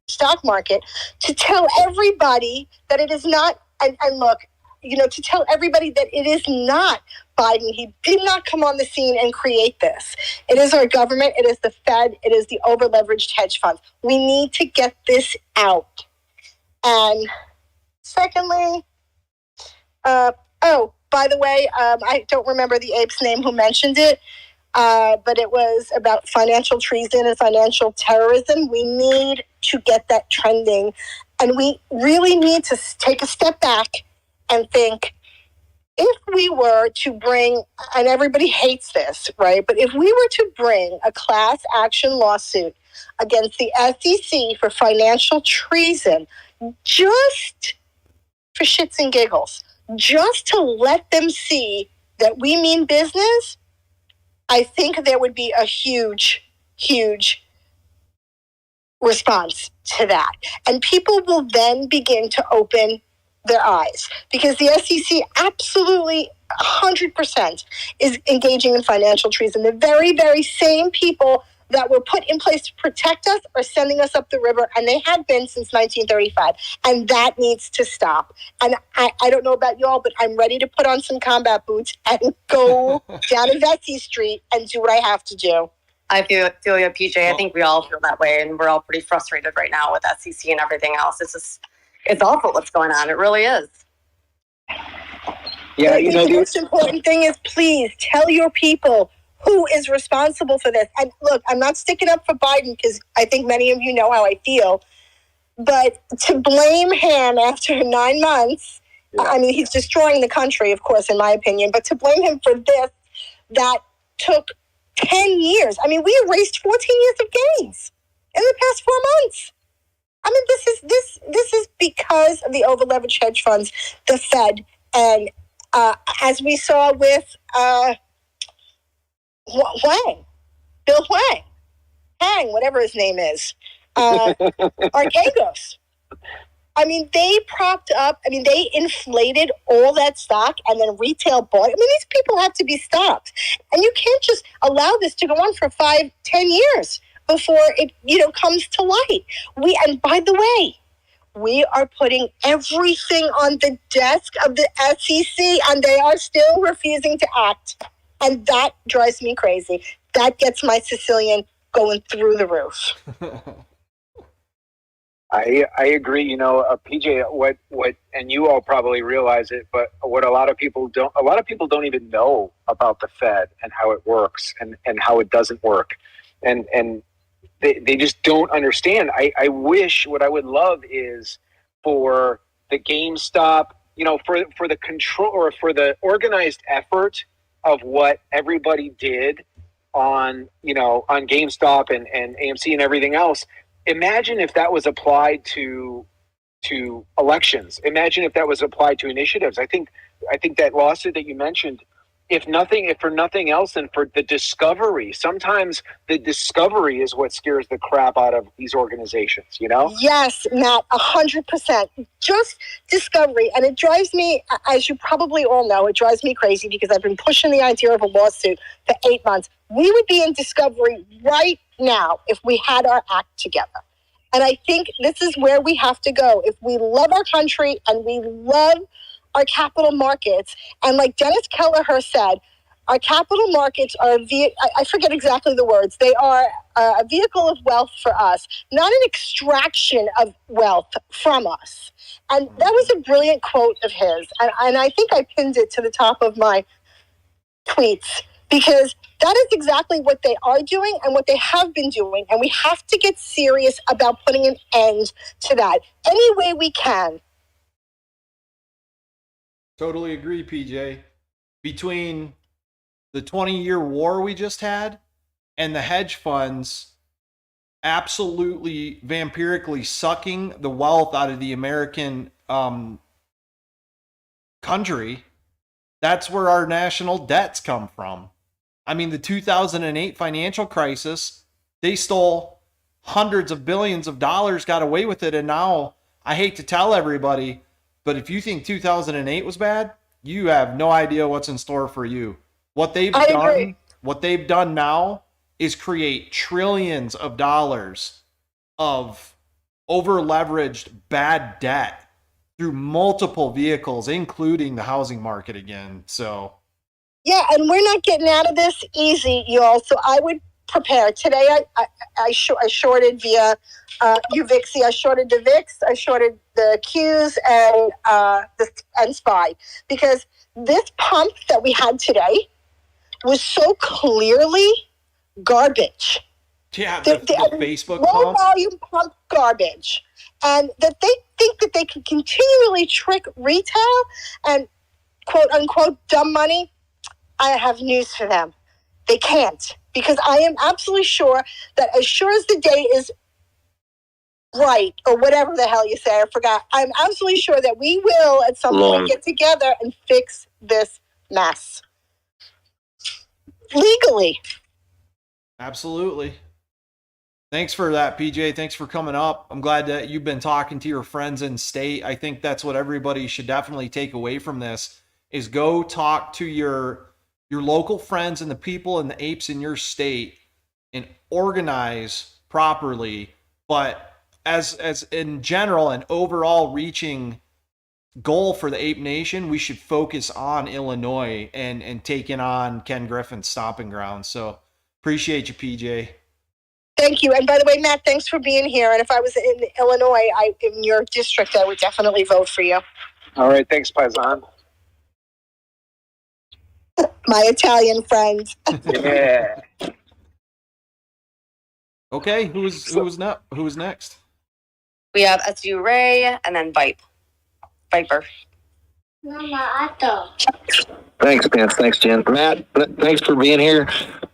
stock market to tell everybody that it is not, and look, to tell everybody that it is not Biden. He did not come on the scene and create this. It is our government. It is the Fed. It is the over-leveraged hedge funds. We need to get this out. And secondly, by the way, I don't remember the ape's name who mentioned it, but it was about financial treason and financial terrorism. We need to get that trending. And we really need to take a step back and think, if we were to bring, and everybody hates this, right? But if we were to bring a class action lawsuit against the SEC for financial treason, just for shits and giggles, just to let them see that we mean business, I think there would be a huge, huge response to that. And people will then begin to open their eyes, because the SEC absolutely 100% is engaging in financial treason. The very, very same people that were put in place to protect us are sending us up the river, and they have been since 1935. And that needs to stop. And I don't know about y'all, but I'm ready to put on some combat boots and go down to Vesey Street and do what I have to do. I feel you, PJ. I think we all feel that way, and we're all pretty frustrated right now with SEC and everything else. It's awful what's going on. It really is. Yeah, the most important thing is, please tell your people who is responsible for this. And look, I'm not sticking up for Biden, because I think many of you know how I feel. But to blame him after 9 months, I mean, he's destroying the country, of course, in my opinion. But to blame him for this, that took 10 years. I mean, we erased 14 years of gains in the past 4 months. I mean, this is because of the over-leveraged hedge funds, the Fed, and as we saw with Bill Hwang, whatever his name is, Archegos. I mean, they they inflated all that stock, and then retail bought. I mean, these people have to be stopped. And you can't just allow this to go on for 5-10 years before it, comes to light. And by the way, we are putting everything on the desk of the SEC, and they are still refusing to act. And that drives me crazy. That gets my Sicilian going through the roof. I agree. You know, PJ, what, and you all probably realize it, but what a lot of people don't even know about the Fed and how it works and how it doesn't work. And they just don't understand. I wish, what I would love is for the GameStop, you know, for the control or for the organized effort of what everybody did on GameStop and AMC and everything else. Imagine if that was applied to elections. Imagine if that was applied to initiatives. I think that lawsuit that you mentioned, if for nothing else than for the discovery. Sometimes the discovery is what scares the crap out of these organizations, you know? Yes, Matt, 100%. Just discovery. And it drives me, as you probably all know, it drives me crazy because I've been pushing the idea of a lawsuit for 8 months. We would be in discovery right now if we had our act together. And I think this is where we have to go. If we love our country and we love our capital markets, and like Dennis Kelleher said, our capital markets are, I forget exactly the words, they are a vehicle of wealth for us, not an extraction of wealth from us. And that was a brilliant quote of his. And I think I pinned it to the top of my tweets, because that is exactly what they are doing and what they have been doing. And we have to get serious about putting an end to that any way we can. Totally agree, PJ. Between the 20-year war we just had and the hedge funds absolutely vampirically sucking the wealth out of the American country, that's where our national debts come from. I mean, the 2008 financial crisis, they stole hundreds of billions of dollars, got away with it, and now, I hate to tell everybody, but if you think 2008 was bad, you have no idea what's in store for you. What they've done now is create trillions of dollars of over-leveraged bad debt through multiple vehicles, including the housing market again. So, yeah, and we're not getting out of this easy, y'all. So I would prepare. Today I shorted via UVixie. I shorted the VIX. I shorted the Qs and SPY, because this pump that we had today was so clearly garbage. Yeah, the Facebook low volume pump garbage, and that they think that they can continually trick retail and quote unquote dumb money. I have news for them. They can't, because I am absolutely sure that as sure as the day is bright, or whatever the hell you say, I forgot. I'm absolutely sure that we will at some point get together and fix this mess legally. Absolutely. Thanks for that, PJ. Thanks for coming up. I'm glad that you've been talking to your friends in state. I think that's what everybody should definitely take away from this, is go talk to your local friends and the people and the apes in your state and organize properly. But as in general, an overall reaching goal for the Ape Nation, we should focus on Illinois and taking on Ken Griffin's stomping ground. So appreciate you, PJ. Thank you. And by the way, Matt, thanks for being here. And if I was in Illinois, in your district, I would definitely vote for you. All right. Thanks, Paisan. My Italian friend. Yeah. Okay. Who was next? We have SU Ray and then Viper. Thanks, Vince. Thanks, Jen. Matt, thanks for being here.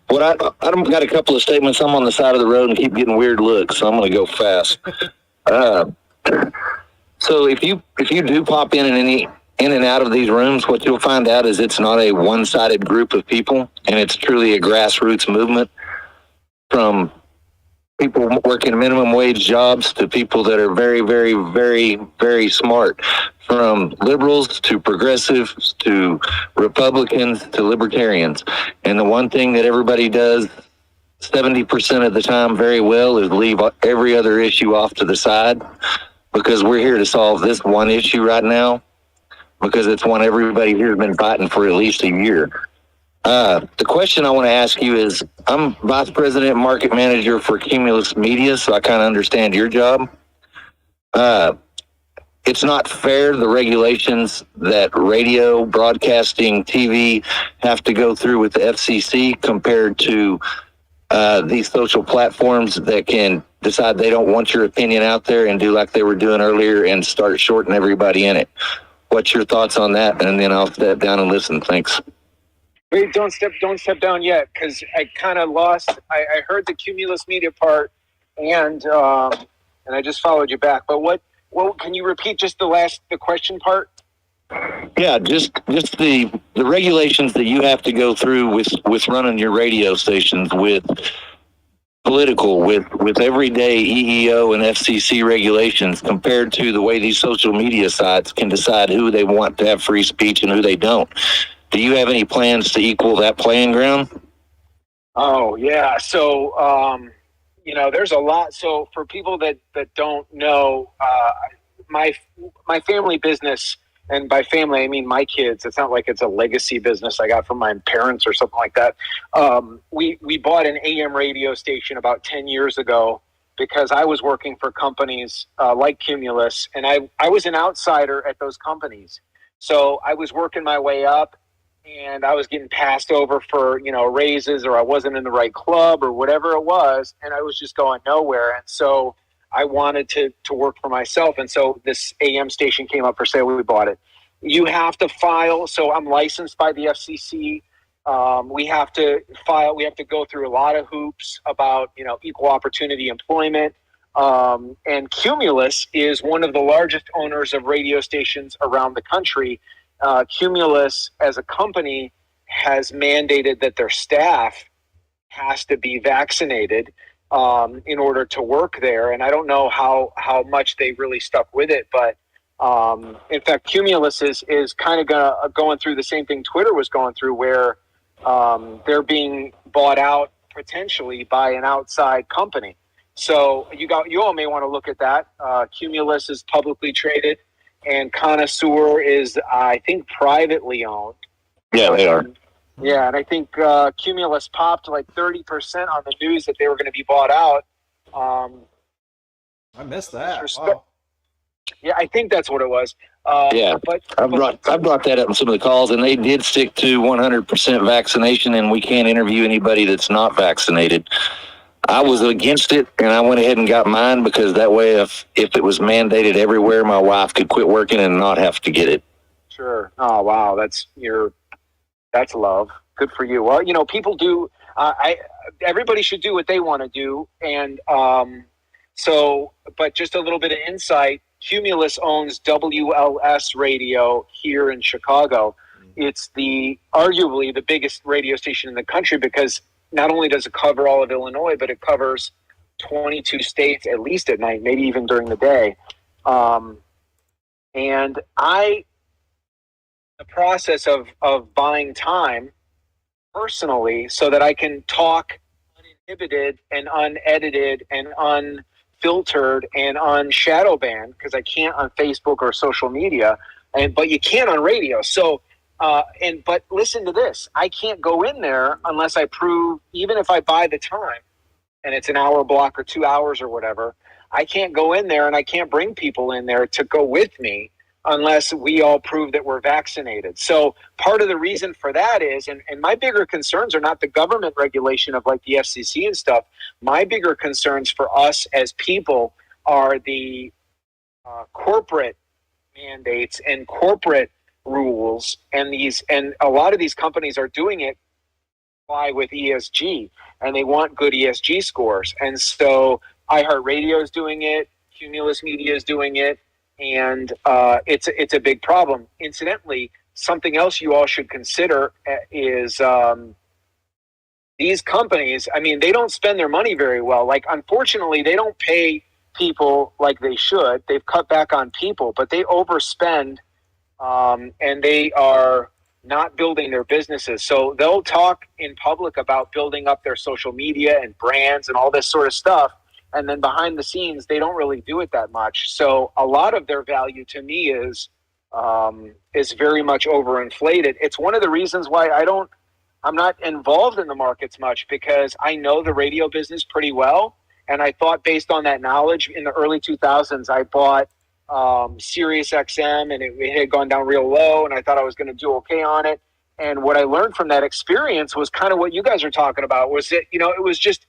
What I got a couple of statements. I'm on the side of the road and keep getting weird looks, so I'm going to go fast. So if you do pop in and out of these rooms, what you'll find out is it's not a one-sided group of people, and it's truly a grassroots movement, from people working minimum wage jobs to people that are very, very, very, very smart, from liberals to progressives to Republicans to libertarians. And the one thing that everybody does 70% of the time very well is leave every other issue off to the side, because we're here to solve this one issue right now, because it's one everybody here has been fighting for at least a year. The question I want to ask you is, I'm vice president and market manager for Cumulus Media, so I kind of understand your job. It's not fair, the regulations that radio, broadcasting, TV have to go through with the FCC compared to these social platforms that can decide they don't want your opinion out there and do like they were doing earlier and start shorting everybody in it. What's your thoughts on that? And then I'll step down and listen. Thanks. Wait, don't step down yet, because I kind of lost. I heard the Cumulus Media part, and I just followed you back. But what can you repeat just the question part? Yeah, just the regulations that you have to go through with running your radio stations, with political, with everyday EEO and FCC regulations, compared to the way these social media sites can decide who they want to have free speech and who they don't. Do you have any plans to equal that playing ground? Oh yeah, so there's a lot. So for people that don't know, my family business. And by family, I mean my kids. It's not like it's a legacy business I got from my parents or something like that. We bought an AM radio station about 10 years ago because I was working for companies like Cumulus, and I was an outsider at those companies. So I was working my way up, and I was getting passed over for raises, or I wasn't in the right club or whatever it was, and I was just going nowhere. And so I wanted to work for myself. And so this AM station came up for sale. We bought it. You have to file. So I'm licensed by the FCC. We have to file. We have to go through a lot of hoops about, equal opportunity employment. And Cumulus is one of the largest owners of radio stations around the country. Cumulus as a company has mandated that their staff has to be vaccinated in order to work there. And I don't know how much they really stuck with it, but in fact, Cumulus is kind of going through the same thing Twitter was going through, where they're being bought out potentially by an outside company. So you all may want to look at that. Cumulus is publicly traded, and Connoisseur is, I think, privately owned. Yeah, they are. Yeah, and I think Cumulus popped like 30% on the news that they were going to be bought out. I missed that. Wow. Yeah, I think that's what it was. But I brought that up in some of the calls, and they did stick to 100% vaccination, and we can't interview anybody that's not vaccinated. I was against it, and I went ahead and got mine because that way, if it was mandated everywhere, my wife could quit working and not have to get it. Sure. Oh wow, that's love. Good for you. Well, people do. Everybody should do what they want to do, and but just a little bit of insight. Cumulus owns WLS Radio here in Chicago. It's arguably the biggest radio station in the country, because not only does it cover all of Illinois, but it covers 22 states, at least at night, maybe even during the day. And the process of buying time personally so that I can talk uninhibited and unedited and unfiltered and unshadow banned, because I can't on Facebook or social media, but you can on radio. So but listen to this, I can't go in there unless I prove, even if I buy the time and it's an hour block or 2 hours or whatever, I can't go in there, and I can't bring people in there to go with me unless we all prove that we're vaccinated. So part of the reason for that is, and my bigger concerns are not the government regulation of like the FCC and stuff. My bigger concerns for us as people are the corporate mandates and corporate rules, and a lot of these companies are doing it with ESG, and they want good ESG scores. And so iHeartRadio is doing it, Cumulus Media is doing it, and it's a big problem. Incidentally, something else you all should consider is these companies, they don't spend their money very well. Like, unfortunately, they don't pay people like they should. They've cut back on people, but they overspend, and they are not building their businesses. So they'll talk in public about building up their social media and brands and all this sort of stuff, and then behind the scenes, they don't really do it that much. So a lot of their value to me is very much overinflated. It's one of the reasons why I'm not involved in the markets much because I know the radio business pretty well. And I thought based on that knowledge in the early 2000s, I bought Sirius XM and it had gone down real low and I thought I was going to do okay on it. And what I learned from that experience was kind of what you guys are talking about was that, you know, it was just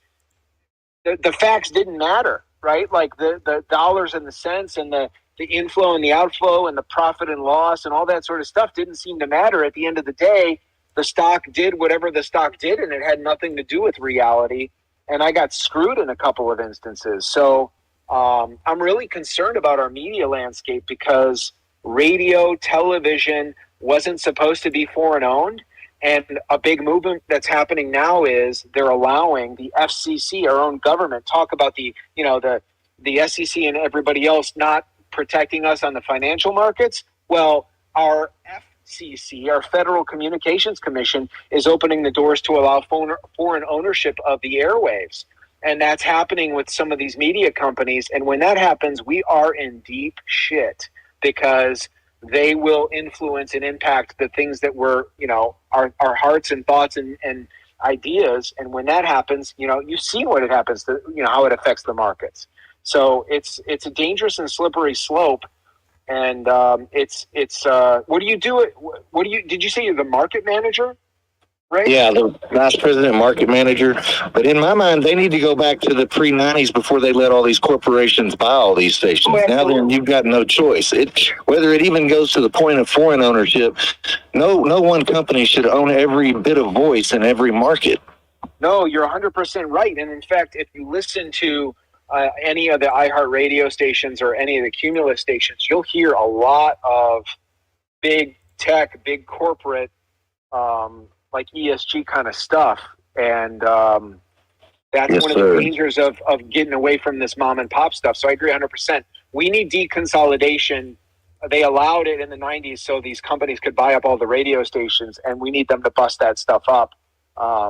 the facts didn't matter, right? Like the dollars and the cents and the inflow and the outflow and the profit and loss and all that sort of stuff didn't seem to matter. At the end of the day, the stock did whatever the stock did and it had nothing to do with reality. And I got screwed in a couple of instances. So I'm really concerned about our media landscape because radio, television wasn't supposed to be foreign owned. And a big movement that's happening now is they're allowing the FCC, our own government, talk about the SEC and everybody else not protecting us on the financial markets. Well, our FCC, our Federal Communications Commission, is opening the doors to allow foreign ownership of the airwaves. And that's happening with some of these media companies. And when that happens, we are in deep shit because they will influence and impact the things that we're, our hearts and thoughts and ideas. And when that happens, you've seen what it happens to, how it affects the markets. So it's a dangerous and slippery slope. And what do you do? Did you say you're the market manager? Right? Yeah, the vice president market manager. But in my mind, they need to go back to the pre-90s before they let all these corporations buy all these stations. Now then, you've got no choice. Whether it even goes to the point of foreign ownership, no one company should own every bit of voice in every market. No, you're 100% right. And in fact, if you listen to any of the iHeart radio stations or any of the Cumulus stations, you'll hear a lot of big tech, big corporate, like ESG kind of stuff. And that's one of the dangers of getting away from this mom and pop stuff. So I agree 100%. We need deconsolidation. They allowed it in the 90s so these companies could buy up all the radio stations, and we need them to bust that stuff up. I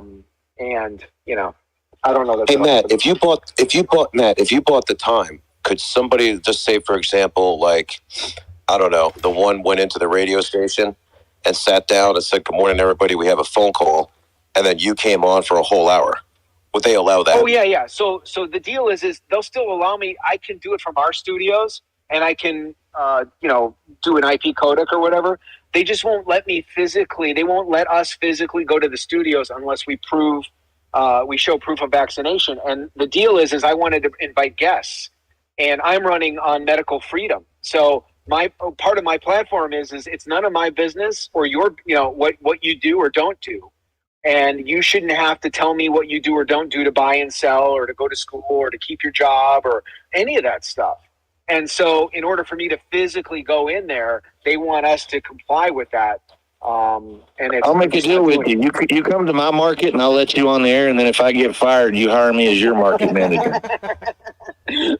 don't know. Hey, Matt, if you bought the time, could somebody just say, for example, like, I don't know, the one went into the radio station and sat down and said, "Good morning, everybody. We have a phone call," and then you came on for a whole hour. Would they allow that? Oh yeah. So the deal is they'll still allow me. I can do it from our studios, and I can do an IP codec or whatever. They just won't let me physically. They won't let us physically go to the studios unless we show proof of vaccination. And the deal is I wanted to invite guests, and I'm running on medical freedom. So part of my platform is it's none of my business or your, what you do or don't do. And you shouldn't have to tell me what you do or don't do to buy and sell or to go to school or to keep your job or any of that stuff. And so in order for me to physically go in there, they want us to comply with that. I'll make a deal with you. You come to my market and I'll let you on the air. And then if I get fired, you hire me as your market manager.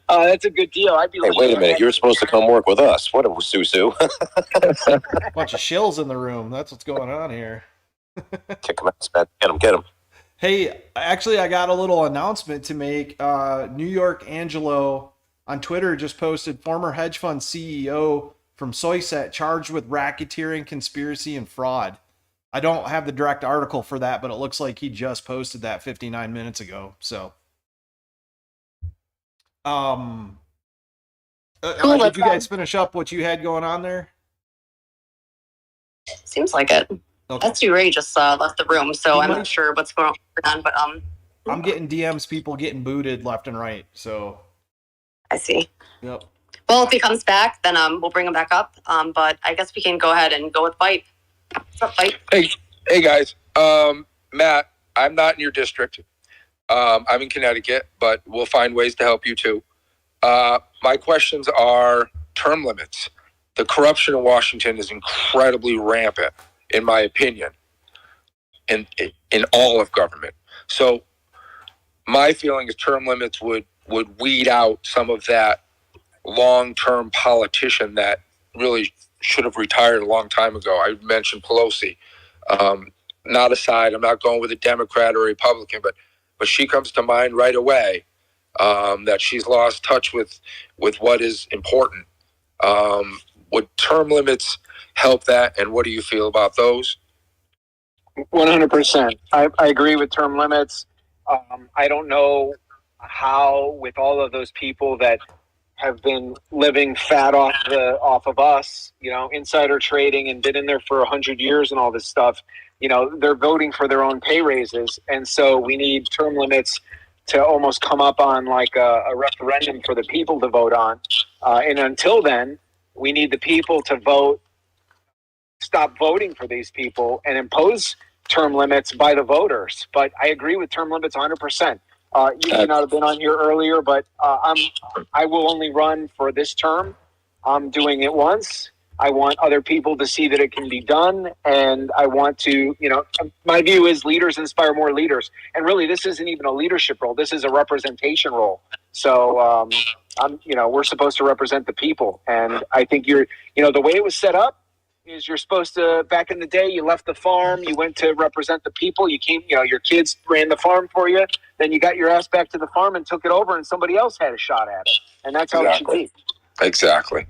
That's a good deal. I'd be like, wait a minute. You're supposed to come work with us. What a susu. Bunch of shills in the room. That's what's going on here. Kick them out. Get them. Hey, actually, I got a little announcement to make. New York Angelo on Twitter just posted former hedge fund CEO from Soyset charged with racketeering, conspiracy, and fraud. I don't have the direct article for that, but it looks like he just posted that 59 minutes ago. So, Cool, did you guys finish up what you had going on there? Seems like it. Okay. That's Ray just left the room, so I'm not sure what's going on, but I'm getting DMs, people getting booted left and right. So I see. Yep. Well, if he comes back, then we'll bring him back up. But I guess we can go ahead and go with Fight. What's up, Fight? Hey guys. Matt, I'm not in your district. I'm in Connecticut, but we'll find ways to help you too. My questions are term limits. The corruption in Washington is incredibly rampant, in my opinion, in all of government. So my feeling is term limits would weed out some of that long-term politician that really should have retired a long time ago. I mentioned Pelosi. Not aside, I'm not going with a Democrat or a Republican, but she comes to mind right away, that she's lost touch with what is important. Would term limits help that, and what do you feel about those? 100%. I agree with term limits. I don't know how, with all of those people that have been living fat off of us, insider trading and been in there for 100 years and all this stuff, they're voting for their own pay raises. And so we need term limits to almost come up on like a referendum for the people to vote on. And until then, we need the people to stop voting for these people and impose term limits by the voters. But I agree with term limits 100%. You may not have been on here earlier, but I will only run for this term. I'm doing it once. I want other people to see that it can be done. And I want to, my view is leaders inspire more leaders. And really, this isn't even a leadership role. This is a representation role. So, we're supposed to represent the people. And I think the way it was set up is you're supposed to, back in the day, you left the farm, you went to represent the people, you came, your kids ran the farm for you, then you got your ass back to the farm and took it over and somebody else had a shot at it. And that's how it should be. Exactly.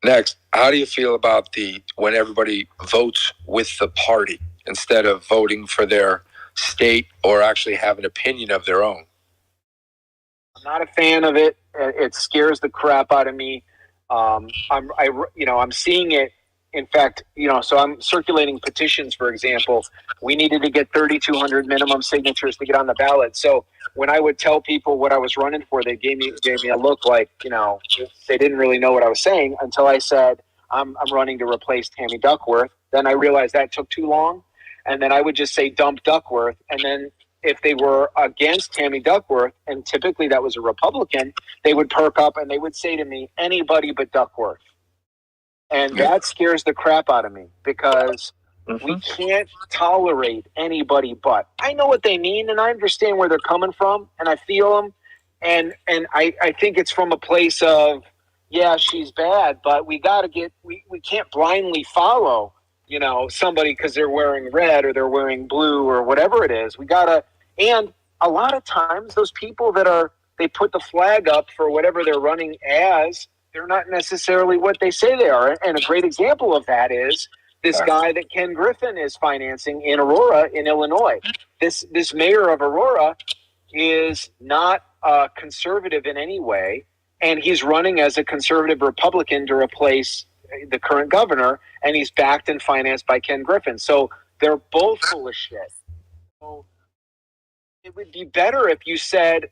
Next, how do you feel about when everybody votes with the party instead of voting for their state or actually have an opinion of their own? I'm not a fan of it. It scares the crap out of me. I'm seeing it. In fact, so I'm circulating petitions, for example. We needed to get 3,200 minimum signatures to get on the ballot. So when I would tell people what I was running for, they gave me a look like, they didn't really know what I was saying until I said, I'm running to replace Tammy Duckworth. Then I realized that took too long. And then I would just say dump Duckworth. And then if they were against Tammy Duckworth, and typically that was a Republican, they would perk up and they would say to me, anybody but Duckworth. And that scares the crap out of me because we can't tolerate anybody but. I know what they mean and I understand where they're coming from and I feel them. And I think it's from a place of, yeah, she's bad, but we can't blindly follow, somebody because they're wearing red or they're wearing blue or whatever it is. And a lot of times those people they put the flag up for whatever they're running as, they're not necessarily what they say they are. And a great example of that is this guy that Ken Griffin is financing in Aurora, in Illinois. This mayor of Aurora is not conservative in any way, and he's running as a conservative Republican to replace the current governor, and he's backed and financed by Ken Griffin. So they're both full of shit. So it would be better if you said,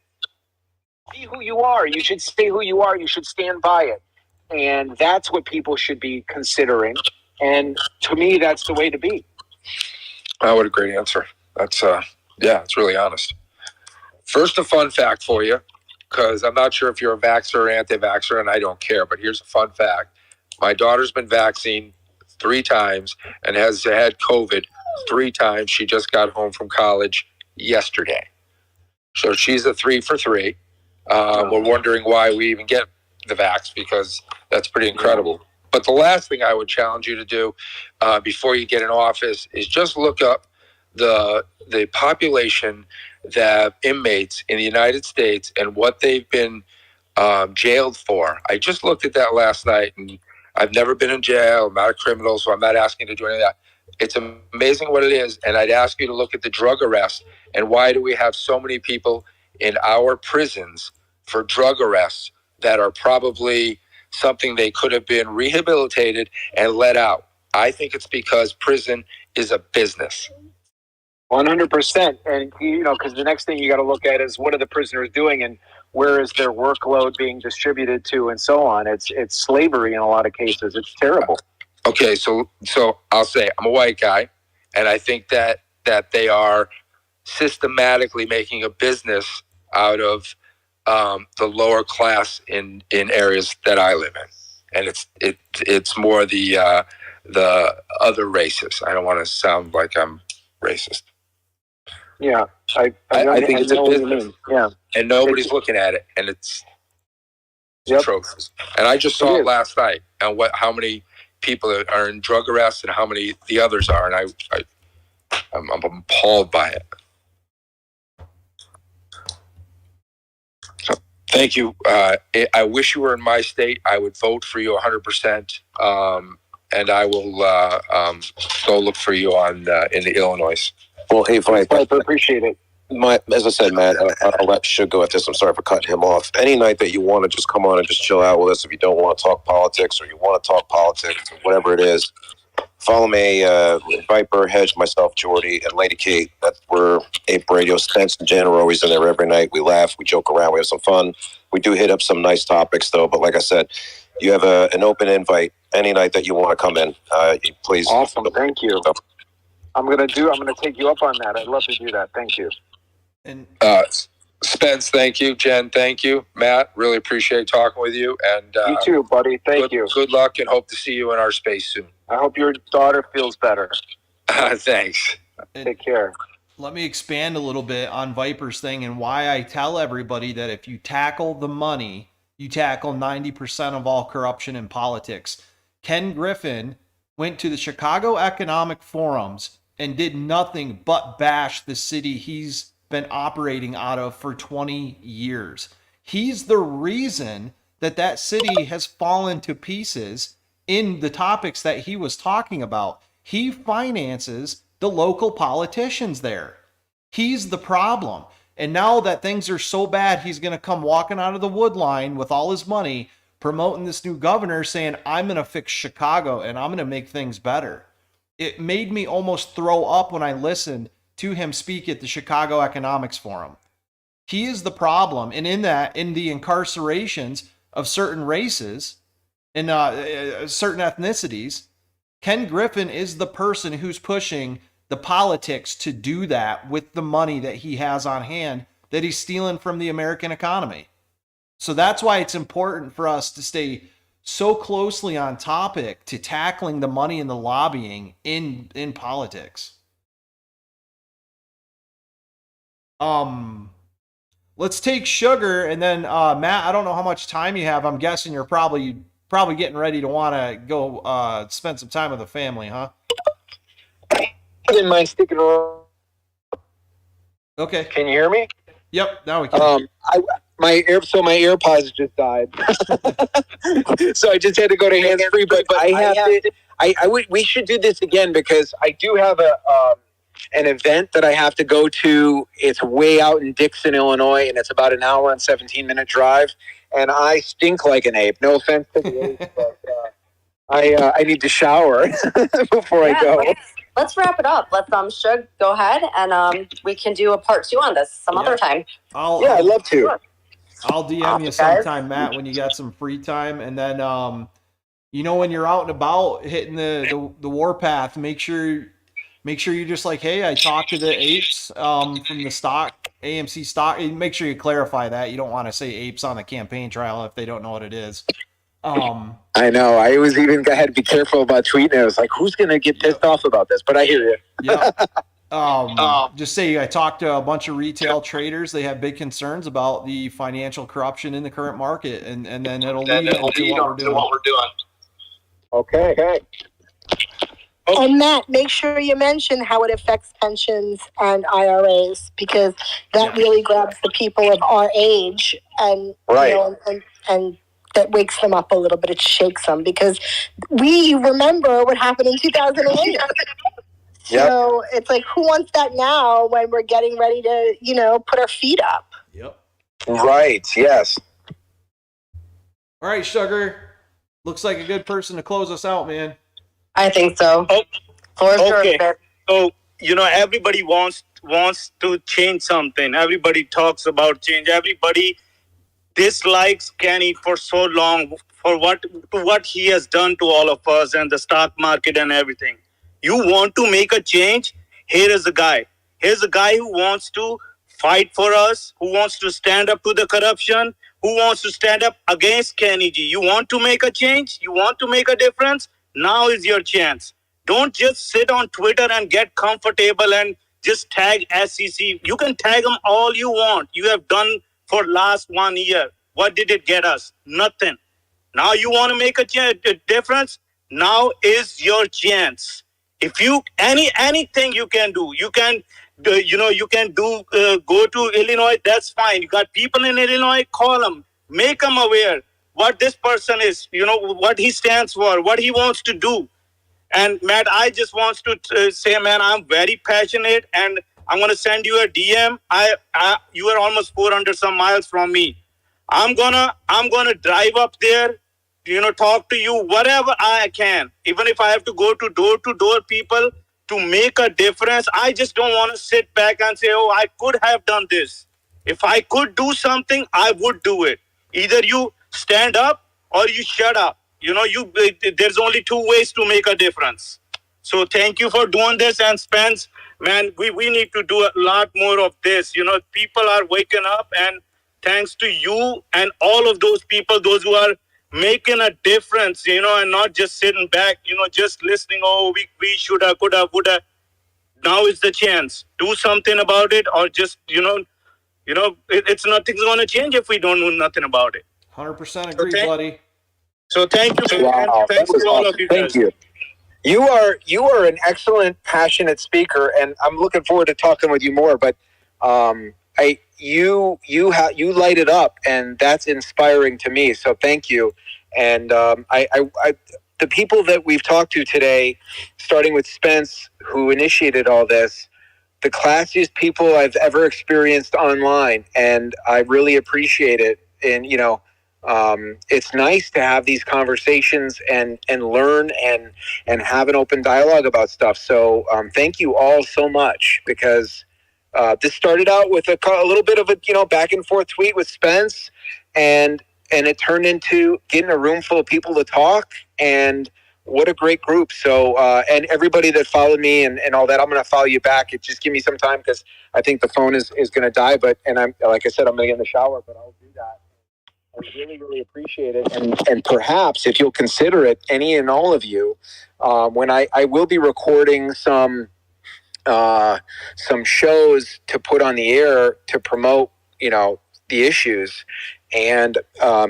be who you are. You should stay who you are. You should stand by it. And that's what people should be considering. And to me, that's the way to be. Oh, what a great answer. That's, it's really honest. First, a fun fact for you, because I'm not sure if you're a vaxxer or anti-vaxxer, and I don't care, but here's a fun fact. My daughter's been vaccinated 3 times and has had COVID 3 times. She just got home from college yesterday. So she's a 3 for 3. We're wondering why we even get the vax, because that's pretty incredible. But the last thing I would challenge you to do before you get in office is just look up the population that inmates in the United States and what they've been jailed for. I just looked at that last night, and I've never been in jail. I'm not a criminal, so I'm not asking you to do any of that. It's amazing what it is, and I'd ask you to look at the drug arrests and why do we have so many people in our prisons for drug arrests that are probably something they could have been rehabilitated and let out. I think it's because prison is a business. 100%. And, because the next thing you got to look at is what are the prisoners doing and where is their workload being distributed to and so on. It's slavery in a lot of cases. It's terrible. Okay, so I'll say I'm a white guy, and I think that they are systematically making a business out of the lower class in areas that I live in, and it's more the other races. I don't want to sound like I'm racist. Yeah, I think it's a business. Yeah, and nobody's looking at it, and it's atrocious. And I just saw it last night, and how many people are in drug arrests and how many the others are, and I'm appalled by it. So, thank you. I wish you were in my state. I would vote for you 100%. and I will go look for you on in the Illinois. Well, hey, Frank, I appreciate it. As I said, Matt, I'll let Suge go at this. I'm sorry for cutting him off. Any night that you want to just come on and just chill out with us, if you don't want to talk politics or you want to talk politics or whatever it is, follow me, Viper, Hedge, myself, Jordy, and Lady Kate. We're Ape Radio. Spence and Jen are always in there every night. We laugh, we joke around, we have some fun. We do hit up some nice topics, though. But like I said, you have an open invite any night that you want to come in. Please. Awesome. Thank you. I'm gonna take you up on that. I'd love to do that. Thank you. And Spence, thank you. Jen, thank you. Matt, really appreciate talking with you. And you too, buddy. Thank you. Good luck, and hope to see you in our space soon. I hope your daughter feels better. Thanks. Take care. Let me expand a little bit on Viper's thing and why I tell everybody that if you tackle the money, you tackle 90% of all corruption in politics. Ken Griffin went to the Chicago Economic Forums and did nothing but bash the city he's been operating out of for 20 years. He's the reason that city has fallen to pieces in the topics that he was talking about. He finances the local politicians there. He's the problem. And now that things are so bad, he's going to come walking out of the wood line with all his money, promoting this new governor, saying, I'm going to fix Chicago and I'm going to make things better. It made me almost throw up when I listened to him speak at the Chicago Economics Forum. He is the problem. And in the incarcerations of certain races and certain ethnicities, Ken Griffin is the person who's pushing the politics to do that with the money that he has on hand that he's stealing from the American economy. So that's why it's important for us to stay so closely on topic to tackling the money and the lobbying in politics. Let's take Sugar, and then Matt, I don't know how much time you have. I'm guessing you're probably getting ready to want to go spend some time with the family, huh? I didn't mind sticking around. Okay. Can you hear me? Yep, now we can. My AirPods just died, so I just had to go to hands free. But we should do this again because I do have an event that I have to go to. It's way out in Dixon, Illinois, and it's about an hour and 17-minute drive. And I stink like an ape. No offense to the ape, but I need to shower before I go. Let's wrap it up. Let's Shug, go ahead, and we can do a part 2 on this some other time. I'd love to. I'll DM you sometime, Matt, when you got some free time, and then when you're out and about hitting the warpath, make sure you're just like, hey, I talked to the apes from the stock, AMC stock. Make sure you clarify that. You don't want to say apes on the campaign trail if they don't know what it is. I know. I was even had to be careful about tweeting. I was like, who's going to get pissed off about this? But I hear you. Yeah. Just say I talked to a bunch of retail traders. They have big concerns about the financial corruption in the current market, and then it'll lead on to what we're doing. Okay. And Matt, make sure you mention how it affects pensions and IRAs, because that really grabs the people of our age and and that wakes them up a little bit. It shakes them because we remember what happened in 2008. So it's like, who wants that now when we're getting ready to, put our feet up? Yep. Right. Yes. All right, Sugar. Looks like a good person to close us out, man. I think so. Okay. So, everybody wants to change something. Everybody talks about change. Everybody dislikes Kenny for so long for what he has done to all of us and the stock market and everything. You want to make a change? Here is a guy. Here's a guy who wants to fight for us, who wants to stand up to the corruption, who wants to stand up against Kenny G. You want to make a change? You want to make a difference? Now is your chance. Don't just sit on Twitter and get comfortable and just tag SEC. You can tag them all you want. You have done for last 1 year. What did it get us? Nothing. Now you want to make a difference? Now is your chance. If you anything you can do, you can go to Illinois. That's fine. You got people in Illinois. Call them, make them aware what this person is. What he stands for, what he wants to do. And Matt, I just want to say, man, I'm very passionate, and I'm gonna send you a DM. You are almost 400 some miles from me. I'm gonna drive up there, talk to you, whatever I can. Even if I have to go to door people to make a difference, I just don't want to sit back and say, oh, I could have done this. If I could do something, I would do it. Either you stand up or you shut up. There's only two ways to make a difference. So thank you for doing this. And Spence, man, we need to do a lot more of this. People are waking up, and thanks to you and all of those people, those who are making a difference, and not just sitting back, just listening. Oh, we should have, could have, would have. Now is the chance. Do something about it, or just, it's nothing's going to change if we don't do nothing about it. 100% agree, buddy. So thank you. Wow, Thanks to all of you guys. Thank you. You are an excellent, passionate speaker, and I'm looking forward to talking with you more. But you light it up, and that's inspiring to me. So thank you. And the people that we've talked to today, starting with Spence, who initiated all this, the classiest people I've ever experienced online, and I really appreciate it. And it's nice to have these conversations and learn and have an open dialogue about stuff. So thank you all so much, because this started out with a little bit of a back and forth tweet with Spence, and it turned into getting a room full of people to talk. And what a great group. So and everybody that followed me and all that, I'm going to follow you back. Just give me some time, because I think the phone is going to die. And I'm, like I said, I'm going to get in the shower, but I'll do that. I really, really appreciate it. And perhaps if you'll consider it, any and all of you, when I will be recording some shows to put on the air to promote, the issues. And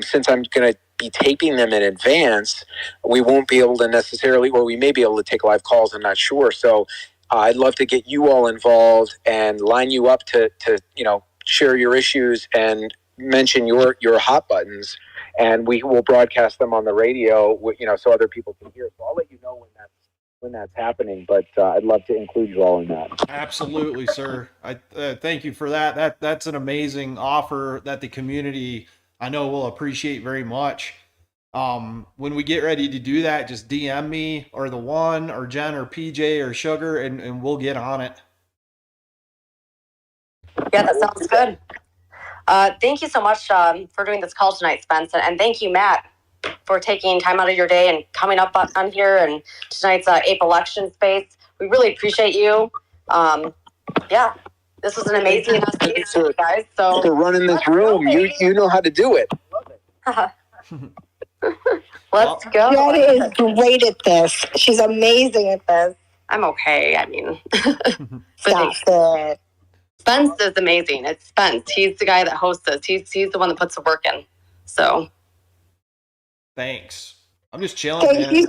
since I'm going to be taping them in advance, we won't be able to necessarily, or we may be able to take live calls, I'm not sure. So I'd love to get you all involved and line you up to share your issues and mention your hot buttons, and we will broadcast them on the radio, so other people can hear. So I'll let you know when that's happening, but I'd love to include you all in that. Absolutely, sir. I thank you for that. That's an amazing offer that the community, I know, will appreciate very much. When we get ready to do that, just DM me, or the one, or Jen, or PJ, or Sugar, and we'll get on it. Yeah, that sounds good. Thank you so much for doing this call tonight, Spence, and thank you, Matt, for taking time out of your day and coming up on here and tonight's Ape election space. We really appreciate you. Yeah, this was an amazing investigation, guys. So for running this room, you know how to do it. Let's go. Jenny is great at this. She's amazing at this. I'm okay. I mean, Stop it. Spence is amazing. It's Spence. He's the guy that hosts this. He's the one that puts the work in. So thanks. I'm just chilling, Thank man. you.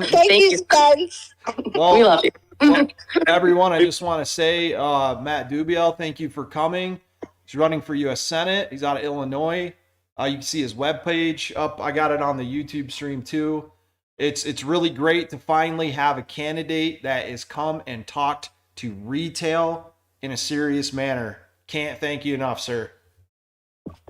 Thank you, Spence. Well, we love you. Well, everyone, I just want to say, Matt Dubiel, thank you for coming. He's running for U.S. Senate. He's out of Illinois. You can see his webpage up. I got it on the YouTube stream too. It's really great to finally have a candidate that has come and talked to retail in a serious manner. Can't thank you enough, sir.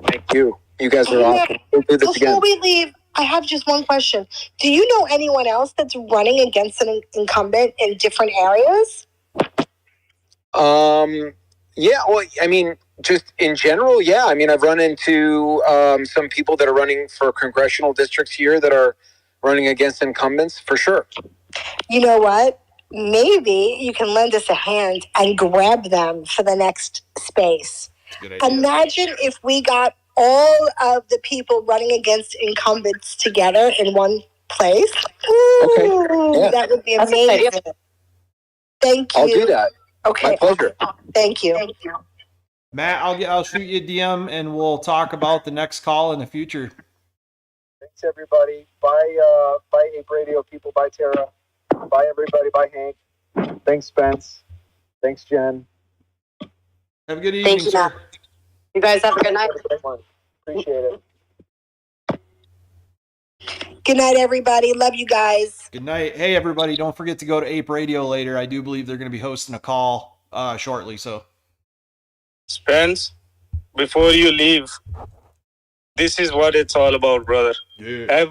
Thank you. You guys are awesome. We'll do this again. Before we leave, I have just one question. Do you know anyone else that's running against an incumbent in different areas? Yeah, well, I mean, just in general, yeah. I mean, I've run into some people that are running for congressional districts here that are running against incumbents, for sure. You know what? Maybe you can lend us a hand and grab them for the next space. Imagine if we got all of the people running against incumbents together in one place. Ooh, yeah. That would be amazing. Thank you. I'll do that. Okay. My pleasure. Thank you. Matt, I'll shoot you a DM and we'll talk about the next call in the future. Thanks, everybody. Bye, Ape Radio people. Bye, Tara. Bye, everybody. Bye, Hank. Thanks, Spence. Thanks, Jen. Have a good evening, Thank you, sir. Matt. You guys have a good night. Appreciate it. Good night, everybody. Love you guys. Good night. Hey, everybody, don't forget to go to Ape Radio later. I do believe they're going to be hosting a call shortly. So, Spence, before you leave, this is what it's all about, brother. Yeah.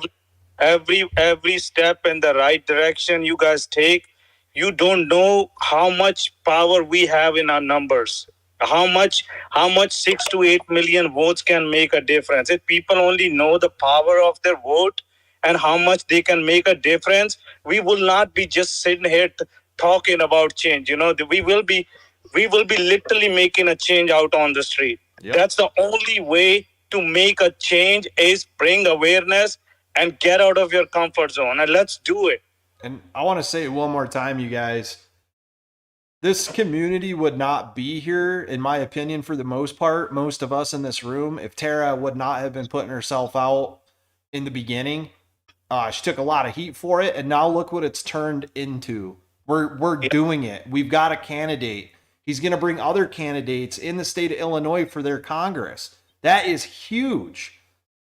Every step in the right direction you guys take, you don't know how much power we have in our numbers. How much 6 to 8 million votes can make a difference. If people only know the power of their vote and how much they can make a difference, we will not be just sitting here talking about change. You know, we will be literally making a change out on the street. Yep. That's the only way to make a change, is bring awareness and get out of your comfort zone, and let's do it. And I want to say it one more time, you guys. This community would not be here, in my opinion, for the most part, most of us in this room, if Tara would not have been putting herself out in the beginning. She took a lot of heat for it, and now look what it's turned into. We're doing it. We've got a candidate. He's going to bring other candidates in the state of Illinois for their Congress. That is huge.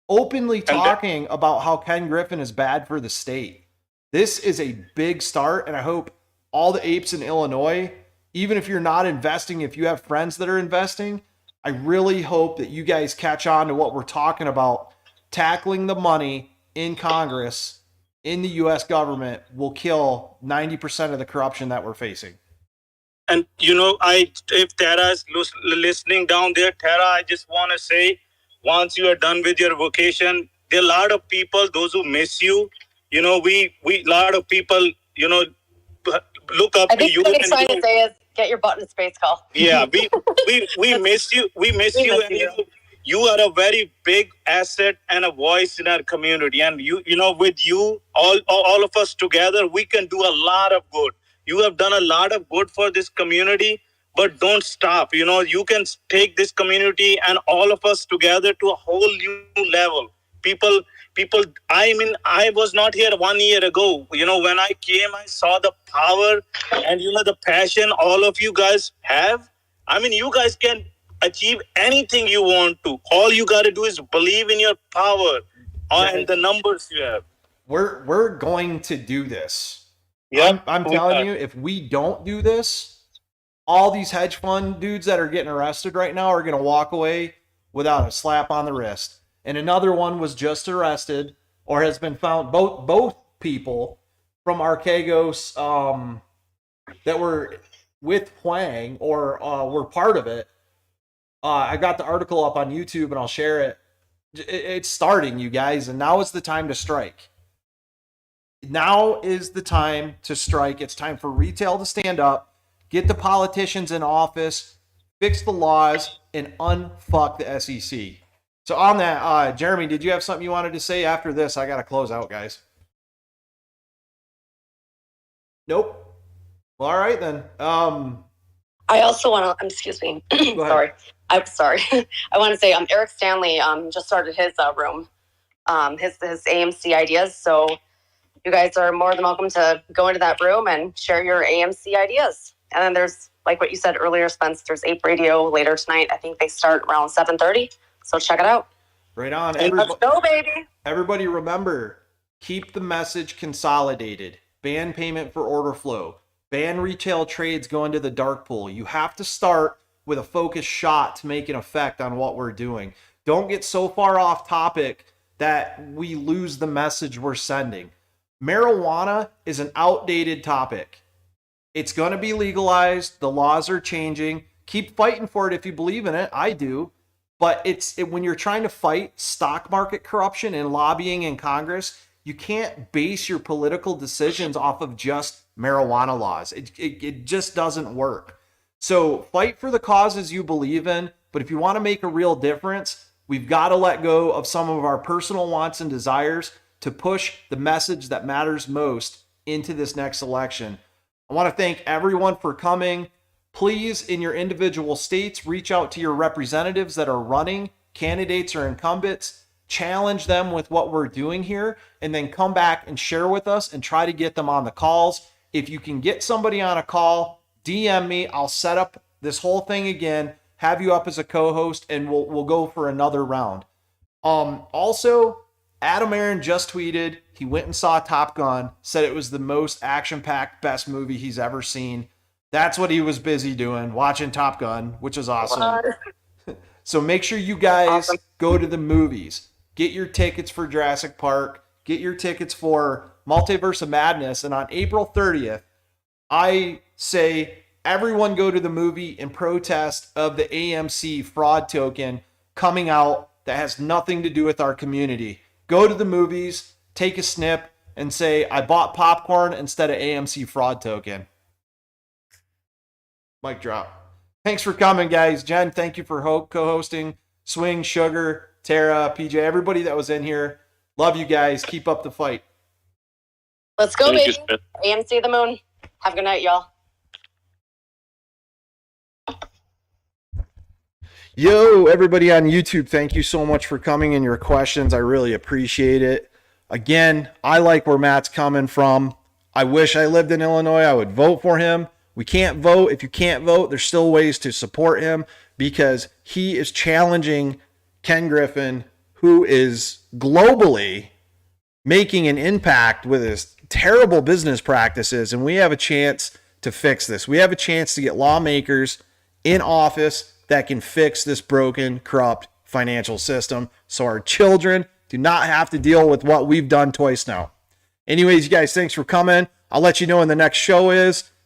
Openly talking about how Ken Griffin is bad for the state. This is a big start, and I hope all the apes in Illinois, even if you're not investing, if you have friends that are investing, I really hope that you guys catch on to what we're talking about. Tackling the money in Congress, in the U.S. government, will kill 90% of the corruption that we're facing. And, you know, if Tara is listening down there, Tara, I just want to say, once you are done with your vacation, there are a lot of people, those who miss you. You know, we lot of people, you know, look up to you. What he's trying to say is get your butt in a space call. Yeah, we miss you. We miss you. And you are a very big asset and a voice in our community. And you know, with you, all of us together, we can do a lot of good. You have done a lot of good for this community, but don't stop. You know, you can take this community and all of us together to a whole new level. People, I mean, I was not here 1 year ago. You know, when I came, I saw the power and, you know, the passion all of you guys have. I mean, you guys can achieve anything you want to. All you got to do is believe in your power and the numbers you have. We're going to do this. Yeah, I'm telling you, if we don't do this, all these hedge fund dudes that are getting arrested right now are going to walk away without a slap on the wrist. And another one was just arrested, or has been found, both people from Archegos that were with Huang or were part of it. I got the article up on YouTube and I'll share it. It's starting, you guys, and now is the time to strike. Now is the time to strike. It's time for retail to stand up, get the politicians in office, fix the laws, and unfuck the SEC. So on that, Jeremy, did you have something you wanted to say after this? I got to close out, guys. Nope. Well, all right then. I also want to, excuse me. Sorry. I'm sorry. I want to say Eric Stanley just started his room, his AMC ideas. So you guys are more than welcome to go into that room and share your AMC ideas. And then there's, like what you said earlier, Spence, there's Ape Radio later tonight. I think they start around 7:30. So check it out. Right on. Let's go, baby. Everybody remember, keep the message consolidated. Ban payment for order flow. Ban retail trades going to the dark pool. You have to start with a focused shot to make an effect on what we're doing. Don't get so far off topic that we lose the message we're sending. Marijuana is an outdated topic. It's going to be legalized. The laws are changing. Keep fighting for it if you believe in it. I do. But when you're trying to fight stock market corruption and lobbying in Congress, you can't base your political decisions off of just marijuana laws. It just doesn't work. So fight for the causes you believe in. But if you want to make a real difference, we've got to let go of some of our personal wants and desires to push the message that matters most into this next election. I want to thank everyone for coming. Please, in your individual states, reach out to your representatives that are running, candidates or incumbents, challenge them with what we're doing here, and then come back and share with us and try to get them on the calls. If you can get somebody on a call, DM me. I'll set up this whole thing again, have you up as a co-host, and we'll go for another round. Also, Adam Aaron just tweeted he went and saw Top Gun, said it was the most action-packed, best movie he's ever seen. That's what he was busy doing, watching Top Gun, which is awesome. So make sure you guys go to the movies. Get your tickets for Jurassic Park. Get your tickets for Multiverse of Madness. And on April 30th, I say everyone go to the movie in protest of the AMC fraud token coming out that has nothing to do with our community. Go to the movies, take a snip, and say, I bought popcorn instead of AMC fraud token. Mic drop. Thanks for coming, guys. Jen, thank you for co-hosting. Swing, Sugar, Tara, PJ, everybody that was in here. Love you guys. Keep up the fight. Let's go, baby. AMC the moon. Have a good night, y'all. Yo, everybody on YouTube, thank you so much for coming and your questions. I really appreciate it. Again, I like where Matt's coming from. I wish I lived in Illinois. I would vote for him. We can't vote. If you can't vote, there's still ways to support him because he is challenging Ken Griffin, who is globally making an impact with his terrible business practices. And we have a chance to fix this. We have a chance to get lawmakers in office that can fix this broken, corrupt financial system so our children do not have to deal with what we've done twice now. Anyways, you guys, thanks for coming. I'll let you know when the next show is.